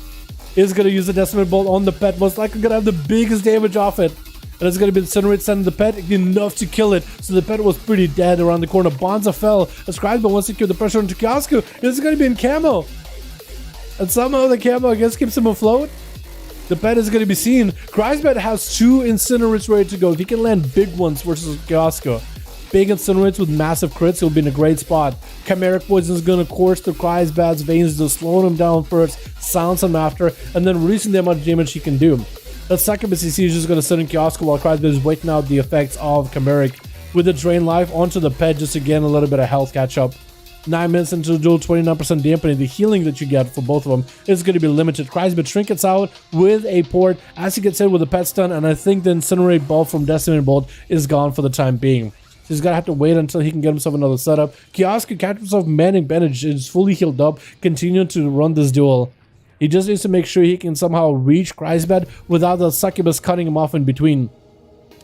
Is going to use the Decimated Bolt on the pet. Most likely going to have the biggest damage off it. And it's going to be Incinerate sending the pet enough to kill it. So the pet was pretty dead around the corner. Bonza fell as Crisbet wants to secure the pressure into Kiosk. It's going to be in camo. And somehow the camo, I guess, keeps him afloat. The pet is going to be seen. Crisbet has 2 Incinerates ready to go. If he can land big ones versus Kiosk, big Incinerates with massive crits, he'll be in a great spot. Chimeric Poison is going to course through Crisbet's veins to slow him down first, silence him after, and then reducing the amount of damage he can do. That second BCC is just going to sit in Kiosk while Crisbet is waiting out the effects of Chimeric with the Drain Life onto the pet just to get a little bit of health catch up. 9 minutes into the duel, 29% dampening. The healing that you get for both of them is going to be limited. Crisbet trinkets out with a port as he gets hit with a pet stun, and I think the Incinerate Bolt from Decimated Bolt is gone for the time being. So he's going to have to wait until he can get himself another setup. Kiosk can catch himself manning bandage, is fully healed up, continue to run this duel. He just needs to make sure he can somehow reach Crisbet without the Succubus cutting him off in between.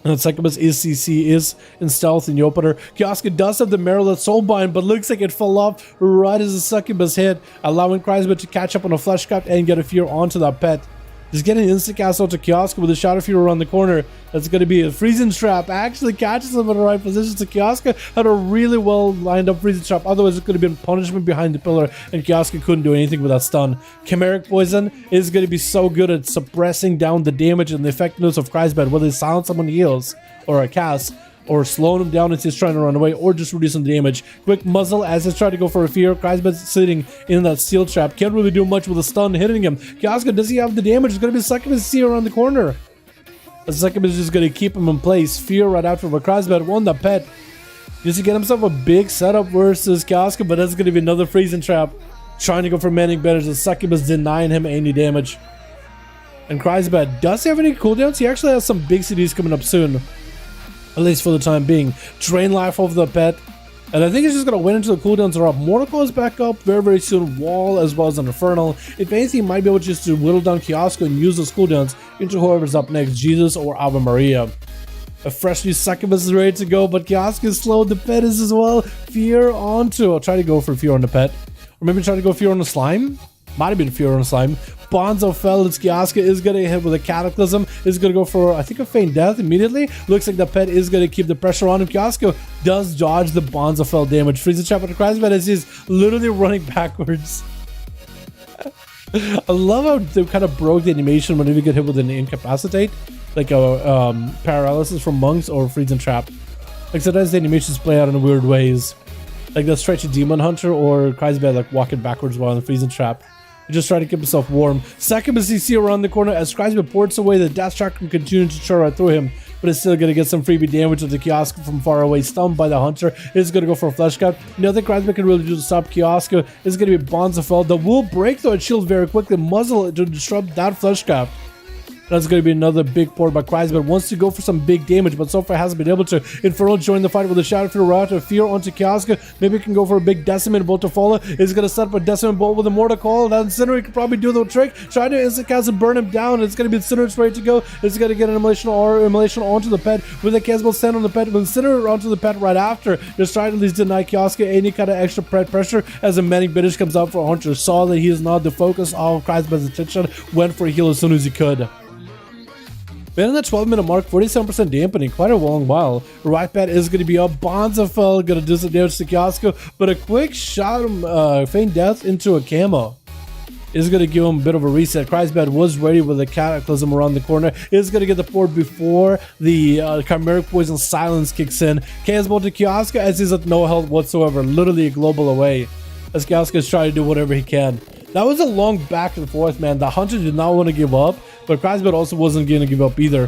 And the Succubus is CC, is in stealth in the opener. Kiosk does have the Marilyn Soulbind, but looks like it fell off right as the Succubus hit, allowing Crisbet to catch up on a Flesh Cup and get a Fear onto that pet. Just getting an instant cast out to Kiosk with a Shadow Fear around the corner. That's going to be a Freezing Trap. Actually catches him in the right position. So Kiosk had a really well lined up Freezing Trap. Otherwise, it could have been punishment behind the pillar, and Kiosk couldn't do anything with that stun. Chimeric Poison is going to be so good at suppressing down the damage and the effectiveness of Crisbet, whether it's silence someone heals or a cast, or slowing him down as he's trying to run away, or just reducing the damage. Quick muzzle as he's trying to go for a Fear. Crisbet's sitting in that steel trap. Can't really do much with a stun hitting him. Kiosk, does he have the damage? It's going to be Succubus C around the corner. The Succubus is just going to keep him in place. Fear right after, but Crisbet won the pet. Just to get himself a big setup versus Kiosk, but that's going to be another Freezing Trap. Trying to go for manning bandage. The Succubus denying him any damage. And Crisbet, does he have any cooldowns? He actually has some big CDs coming up soon. At least for the time being. Drain life of the pet. And I think he's just going to wait until the cooldowns are up. Mortal is back up very soon. Wall as well as an Infernal. If anything, he might be able just to whittle down Kiosk and use those cooldowns into whoever's up next. Jesus or Ave Maria. A fresh new Succubus is ready to go, but Kiosk is slow. The pet is as well. Fear onto. I'll try to go for Fear on the pet. Or maybe try to go Fear on the slime. Might have been Fear on the slime. Bonzo fell. It's Kiosk is going to hit with a Cataclysm. Is going to go for, I think, a Feign Death immediately. Looks like the pet is going to keep the pressure on him. Kiosk does dodge the Bonzo fell damage. Freezing Trap with the Crisbet as he's literally running backwards. I love how they kind of broke the animation whenever you get hit with an Incapacitate. Like a Paralysis from Monks or Freezing Trap. Like sometimes the animations play out in weird ways. Like the Stretchy Demon Hunter or Crisbet like walking backwards while in the Freezing Trap. Just trying to keep himself warm. Second CC around the corner as Crisbet ports away. The Death Track can continue to char right through him, but it's still going to get some freebie damage with the Kiosk from far away. Stunned by the Hunter. It's going to go for a Flesh Cut. Nothing Crisbet can really do to stop Kiosk. It's going to be Bonzafell. The will break though. It shields very quickly. Muzzle to disrupt that Flesh Cut. That's going to be another big port by Kreisberg. Wants to go for some big damage, but so far hasn't been able to. Inferno joined the fight with a Shadow Fear route of Fear onto Kioska. Maybe can go for a big Decimate Bolt to follow. Is going to set up a Decimate Bolt with a Mortar Call. That Incinerate could probably do the trick. Try to instant cast and burn him down. It's going to be Incinerate ready to go. It's going to get an Immolation onto the pet with a Casble stand on the pet with Incinerate onto the pet right after. Just trying to at least deny Kioska any kind of extra pet pressure as a Manic Biddish comes out for Hunter. Saw that he is not the focus of Kreisberg's attention. Went for a heal as soon as he could. Been in the 12-minute mark, 47% dampening, quite a long while. Right pad is going to be up. Bonzafell going to do some damage to Kiosko, but a quick shot, feign death into a camo is going to give him a bit of a reset. Kreisberg was ready with a Cataclysm around the corner. Is going to get the port before the Chimeric Poison Silence kicks in. Chaos Bolt to Kiosko as he's at no health whatsoever, literally a global away. As Kiosko is trying to do whatever he can. That was a long back and forth, man. The Hunter did not want to give up, but Kreisberg also wasn't going to give up either.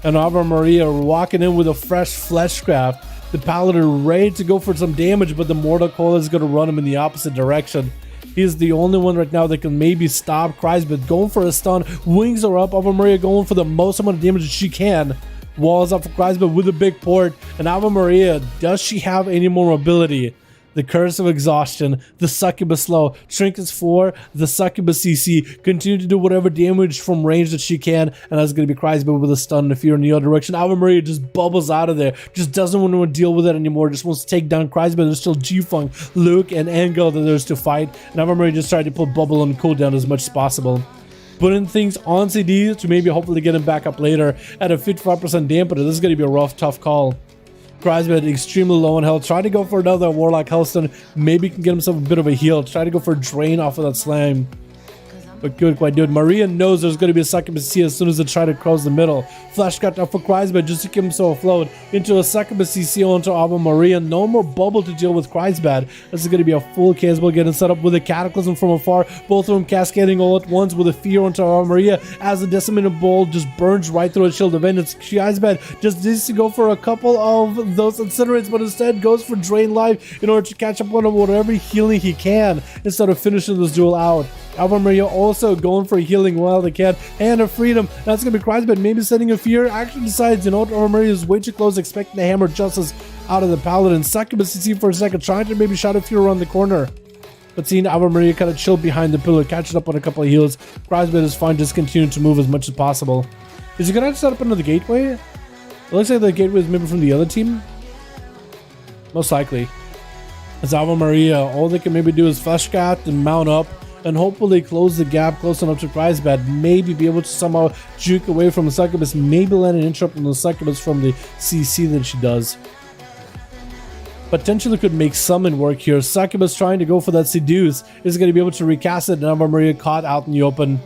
And Ave Maria walking in with a fresh Fleshcraft. The Paladin ready to go for some damage, but the Mortal Coil is going to run him in the opposite direction. He's the only one right now that can maybe stop Kreisberg. Going for a stun. Wings are up. Ave Maria going for the most amount of damage that she can. Walls up for Kreisberg with a big port. And Ave Maria, does she have any more mobility? The Curse of Exhaustion, the Succubus Slow, Trinkets 4, the Succubus CC, continue to do whatever damage from range that she can, and that's going to be Kreisberg with a stun and a fear in the other direction. Ave Maria just bubbles out of there, just doesn't want to deal with it anymore, just wants to take down Kreisberg. There's still G-Funk, Luke, and Engel that there's to fight, and Ave Maria just tried to put Bubble on cooldown as much as possible. Putting things on CD to maybe hopefully get him back up later at a 55% dampener. This is going to be a rough, tough call. Kreisberg extremely low on health. Try to go for another Warlock Hellstone. Maybe can get himself a bit of a heal. Try to go for a drain off of that slam. But good, quite good. Maria knows there's going to be a Succubus CC as soon as they try to close the middle. Flash cut up for Kreisberg just to keep himself afloat. Into a Succubus CC onto Ave Maria. No more bubble to deal with Kreisberg. This is going to be a full Caseball getting set up with a Cataclysm from afar. Both of them cascading all at once with a fear onto Ave Maria as the Decimated Bolt just burns right through a Shield of Vengeance. Kreisberg just needs to go for a couple of those Incinerates, but instead goes for Drain Life in order to catch up on whatever healing he can instead of finishing this duel out. Ave Maria also going for healing while they can. Hand of Freedom. That's going to be Kreisberg maybe setting a fear. Actually decides, you know what, Ave Maria is way too close, expecting the Hammer Justice out of the Paladin. Succubus CC for a second, trying to maybe Shadow Fear around the corner. But seeing Ave Maria kind of chill behind the pillar, catching up on a couple of heals. Kreisberg is fine, just continuing to move as much as possible. Is he going to set up another gateway? It looks like the gateway is maybe from the other team. Most likely. As Ave Maria, all they can maybe do is flash cat and mount up. And hopefully close the gap close enough to Kreisberg. Maybe be able to somehow juke away from the Succubus. Maybe land an interrupt on the Succubus from the CC that she does. Potentially could make summon work here. Succubus trying to go for that Seduce. Is going to be able to recast it. And Ave Maria caught out in the open.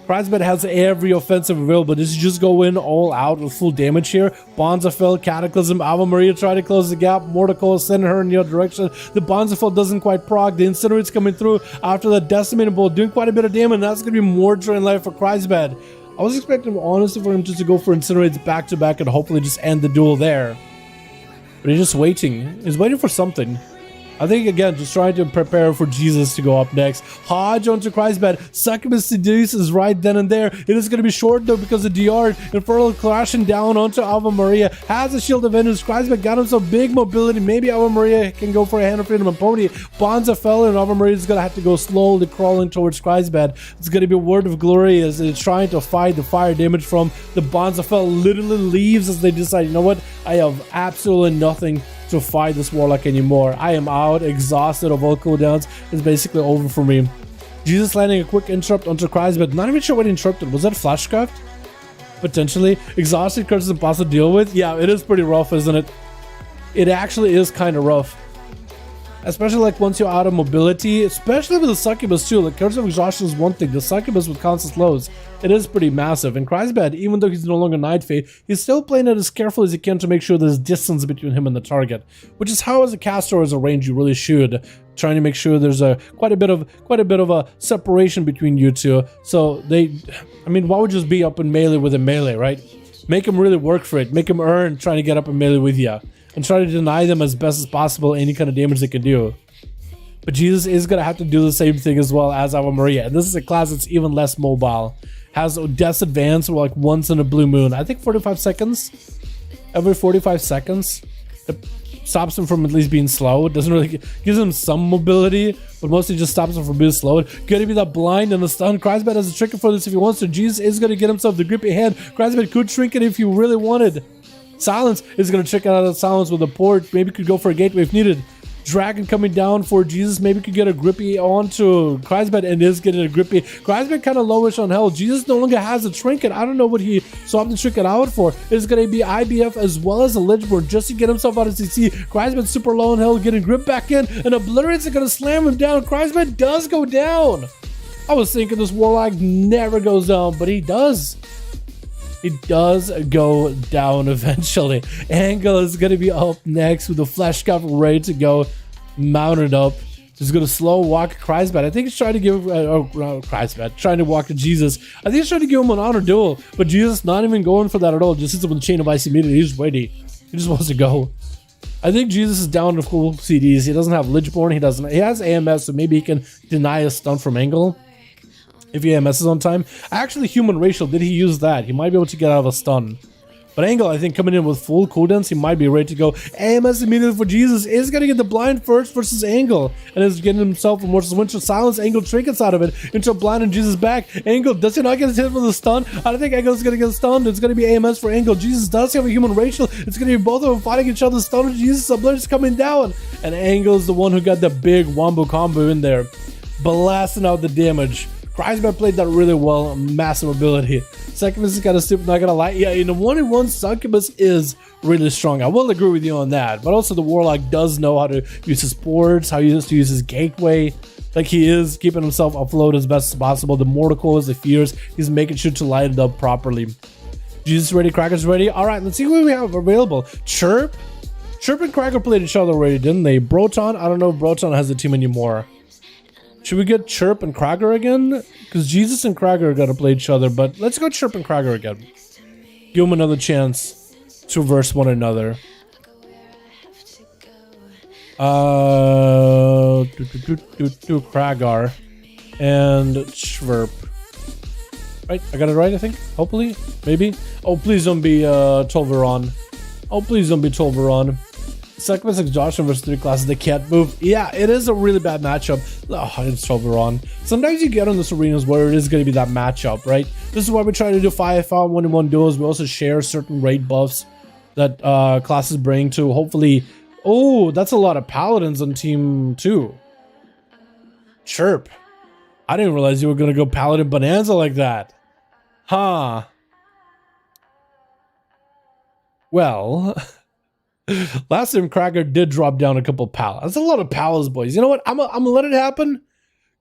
Kreisberg has every offensive available. Does he just go in all out with full damage here? Bonzafell, Cataclysm, Ave Maria try to close the gap. Mortical sending her in the other direction. The Bonzafell doesn't quite proc. The Incinerate's coming through after the Decimated Bolt, doing quite a bit of damage. That's going to be more Drain Life for Kreisberg. I was expecting, honestly, for him just to go for Incinerates back to back and hopefully just end the duel there. But he's just waiting. He's waiting for something. I think, again, just trying to prepare for Jesus to go up next. Hodge onto Kreisberg. Succubus Seduce is right then and there. It is going to be short, though, because of DR. Infernal crashing down onto Ave Maria. Has a Shield of Vengeance. Kreisberg got himself big mobility. Maybe Ave Maria can go for a Hand of Freedom and Pony. Bonza fell, and Ave Maria is going to have to go slowly crawling towards Kreisberg. It's going to be a Word of Glory as they're trying to fight the fire damage from the Bonza fell. Literally leaves as they decide, you know what? I have absolutely nothing to fight this Warlock anymore. I am out, exhausted of all cooldowns. It's basically over for me. Jesus landing a quick interrupt onto Kreisberg. Not even sure what he interrupted. Was that Flashcraft? Potentially. Exhausted Curse is impossible to deal with. Yeah, it is pretty rough, isn't it? It actually is kind of rough. Especially like once you're out of mobility, especially with the Succubus too. Like Curse of Exhaustion is one thing. The Succubus with constant slows, it is pretty massive. And Kreisberg, even though he's no longer Night Fae, he's still playing it as carefully as he can to make sure there's distance between him and the target. Which is how, as a caster, as a range, you really should. Trying to make sure there's quite a bit of a separation between you two. So I mean, why would you just be up in melee with a melee, right? Make him really work for it. Make him earn trying to get up in melee with you. And try to deny them as best as possible any kind of damage they can do. But Jesus is going to have to do the same thing as well as Ave Maria. And this is a class that's even less mobile. has Death's Advance like once in a blue moon. I think 45 seconds. Every 45 seconds. It stops him from at least being slow. It doesn't really gives him some mobility, but mostly just stops him from being slowed. Gonna be that blind and the stun. Kreisbad has a trick for this if he wants to. Jesus is gonna get himself the grippy hand. Kreisbad could shrink it if he really wanted. Silence is gonna trick out of the silence with a port. Maybe could go for a gateway if needed. Dragon coming down for Jesus. Maybe could get a grippy onto Kreisbad and is getting a grippy. Kreisbad kind of lowish on health. Jesus no longer has a trinket. I don't know what he swapped the trinket out for. It's going to be IBF as well as a Ledgeboard just to get himself out of CC. Kreisbad super low on health, getting grip back in, and Obliterates are going to slam him down. Kreisbad does go down. I was thinking this Warlock never goes down, but he does. He does go down eventually. Angle is going to be up next with the flash cup ready to go, mounted up. He's going to slow walk Kreisbad. I think he's trying to give Kreisbad, trying to walk to Jesus. I think he's trying to give him an honor duel, but Jesus not even going for that at all. Just hits him with the chain of ice immediately. He's ready. He just wants to go. I think Jesus is down to full CDs. He doesn't have Lichborn. He has AMS, so maybe he can deny a stun from Angle. If he AMSs on time. Actually, human racial, did he use that? He might be able to get out of a stun. But Angle, I think, coming in with full cooldowns, he might be ready to go. AMS immediately for Jesus. Is going to get the blind first versus Angle. And is getting himself a Mortis Winter Silence. Angle trinkets out of it into a blind and Jesus back. Angle, does he not get hit with a stun? I don't think Angle's going to get stunned. It's going to be AMS for Angle. Jesus does have a human racial. It's going to be both of them fighting each other. Stun Jesus, Obliterate's coming down. And Angle's the one who got the big wombo combo in there. Blasting out the damage. Kreisbad played that really well, massive ability. Succubus is kind of stupid, not gonna lie. Yeah, in the 1v1, Succubus is really strong. I will agree with you on that. But also the Warlock does know how to use his ports, how he used to use his gateway. Like he is keeping himself afloat as best as possible. The Morticles, the Fears, he's making sure to light it up properly. Jesus ready, Cracker's ready. Alright, let's see what we have available. Chirp and Cracker played each other already, didn't they? Broton, I don't know if Broton has a team anymore. Should we get Chirp and Krager again? Because Jesus and Krager are going to play each other, but let's go Chirp and Krager again. Give them another chance to verse one another. Kragar and Chirp. Right, I got it right, I think. Hopefully, maybe. Oh, please don't be Tolveron. Oh, please don't be Tolveron. Succubus exhaustion versus 3 classes that can't move. Yeah, it is a really bad matchup. Oh, it's Tolveron. Sometimes you get on this arenas where it is going to be that matchup, right? This is why we try to do 5v5 1v1 duels. We also share certain raid buffs that classes bring to hopefully. Oh, that's a lot of paladins on team 2. Chirp. I didn't realize you were going to go paladin bonanza like that. Huh. Well. Last time Cracker did drop down a couple pals. That's a lot of pals, boys. You know what? I'm gonna let it happen.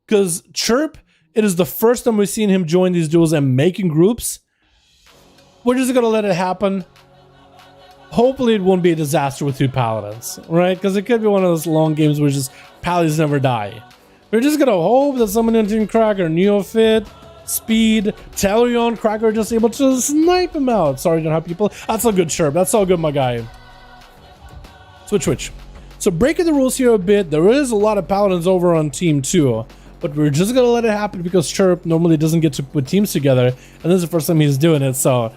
Because Chirp, it is the first time we've seen him join these duels and making groups. We're just gonna let it happen. Hopefully it won't be a disaster with 2 paladins, right? Because it could be one of those long games where just paladins never die. We're just gonna hope that someone in Team Cracker, Neophyte, Speed, Talion, Cracker are just able to snipe him out. Sorry, don't have people. That's all good, Chirp. That's all good, my guy. Switch. So breaking the rules here a bit, there is a lot of paladins over on team 2, but we're just gonna let it happen because Chirp normally doesn't get to put teams together, and this is the first time he's doing it, so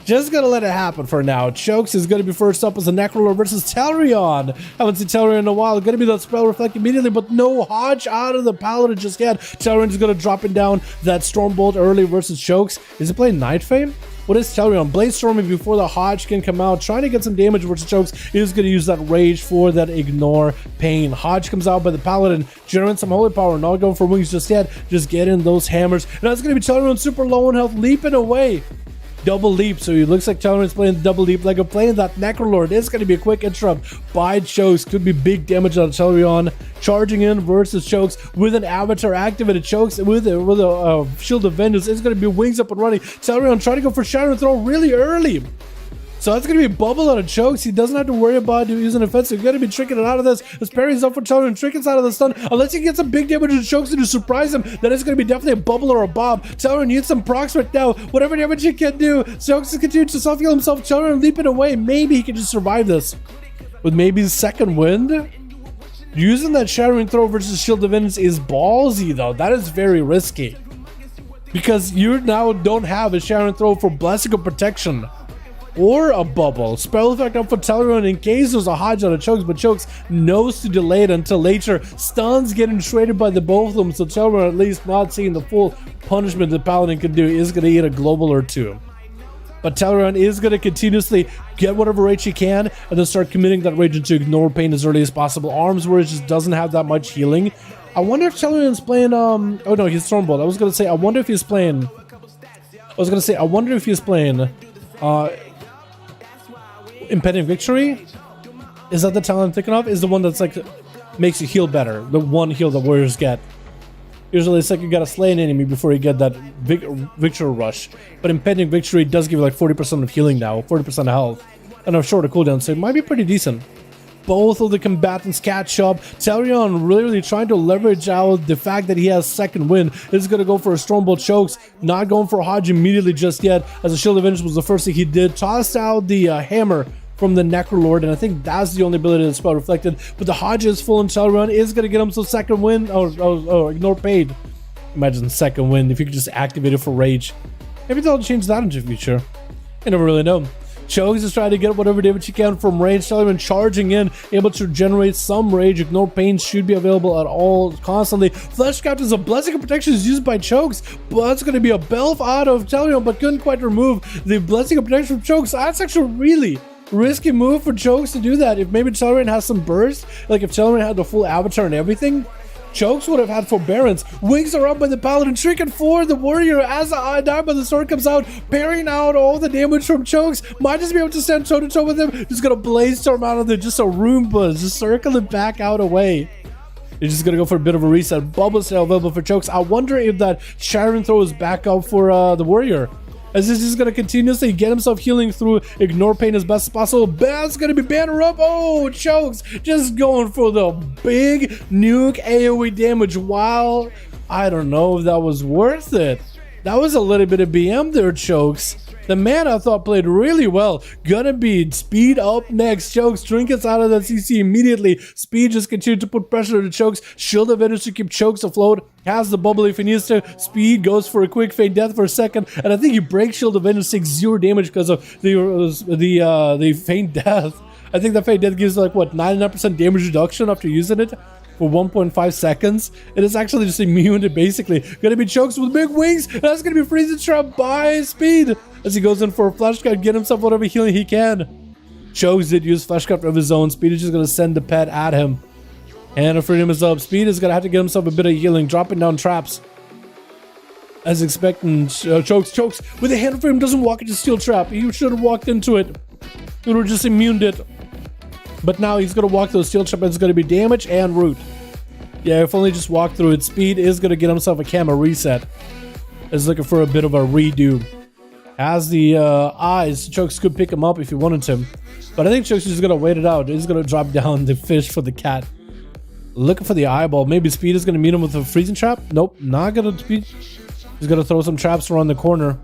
just gonna let it happen for now. Chokes is gonna be first up as a Necrolord versus Telrion. Haven't seen Telrion in a while. Gonna be that spell reflect immediately, but no Hodge out of the paladin just yet. Telrion is gonna drop it down that Stormbolt early versus Chokes. Is he playing Night Fame? What is Telrion? Blade Storming before the Hodge can come out, trying to get some damage versus Chokes. He's going to use that Rage for that Ignore Pain. Hodge comes out by the Paladin, generating some Holy Power, not going for wings just yet, just getting those hammers. And that's going to be Telrion super low on health, leaping away. Double leap, so he looks like Telrion's playing the double leap, like I'm playing that Necrolord. It's going to be a quick interrupt by Chokes. Could be big damage on Telrion. Charging in versus Chokes with an avatar activated. Chokes with a Shield of Vengeance. It's going to be wings up and running. Telrion trying to go for Shadow Throw really early. So that's going to be a bubble out of Chokes. He doesn't have to worry about using offensive. You're going to be tricking it out of this. As parries up for Telrion, trickets out of the stun. Unless he gets some big damage to Chokes to surprise him, then it's going to be definitely a bubble or a bomb. Telrion needs some procs right now. Whatever damage he can do, Chokes continues to self-heal himself. Telrion leaping away. Maybe he can just survive this. With maybe his second wind. Using that Shattering Throw versus Shield of Vengeance is ballsy though. That is very risky. because you now don't have a Sharon throw for blessing of protection or a bubble. Spell effect up for Dalaran in case there's a hodge out of Chokes, but Chokes knows to delay it until later. Stuns getting traded by the both of them, so Dalaran, at least not seeing the full punishment the Paladin can do, is going to eat a global or two. But Dalaran is going to continuously get whatever rage he can and then start committing that rage into ignore pain as early as possible. Arms where it just doesn't have that much healing. I wonder if Dalaran's playing oh no, he's Stormbolt. I was going to say I wonder if he's playing Impending Victory. Is that the talent I'm thinking of? Is the one that's like makes you heal better, the one heal that warriors get. Usually it's like you gotta slay an enemy before you get that victory rush. But Impending Victory does give you like 40% of healing now, 40% of health, and a shorter cooldown, so it might be pretty decent. Both of the combatants catch up. Dalaran really trying to leverage out the fact that he has second wind. Is going to go for a Stormbolt Chokes, not going for a Hodge immediately just yet, as a Shield of Vengeance was the first thing he did. Tossed out the hammer from the Necrolord, and I think that's the only ability that spell reflected. But the Hodge is full, and Dalaran is going to get him some second wind, or ignore paid. Imagine second wind if you could just activate it for rage. Maybe they'll change that into the future. You never really know. Chokes is trying to get whatever damage he can from rage. Dalaran charging in, able to generate some rage. Ignore pain should be available at all constantly. Fleshcraft is a blessing of protection is used by Chokes, but that's going to be a belf out of Dalaran, but couldn't quite remove the blessing of protection from Chokes. That's actually a really risky move for Chokes to do that. If maybe Dalaran has some burst, like if Dalaran had the full avatar and everything, Chokes would have had forbearance. Wings are up by the Paladin, shrinking for the warrior as the eye dive by the sword comes out, parrying out all the damage from Chokes. Might just be able to stand toe to toe with him. Just gonna blaze storm out of there, just a Roomba, just circling back out away. He's just gonna go for a bit of a reset. Bubble Sail available for Chokes. I wonder if that Sharon throw is back up for the warrior, as he's just gonna continuously get himself healing through ignore pain as best as possible. That's gonna be banner up. Oh, Chokes just going for the big nuke AoE damage. While I don't know if that was worth it. That was a little bit of BM there, Chokes. The man I thought played really well. Gonna be Speed up next. Chokes trinkets out of that CC immediately. Speed just continued to put pressure to Chokes. Shield of Energy to keep Chokes afloat. Has the bubble if he needs to. Speed goes for a quick feint death for a second, and I think he breaks Shield of Energy, takes 0 damage because of the feint death. I think the feint death gives like what 99% damage reduction after using it for 1.5 seconds. It is actually just immune to basically. Gonna be Chokes with big wings. That's gonna be freezing trap by Speed as he goes in for a Fleshcraft, get himself whatever healing he can. Chokes did use Fleshcraft of his own. Speed is just gonna send the pet at him. Hand of Freedom is up. Speed is gonna have to get himself a bit of healing, dropping down traps. As expecting, Chokes with the Hand of Freedom doesn't walk into Steel Trap. He should have walked into it. It would have just immuned it. But now he's gonna walk through the Steel Trap. It's gonna be damage and root. Yeah, if only just walk through it. Speed is gonna get himself a camo reset. Is looking for a bit of a redo. Has the eyes, Chokes could pick him up if he wanted to. But I think Chokes is just gonna wait it out. He's gonna drop down the fish for the cat. Looking for the eyeball. Maybe Speed is gonna meet him with a freezing trap. Nope, not gonna Speed. He's gonna throw some traps around the corner.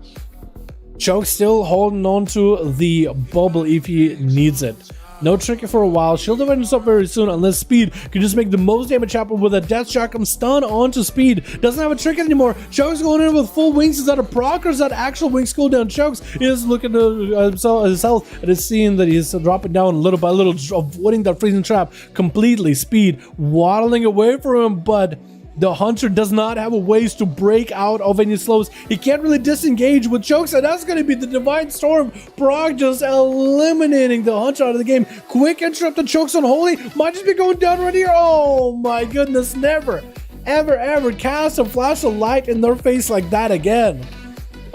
Chokes still holding on to the bubble if he needs it. No tricky for a while. Shield of Vengeance up very soon unless Speed can just make the most damage happen with a Death Shock. I'm stun onto Speed. Doesn't have a trinket anymore. Chokes going in with full wings. Is that a proc or is that actual wings cooldown? Chokes is looking to his health and is seeing that he's dropping down little by little, avoiding that freezing trap completely. Speed waddling away from him, but the Hunter does not have a ways to break out of any slows. He can't really disengage with Chokes, and that's going to be the Divine Storm. Brock just eliminating the Hunter out of the game. Quick interrupt the Chokes on Holy. Might just be going down right here. Oh my goodness, never, ever cast a flash of light in their face like that again.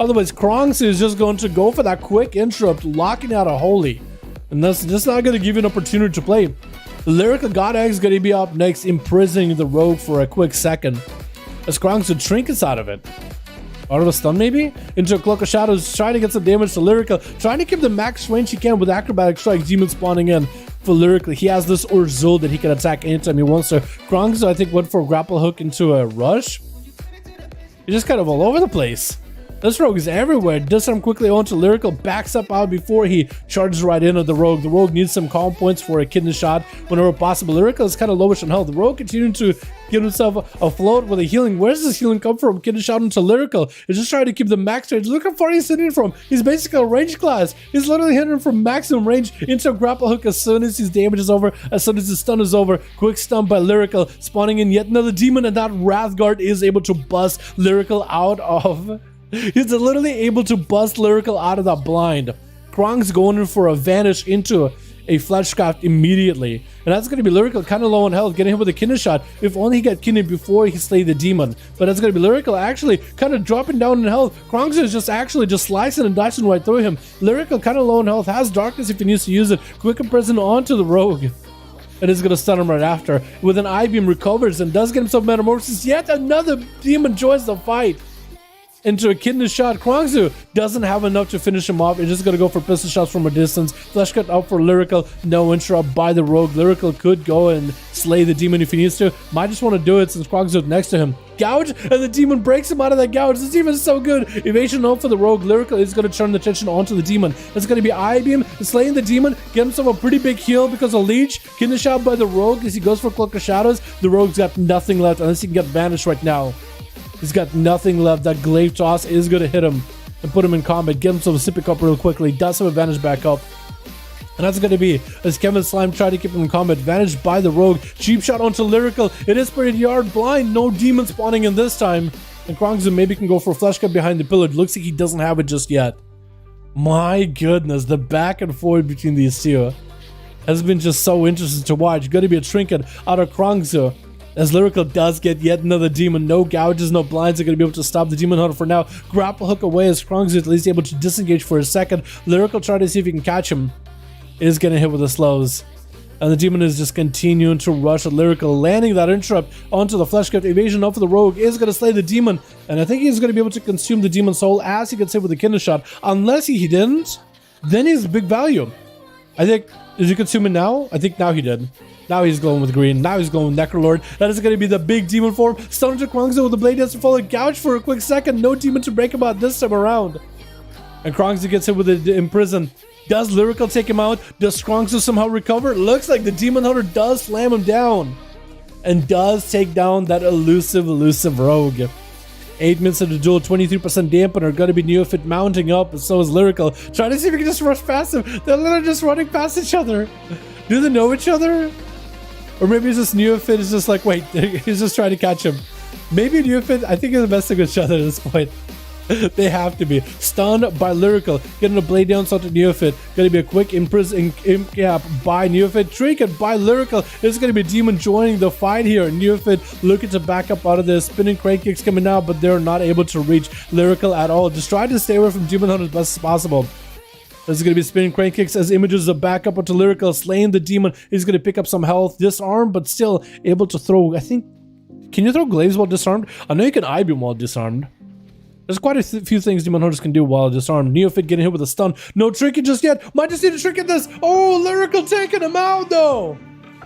Otherwise, Kronx is just going to go for that quick interrupt, locking out a Holy. And that's just not going to give you an opportunity to play. Lyrical God Egg is going to be up next, imprisoning the rogue for a quick second. As Kronx would trinkets out of it. Out of a stun maybe? Into a Cloak of Shadows, trying to get some damage to Lyrical. Trying to keep the max range he can with Acrobatic Strike. Demon spawning in for Lyrical. He has this Urzul that he can attack anytime he wants to. Kronx, I think, went for a grapple hook into a rush. He's just kind of all over the place. This rogue is everywhere. Disarm quickly onto Lyrical, backs up out before he charges right into the rogue. The rogue needs some calm points for a kidney shot whenever possible. Lyrical is kind of lowish on health. The rogue continuing to give himself afloat with a healing. Where's this healing come from? Kidney shot into Lyrical. He's just trying to keep the max range. Look how far he's hitting from. He's basically a range class. He's literally hitting from maximum range into a grapple hook as soon as his damage is over, as soon as his stun is over. Quick stun by Lyrical, spawning in yet another demon, and that Wrathguard is able to bust Lyrical out of... He's literally able to bust Lyrical out of that blind. Krong's going in for a vanish into a Fleshcraft immediately. And that's going to be Lyrical kind of low on health, getting hit with a kidney shot. If only he got kidney before he slayed the demon. But that's going to be Lyrical actually kind of dropping down in health. Krong's is just slicing and dicing right through him. Lyrical kind of low on health, has darkness if he needs to use it. Quick imprison onto the rogue. And is going to stun him right after. With an I-beam recovers and does get himself metamorphosis. Yet another demon joins the fight. Into a kidney shot. Krongzu doesn't have enough to finish him off. He's just going to go for pistol shots from a distance. Flesh cut out for Lyrical. No interrupt by the rogue. Lyrical could go and slay the demon if he needs to. Might just want to do it since Krongzu next to him. Gouge, and the demon breaks him out of that gouge. This demon is so good. Evasion out for the rogue. Lyrical is going to turn the attention onto the demon. It's going to be I-beam, slaying the demon, get himself a pretty big heal because of Leech. Kidney shot by the rogue as he goes for Cloak of Shadows. The rogue's got nothing left unless he can get vanished right now. He's got nothing left. That glaive toss is going to hit him and put him in combat. Get himself a sippy cup real quickly. Does have advantage back up. And that's going to be as Kevin Slime tried to keep him in combat. Advantage by the rogue. Cheap shot onto Lyrical. It is pretty yard blind. No demon spawning in this time. And Krongzu maybe can go for a flesh cut behind the pillar. It looks like he doesn't have it just yet. My goodness. The back and forth between these two has been just so interesting to watch. Going to be a trinket out of Krongzu. As Lyrical does get yet another demon. No gouges, no blinds are going to be able to stop the demon hunter for now. Grapple hook away as Krongzu is at least able to disengage for a second. Lyrical trying to see if he can catch him. Is getting hit with the slows. And the demon is just continuing to rush at Lyrical, landing that interrupt onto the Fleshcraft. Evasion up for the rogue is going to slay the demon. And I think he's going to be able to consume the demon's soul as he gets hit with the kidney shot. Unless he didn't, then he's big value. I think, did he consume it now? I think now he did. Now he's going with green. Now he's going with Necrolord. That is going to be the big demon form. Stun to Krongzu with the blade has to follow. Gouge for a quick second. No demon to break him out this time around. And Krongzu gets hit with the imprison. Does Lyrical take him out? Does Krongzu somehow recover? Looks like the demon hunter does slam him down. And does take down that elusive rogue. 8 minutes of the duel, 23% dampener. Gonna be Neophyte mounting up, and so is Lyrical. Trying to see if we can just rush past him. They're literally just running past each other. Do they know each other? Or maybe it's just Neophyte is just like, wait, he's just trying to catch him. Maybe Neophyte, I think, is messing with each other at this point. They have to be. Stunned by Lyrical. Getting a blade down to Neophyte. Gonna be a quick imprison gap by Neophyte. Trinket by Lyrical. There's gonna be Demon joining the fight here. Neophyte looking to back up out of this. Spinning crane kicks coming out, but they're not able to reach Lyrical at all. Just try to stay away from Demon Hunter as best as possible. There's going to be spinning crane kicks as images of back up onto Lyrical, slaying the demon. He's going to pick up some health, disarmed, but still able to throw, I think, can you throw glaives while disarmed? I know you can I-beam while disarmed. There's quite a few things Demon Hunters can do while disarmed. Neophyte getting hit with a stun. No trinket just yet. Might just need to trinket this. Oh, Lyrical taking him out though.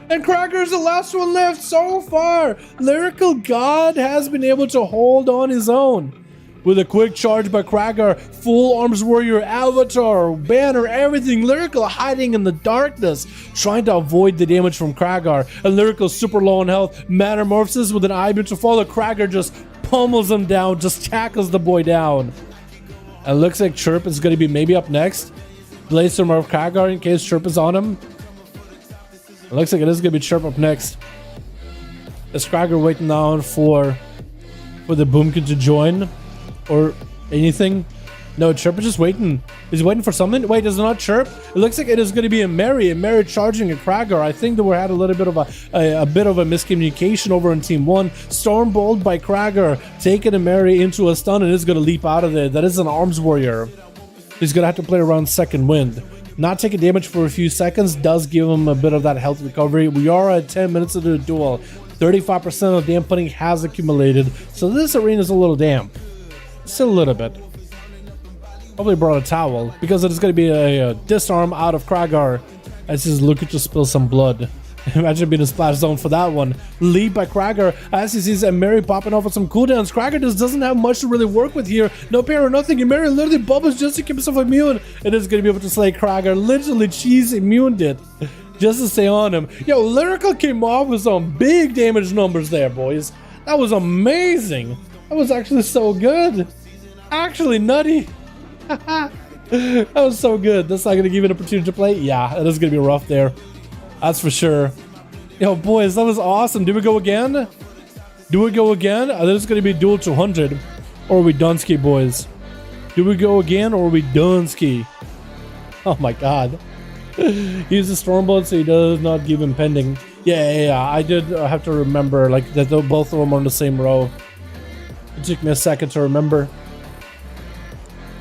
And Cracker's the last one left so far. Lyrical God has been able to hold on his own. With a quick charge by Kragar, full arms warrior, avatar, banner, everything. Lyrical hiding in the darkness, trying to avoid the damage from Kragar. And Lyrical super low on health, metamorphosis with an I-beam to follow. Kragar just pummels him down, just tackles the boy down. And looks like Chirp is going to be maybe up next. Bladestorm of Kragar in case Chirp is on him. It looks like it is going to be Chirp up next. Is Kragar waiting down for the Boomkin to join? Or anything? No, Chirp is just waiting. He's waiting for something. Wait, is it not Chirp? It looks like it is going to be a Mary charging a Kragar. I think that we had a little bit of a miscommunication over in Team 1. Stormbolt by Kragar, taking a Mary into a stun and is going to leap out of there. That is an arms warrior. He's going to have to play around second wind. Not taking damage for a few seconds does give him a bit of that health recovery. We are at 10 minutes into the duel. 35% of damp pudding has accumulated, so this arena is a little damp. Still a little bit. Probably brought a towel because it is going to be a disarm out of Kragar as he's looking to spill some blood. Imagine being a splash zone for that one. Lead by Krager. ASUS and Mary popping off with some cooldowns. Krager just doesn't have much to really work with here. No pair or nothing. And Mary literally bubbles just to keep himself immune. It is going to be able to slay Krager. Literally, she's immuned it just to stay on him. Yo, Lyrical came off with some big damage numbers there, boys. That was amazing. That was actually so good. Actually nutty. That was so good. That's not going to give you an opportunity to play. Yeah, it is going to be rough there. That's for sure. Yo, boys, that was awesome. Do we go again? Do we go again? This is going to be duel 200. Or are we done ski, boys? Do we go again or are we done ski? Oh my god. Use the Stormbolt so he does not give him pending. Yeah. I did have to remember like that both of them are on the same row. It took me a second to remember.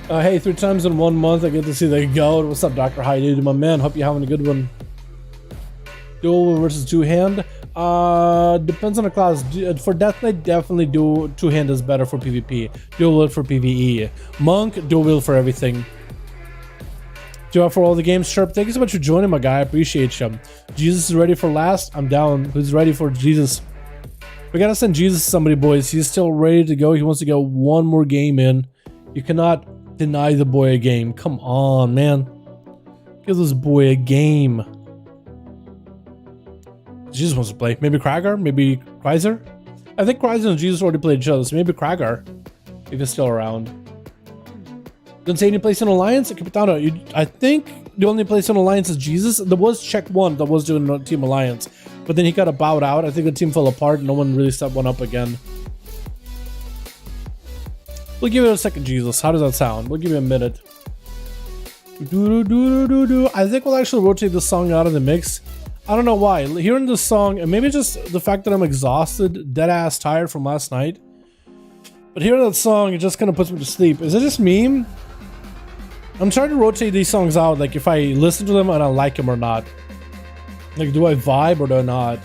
Hey, 3 times in 1 month I get to see the goat. What's up, Dr. Hi, dude? My man, hope you're having a good one. Duel versus two-hand. Depends on the class. For Death Knight, definitely two-hand is better for PvP. Dual wield for PvE. Monk, dual wield for everything. Do it for all the games. Sharp, thank you so much for joining, my guy. I appreciate you. Jesus is ready for last. I'm down. Who's ready for Jesus? We gotta send Jesus to somebody, boys. He's still ready to go. He wants to get one more game in. You cannot deny the boy a game. Come on, man. Give this boy a game. Jesus wants to play. Maybe Krager? Maybe Kreiser? I think Kreiser and Jesus already played each other, so maybe Krager, if he's still around. Didn't say any place in Alliance? Capitano, I think the only place in Alliance is Jesus. There was Check One that was doing Team Alliance, but then he got bowed out. I think the team fell apart. No one really stepped one up again. We'll give it a second, Jesus. How does that sound? We'll give you a minute. I think we'll actually rotate this song out of the mix. I don't know why. Hearing this song, and maybe just the fact that I'm exhausted, dead ass tired from last night. But hearing that song, it just kind of puts me to sleep. Is it just me? I'm trying to rotate these songs out, like if I listen to them and I like them or not. Like, do I vibe or do I not?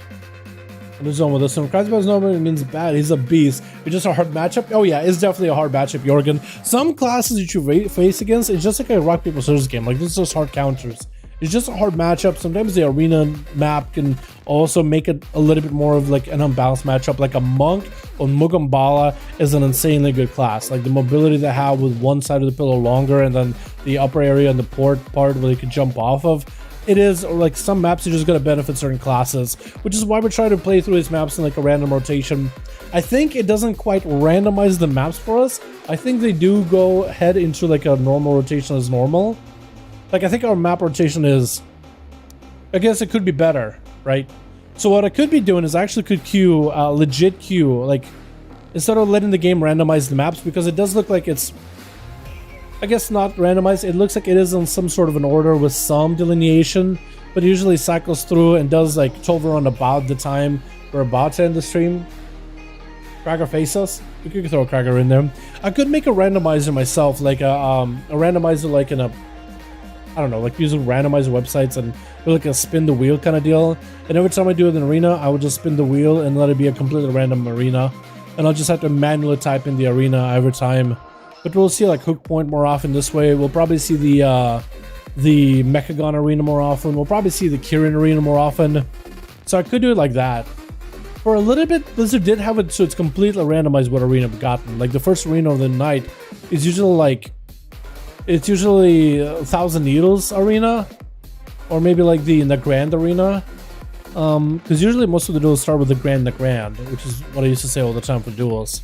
There's one with this one. Kreisberg's normally means bad. He's a beast. It's just a hard matchup. Oh yeah, it's definitely a hard matchup, Jorgen. Some classes that you face against, it's just like a rock paper scissors game. Like, this is just hard counters. It's just a hard matchup. Sometimes the arena map can also make it a little bit more of like an unbalanced matchup. Like a Monk or Mugambala is an insanely good class. Like the mobility they have with one side of the pillow longer and then the upper area and the port part where they can jump off of. It is, or like some maps are just going to benefit certain classes, which is why we're trying to play through these maps in like a random rotation. I think it doesn't quite randomize the maps for us. I think they do go head into like a normal rotation as normal. Like, I think our map rotation is, I guess it could be better, right? So what I could be doing is I actually could queue, legit queue, like, instead of letting the game randomize the maps, because it does look like it's, I guess not randomized, it looks like it is in some sort of an order with some delineation, but it usually cycles through and does like 12 around about the time we're about to end the stream. Krager face us? We could throw a Krager in there. I could make a randomizer myself, like a randomizer like in a, I don't know, like using randomizer websites and like a spin the wheel kind of deal. And every time I do it in arena, I would just spin the wheel and let it be a completely random arena. And I'll just have to manually type in the arena every time. But we'll see like Hook Point more often this way. We'll probably see the Mechagon arena more often. We'll probably see the Kirin arena more often. So I could do it like that. For a little bit, Blizzard did have it so it's completely randomized what arena we've gotten. Like the first arena of the night is usually like, it's usually 1,000 Needles arena, or maybe like the Grand arena, because usually most of the duels start with the Grand, which is what I used to say all the time for duels.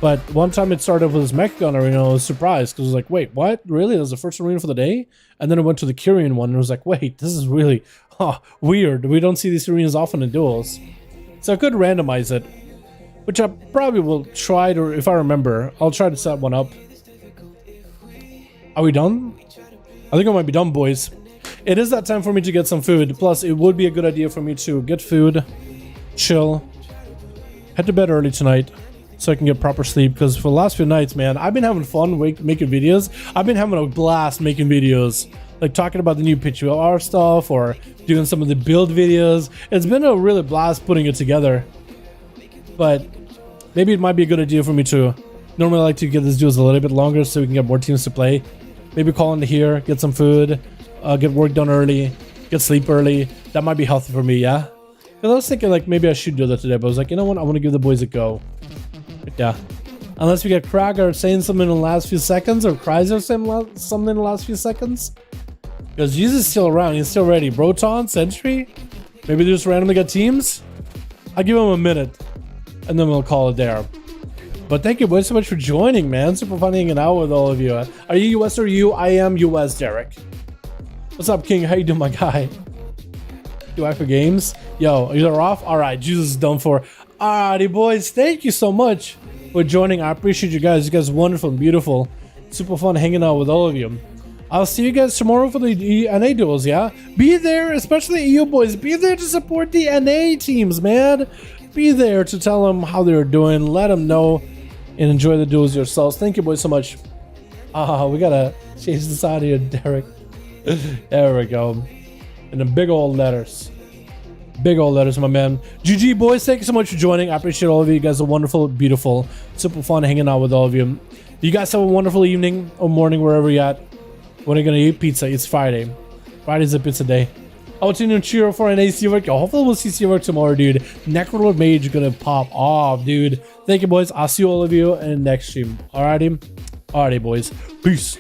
But one time it started with this Mechagon arena, I was surprised because I was like, wait, what? Really? That was the first arena for the day? And then I went to the Kyrian one and I was like, wait, this is really weird. We don't see these arenas often in duels. So I could randomize it, which I probably will try to, if I remember, I'll try to set one up. Are we done? I think I might be done, boys. It is that time for me to get some food. Plus, it would be a good idea for me to get food, chill, head to bed early tonight so I can get proper sleep. Because for the last few nights, man, I've been having fun making videos. I've been having a blast making videos. Like talking about the new PitchR stuff or doing some of the build videos. It's been a really blast putting it together. But maybe it might be a good idea for me to... Normally I like to get these duels a little bit longer so we can get more teams to play. Maybe call into here, get some food, get work done early, get sleep early. That might be healthy for me, yeah? Because I was thinking like maybe I should do that today, but I was like, you know what? I want to give the boys a go. But yeah. Unless we get Krager saying something in the last few seconds, or Kreiser saying something in the last few seconds. Because Jesus is still around. He's still ready. Broton, Sentry. Maybe they just randomly get teams. I'll give him a minute. And then we'll call it there. But thank you boys so much for joining, man. Super fun hanging out with all of you. Are you US or EU? I am US, Derek. What's up, King? How you doing, my guy? Do I for games? Yo, you're off? Alright, Jesus is done for. Alrighty, boys. Thank you so much for joining. I appreciate you guys. You guys are wonderful and beautiful. Super fun hanging out with all of you. I'll see you guys tomorrow for the NA duels, yeah? Be there, especially EU boys. Be there to support the NA teams, man. Be there to tell them how they're doing. Let them know and enjoy the duels yourselves. Thank you, boys, so much. We gotta change this out here, Derek. There we go. In the big old letters. Big old letters, my man. GG, boys. Thank you so much for joining. I appreciate all of you. You guys are wonderful, beautiful, super fun hanging out with all of you. You guys have a wonderful evening or morning, wherever you're at. When are you gonna eat pizza? It's Friday. Friday's a pizza day. I'll tune in cheer for an AC work. Yo, hopefully we'll see C work tomorrow, dude. Necrolord Mage gonna pop off, dude. Thank you, boys. I'll see all of you in the next stream. Alrighty, boys. Peace.